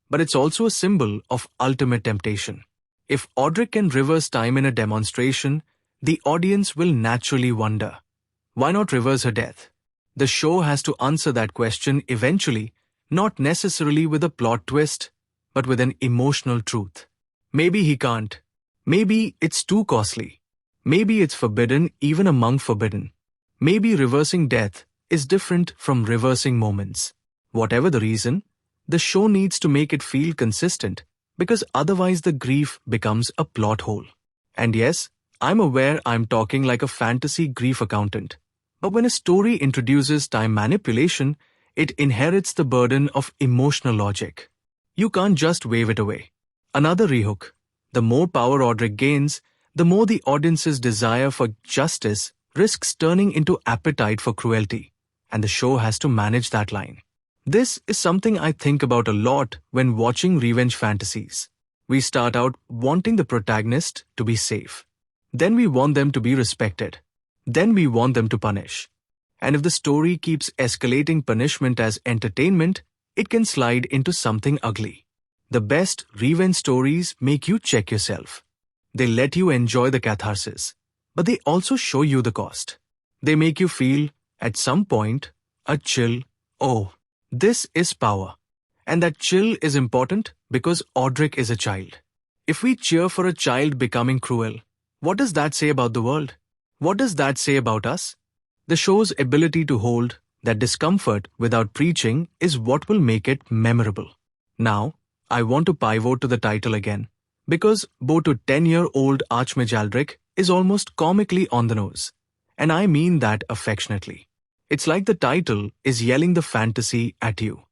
but it's also a symbol of ultimate temptation. If Aldric can reverse time in a demonstration, the audience will naturally wonder, why not reverse her death? The show has to answer that question eventually, not necessarily with a plot twist, but with an emotional truth. Maybe he can't. Maybe it's too costly. Maybe it's forbidden even among forbidden. Maybe reversing death is different from reversing moments. Whatever the reason, the show needs to make it feel consistent because otherwise the grief becomes a plot hole. And yes, I'm aware I'm talking like a fantasy grief accountant. But when a story introduces time manipulation, it inherits the burden of emotional logic. You can't just wave it away. Another rehook. The more power Aldric gains, the more the audience's desire for justice risks turning into appetite for cruelty. And the show has to manage that line. This is something I think about a lot when watching revenge fantasies. We start out wanting the protagonist to be safe. Then we want them to be respected. Then we want them to punish. And if the story keeps escalating punishment as entertainment, it can slide into something ugly. The best revenge stories make you check yourself. They let you enjoy the catharsis, but they also show you the cost. They make you feel, at some point, a chill, oh, this is power. And that chill is important because Aldric is a child. If we cheer for a child becoming cruel, what does that say about the world? What does that say about us? The show's ability to hold that discomfort without preaching is what will make it memorable. Now, I want to pivot to the title again, because Bow to 10-year-old Archmage Aldric is almost comically on the nose. And I mean that affectionately. It's like the title is yelling the fantasy at you.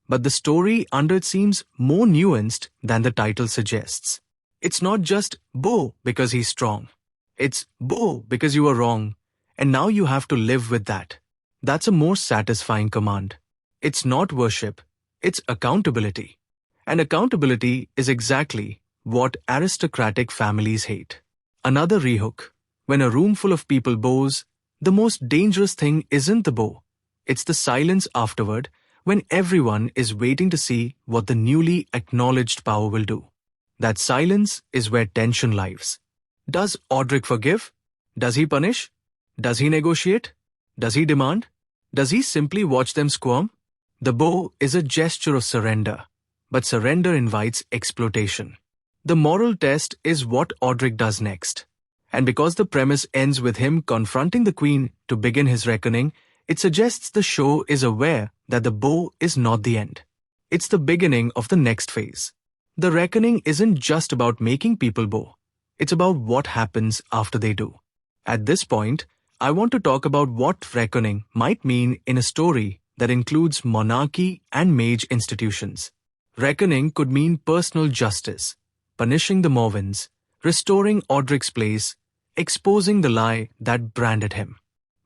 But the story under it seems more nuanced than the title suggests. It's not just Bow because he's strong. It's Bow because you were wrong, and now you have to live with that. That's a more satisfying command. It's not worship, it's accountability. And accountability is exactly what aristocratic families hate. Another rehook. When a room full of people bows, the most dangerous thing isn't the bow. It's the silence afterward when everyone is waiting to see what the newly acknowledged power will do. That silence is where tension lives. Does Aldric forgive? Does he punish? Does he negotiate? Does he demand? Does he simply watch them squirm? The bow is a gesture of surrender, but surrender invites exploitation. The moral test is what Aldric does next. And because the premise ends with him confronting the queen to begin his reckoning, it suggests the show is aware that the bow is not the end. It's the beginning of the next phase. The reckoning isn't just about making people bow. It's about what happens after they do. At this point, I want to talk about what reckoning might mean in a story that includes monarchy and mage institutions. Reckoning could mean personal justice, punishing the Morvins, restoring Aldric's place, exposing the lie that branded him.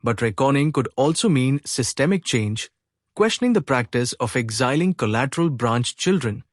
But reckoning could also mean systemic change, questioning the practice of exiling collateral branch children,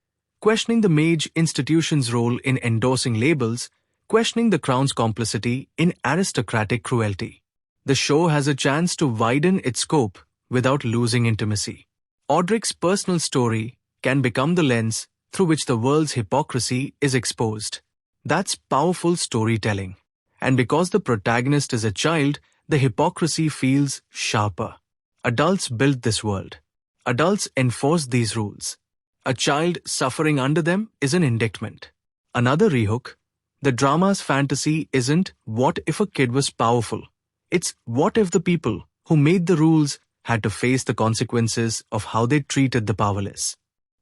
questioning the mage institution's role in endorsing labels, questioning the crown's complicity in aristocratic cruelty. The show has a chance to widen its scope without losing intimacy. Aldric's personal story can become the lens through which the world's hypocrisy is exposed. That's powerful storytelling. And because the protagonist is a child, the hypocrisy feels sharper. Adults build this world. Adults enforce these rules. A child suffering under them is an indictment. Another rehook. The drama's fantasy isn't what if a kid was powerful. It's what if the people who made the rules had to face the consequences of how they treated the powerless.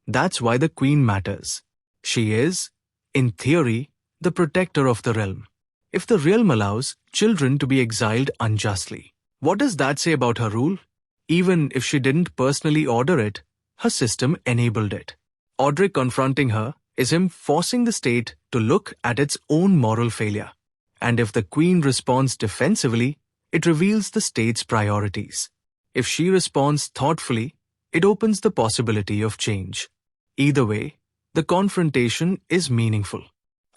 That's why the queen matters. She is, in theory, the protector of the realm. If the realm allows children to be exiled unjustly, what does that say about her rule? Even if she didn't personally order it, her system enabled it. Aldric confronting her is him forcing the state to look at its own moral failure. And if the queen responds defensively, it reveals the state's priorities. If she responds thoughtfully, it opens the possibility of change. Either way, the confrontation is meaningful.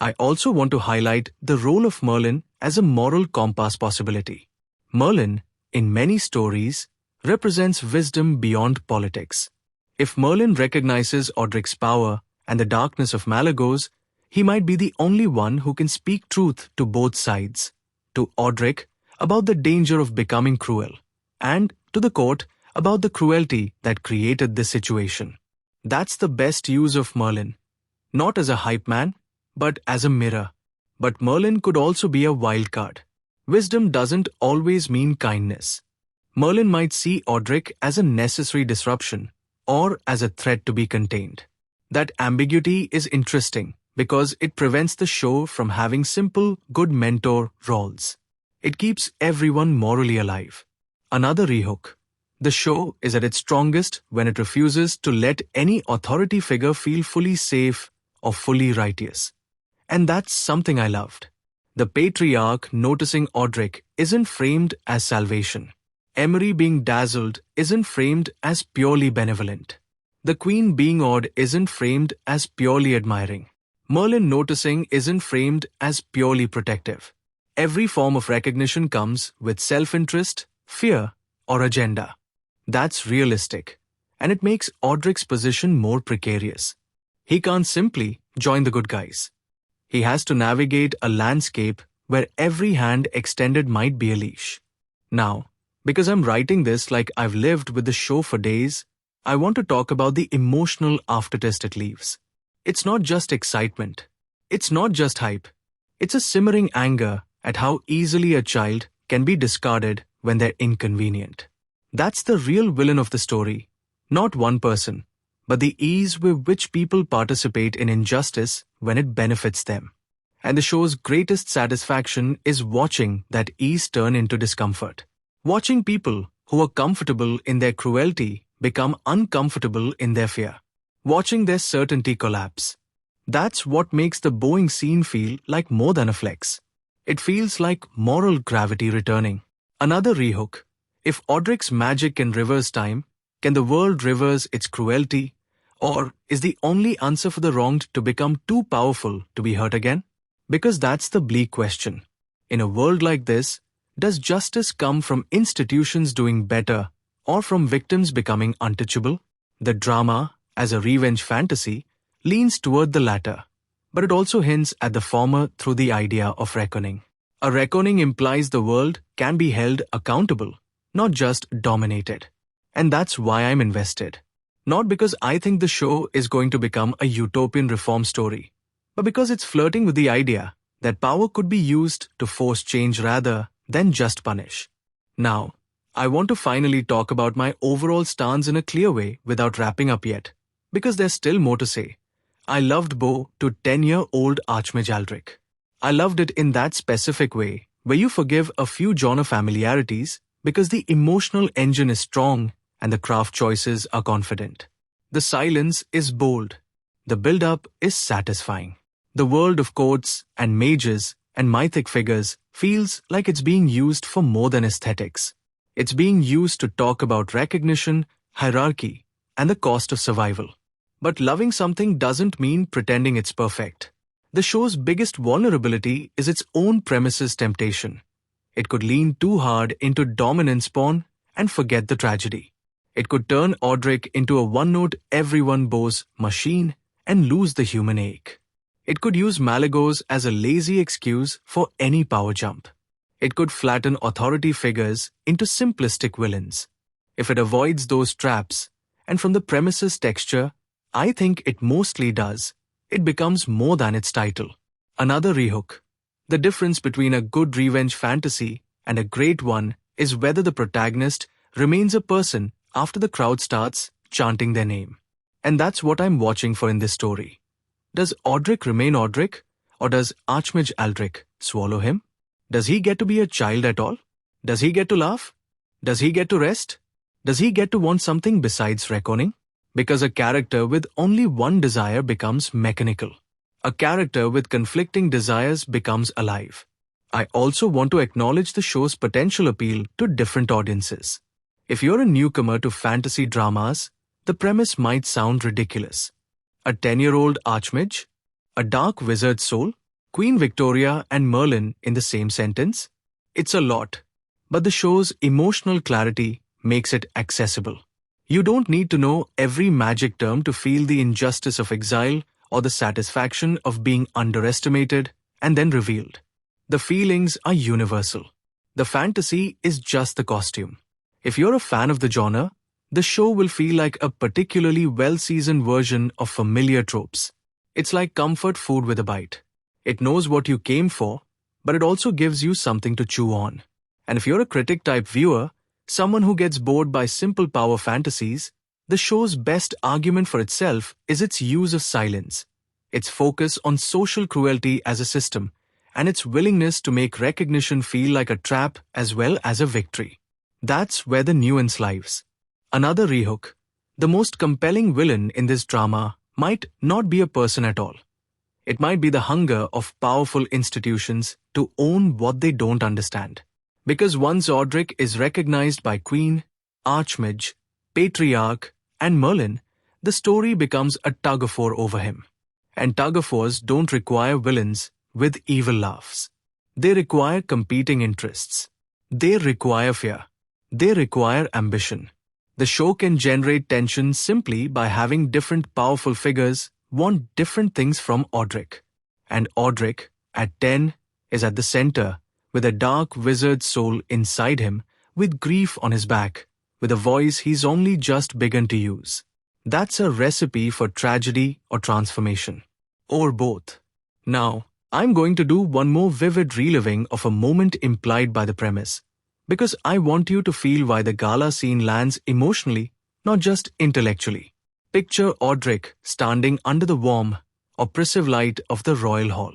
I also want to highlight the role of Merlin as a moral compass possibility. Merlin, in many stories, represents wisdom beyond politics. If Merlin recognizes Aldric's power and the darkness of Malagos, he might be the only one who can speak truth to both sides. To Aldric, about the danger of becoming cruel, and to the court, about the cruelty that created this situation. That's the best use of Merlin. Not as a hype man, but as a mirror. But Merlin could also be a wild card. Wisdom doesn't always mean kindness. Merlin might see Aldric as a necessary disruption, or as a threat to be contained. That ambiguity is interesting because it prevents the show from having simple, good mentor roles. It keeps everyone morally alive. Another rehook. The show is at its strongest when it refuses to let any authority figure feel fully safe or fully righteous. And that's something I loved. The patriarch noticing Aldric isn't framed as salvation. Emery being dazzled isn't framed as purely benevolent. The queen being awed isn't framed as purely admiring. Merlin noticing isn't framed as purely protective. Every form of recognition comes with self-interest, fear, or agenda. That's realistic, and it makes Aldric's position more precarious. He can't simply join the good guys. He has to navigate a landscape where every hand extended might be a leash. Now, because I'm writing this like I've lived with the show for days, I want to talk about the emotional aftertaste it leaves. It's not just excitement. It's not just hype. It's a simmering anger at how easily a child can be discarded when they're inconvenient. That's the real villain of the story. Not one person, but the ease with which people participate in injustice when it benefits them. And the show's greatest satisfaction is watching that ease turn into discomfort. Watching people who are comfortable in their cruelty become uncomfortable in their fear. Watching their certainty collapse. That's what makes the bowing scene feel like more than a flex. It feels like moral gravity returning. Another rehook. If Aldric's magic can reverse time, can the world reverse its cruelty? Or is the only answer for the wronged to become too powerful to be hurt again? Because that's the bleak question. In a world like this, does justice come from institutions doing better or from victims becoming untouchable? The drama, as a revenge fantasy, leans toward the latter, but it also hints at the former through the idea of reckoning. A reckoning implies the world can be held accountable, not just dominated. And that's why I'm invested. Not because I think the show is going to become a utopian reform story, but because it's flirting with the idea that power could be used to force change rather than just punish. Now, I want to finally talk about my overall stance in a clear way without wrapping up yet, because there's still more to say. I loved Bow to 10-year-old Archmage Aldric. I loved it in that specific way, where you forgive a few genre familiarities because the emotional engine is strong and the craft choices are confident. The silence is bold. The build-up is satisfying. The world of courts and mages and mythic figures feels like it's being used for more than aesthetics. It's being used to talk about recognition, hierarchy, and the cost of survival. But loving something doesn't mean pretending it's perfect. The show's biggest vulnerability is its own premises temptation. It could lean too hard into dominance porn and forget the tragedy. It could turn Aldric into a one-note everyone bows machine and lose the human ache. It could use Malagos as a lazy excuse for any power jump. It could flatten authority figures into simplistic villains. If it avoids those traps, and from the premises texture, I think it mostly does, it becomes more than its title. Another rehook. The difference between a good revenge fantasy and a great one is whether the protagonist remains a person after the crowd starts chanting their name. And that's what I'm watching for in this story. Does Aldric remain Aldric, or does Archmage Aldric swallow him? Does he get to be a child at all? Does he get to laugh? Does he get to rest? Does he get to want something besides reckoning? Because a character with only one desire becomes mechanical. A character with conflicting desires becomes alive. I also want to acknowledge the show's potential appeal to different audiences. If you're a newcomer to fantasy dramas, the premise might sound ridiculous. A 10-year-old Archmage? A dark wizard soul? Queen Victoria and Merlin in the same sentence? It's a lot, but the show's emotional clarity makes it accessible. You don't need to know every magic term to feel the injustice of exile or the satisfaction of being underestimated and then revealed. The feelings are universal. The fantasy is just the costume. If you're a fan of the genre, the show will feel like a particularly well-seasoned version of familiar tropes. It's like comfort food with a bite. It knows what you came for, but it also gives you something to chew on. And if you're a critic-type viewer, someone who gets bored by simple power fantasies, the show's best argument for itself is its use of silence, its focus on social cruelty as a system, and its willingness to make recognition feel like a trap as well as a victory. That's where the nuance lies. Another rehook. The most compelling villain in this drama might not be a person at all. It might be the hunger of powerful institutions to own what they don't understand. Because once Aldric is recognized by Queen, Archmage, Patriarch, and Merlin, the story becomes a tug-of-war over him. And tug-of-wars don't require villains with evil laughs. They require competing interests. They require fear. They require ambition. The show can generate tension simply by having different powerful figures want different things from Aldric. And Aldric, at 10, is at the center, with a dark wizard soul inside him, with grief on his back, with a voice he's only just begun to use. That's a recipe for tragedy or transformation. Or both. Now, I'm going to do one more vivid reliving of a moment implied by the premise, because I want you to feel why the gala scene lands emotionally, not just intellectually. Picture Aldric standing under the warm, oppressive light of the royal hall.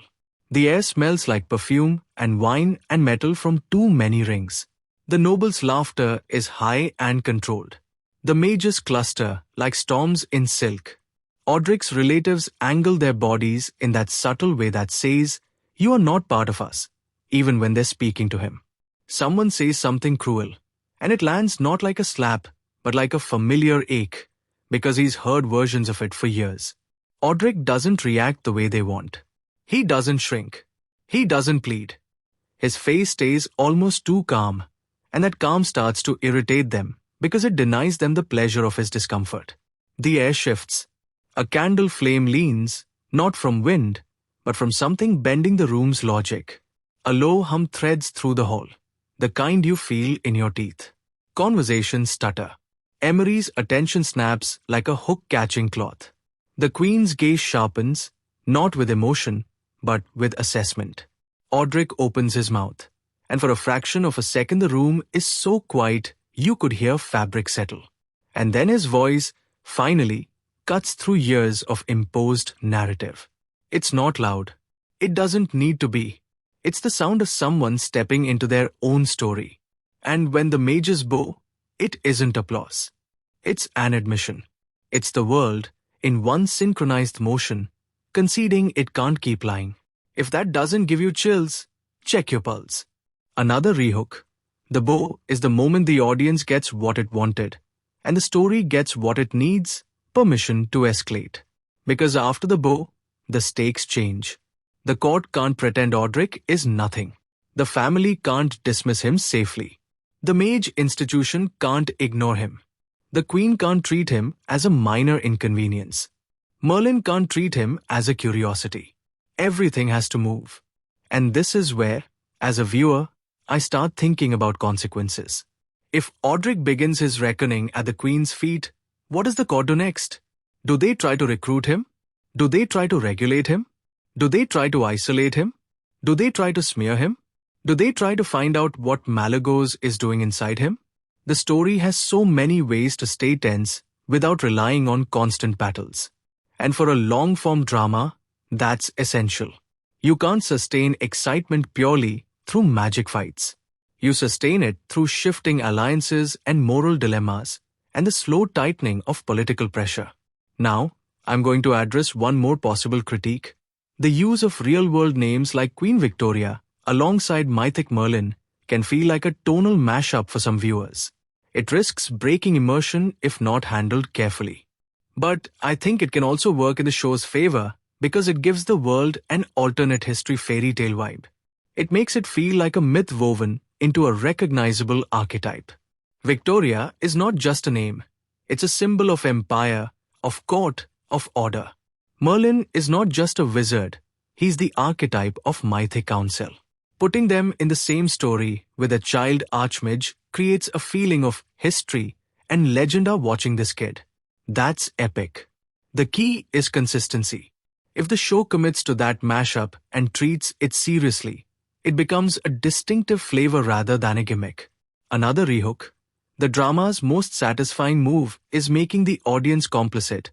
The air smells like perfume and wine and metal from too many rings. The noble's laughter is high and controlled. The mages cluster like storms in silk. Aldric's relatives angle their bodies in that subtle way that says, "You are not part of us," even when they're speaking to him. Someone says something cruel, and it lands not like a slap, but like a familiar ache, because he's heard versions of it for years. Aldric doesn't react the way they want. He doesn't shrink. He doesn't plead. His face stays almost too calm, and that calm starts to irritate them because it denies them the pleasure of his discomfort. The air shifts. A candle flame leans, not from wind, but from something bending the room's logic. A low hum threads through the hall, the kind you feel in your teeth. Conversations stutter. Emery's attention snaps like a hook-catching cloth. The queen's gaze sharpens, not with emotion, but with assessment. Aldric opens his mouth, and for a fraction of a second the room is so quiet you could hear fabric settle. And then his voice, finally, cuts through years of imposed narrative. It's not loud. It doesn't need to be. It's the sound of someone stepping into their own story. And when the mages bow, it isn't applause. It's an admission. It's the world, in one synchronized motion, conceding it can't keep lying. If that doesn't give you chills, check your pulse. Another rehook. The bow is the moment the audience gets what it wanted, and the story gets what it needs, permission to escalate. Because after the bow, the stakes change. The court can't pretend Aldric is nothing. The family can't dismiss him safely. The mage institution can't ignore him. The queen can't treat him as a minor inconvenience. Merlin can't treat him as a curiosity. Everything has to move. And this is where, as a viewer, I start thinking about consequences. If Aldric begins his reckoning at the queen's feet, what does the court do next? Do they try to recruit him? Do they try to regulate him? Do they try to isolate him? Do they try to smear him? Do they try to find out what Malagos is doing inside him? The story has so many ways to stay tense without relying on constant battles. And for a long-form drama, that's essential. You can't sustain excitement purely through magic fights. You sustain it through shifting alliances and moral dilemmas, and the slow tightening of political pressure. Now, I'm going to address one more possible critique. The use of real-world names like Queen Victoria alongside mythic Merlin can feel like a tonal mashup for some viewers. It risks breaking immersion if not handled carefully. But I think it can also work in the show's favor because it gives the world an alternate history fairy tale vibe. It makes it feel like a myth woven into a recognizable archetype. Victoria is not just a name. It's a symbol of empire, of court, of order. Merlin is not just a wizard. He's the archetype of mythic council. Putting them in the same story with a child archmage creates a feeling of history and legend are watching this kid. That's epic. The key is consistency. If the show commits to that mashup and treats it seriously, it becomes a distinctive flavor rather than a gimmick. Another rehook. The drama's most satisfying move is making the audience complicit,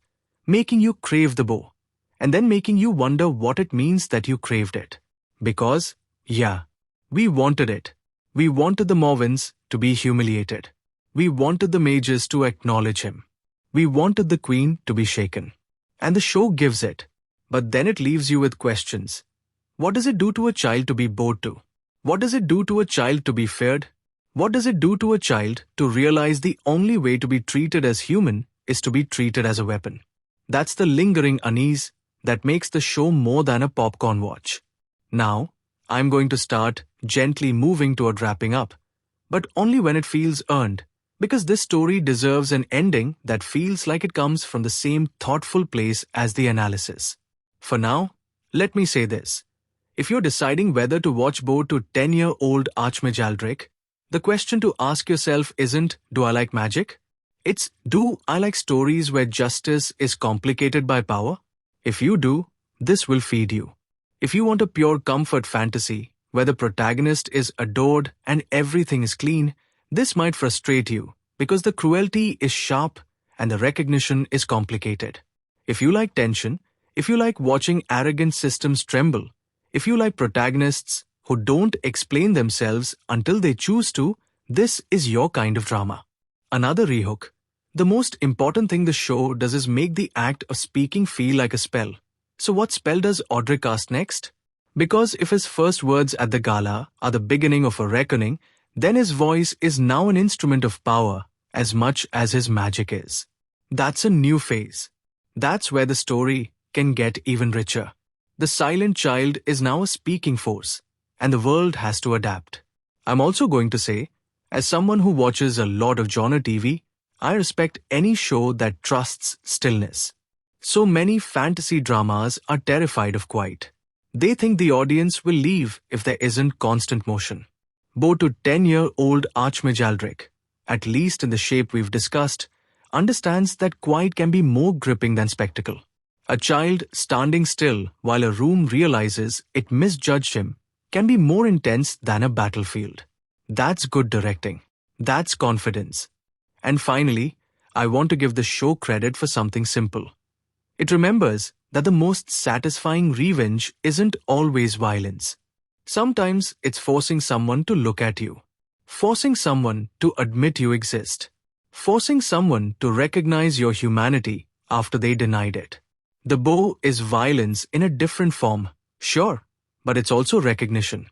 making you crave the bow, and then making you wonder what it means that you craved it. Because, yeah, we wanted it. We wanted the Morvins to be humiliated. We wanted the mages to acknowledge him. We wanted the queen to be shaken. And the show gives it. But then it leaves you with questions. What does it do to a child to be bowed to? What does it do to a child to be feared? What does it do to a child to realize the only way to be treated as human is to be treated as a weapon? That's the lingering unease that makes the show more than a popcorn watch. Now, I'm going to start gently moving toward wrapping up, but only when it feels earned, because this story deserves an ending that feels like it comes from the same thoughtful place as the analysis. For now, let me say this. If you're deciding whether to watch Bow to 10-year-old Archmage Aldric, the question to ask yourself isn't, do I like magic? It's, do I like stories where justice is complicated by power? If you do, this will feed you. If you want a pure comfort fantasy, where the protagonist is adored and everything is clean, this might frustrate you, because the cruelty is sharp and the recognition is complicated. If you like tension, if you like watching arrogant systems tremble, if you like protagonists who don't explain themselves until they choose to, this is your kind of drama. Another rehook. The most important thing the show does is make the act of speaking feel like a spell. So what spell does Aldric cast next? Because if his first words at the gala are the beginning of a reckoning, then his voice is now an instrument of power as much as his magic is. That's a new phase. That's where the story can get even richer. The silent child is now a speaking force, and the world has to adapt. I'm also going to say, as someone who watches a lot of genre TV, I respect any show that trusts stillness. So many fantasy dramas are terrified of quiet. They think the audience will leave if there isn't constant motion. Bow to 10-year-old Archmage Aldric, at least in the shape we've discussed, understands that quiet can be more gripping than spectacle. A child standing still while a room realizes it misjudged him can be more intense than a battlefield. That's good directing. That's confidence. And finally, I want to give the show credit for something simple. It remembers that the most satisfying revenge isn't always violence. Sometimes it's forcing someone to look at you, forcing someone to admit you exist, forcing someone to recognize your humanity after they denied it. The bow is violence in a different form, sure, but it's also recognition.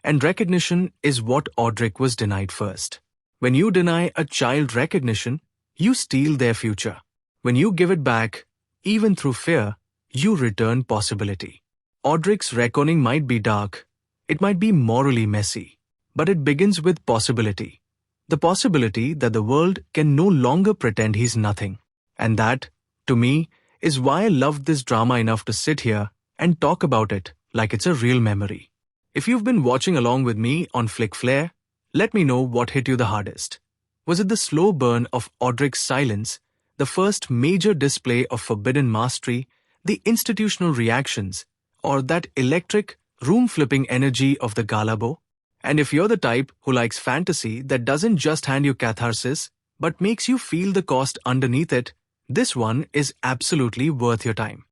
And recognition is what Aldric was denied first. When you deny a child recognition, you steal their future. When you give it back, even through fear, you return possibility. Aldric's reckoning might be dark, it might be morally messy, but it begins with possibility. The possibility that the world can no longer pretend he's nothing. And that, to me, is why I loved this drama enough to sit here and talk about it like it's a real memory. If you've been watching along with me on Flick Flare, let me know what hit you the hardest. Was it the slow burn of Aldric's silence, the first major display of forbidden mastery, the institutional reactions, or that electric, room-flipping energy of the gala bow? And if you're the type who likes fantasy that doesn't just hand you catharsis, but makes you feel the cost underneath it, this one is absolutely worth your time.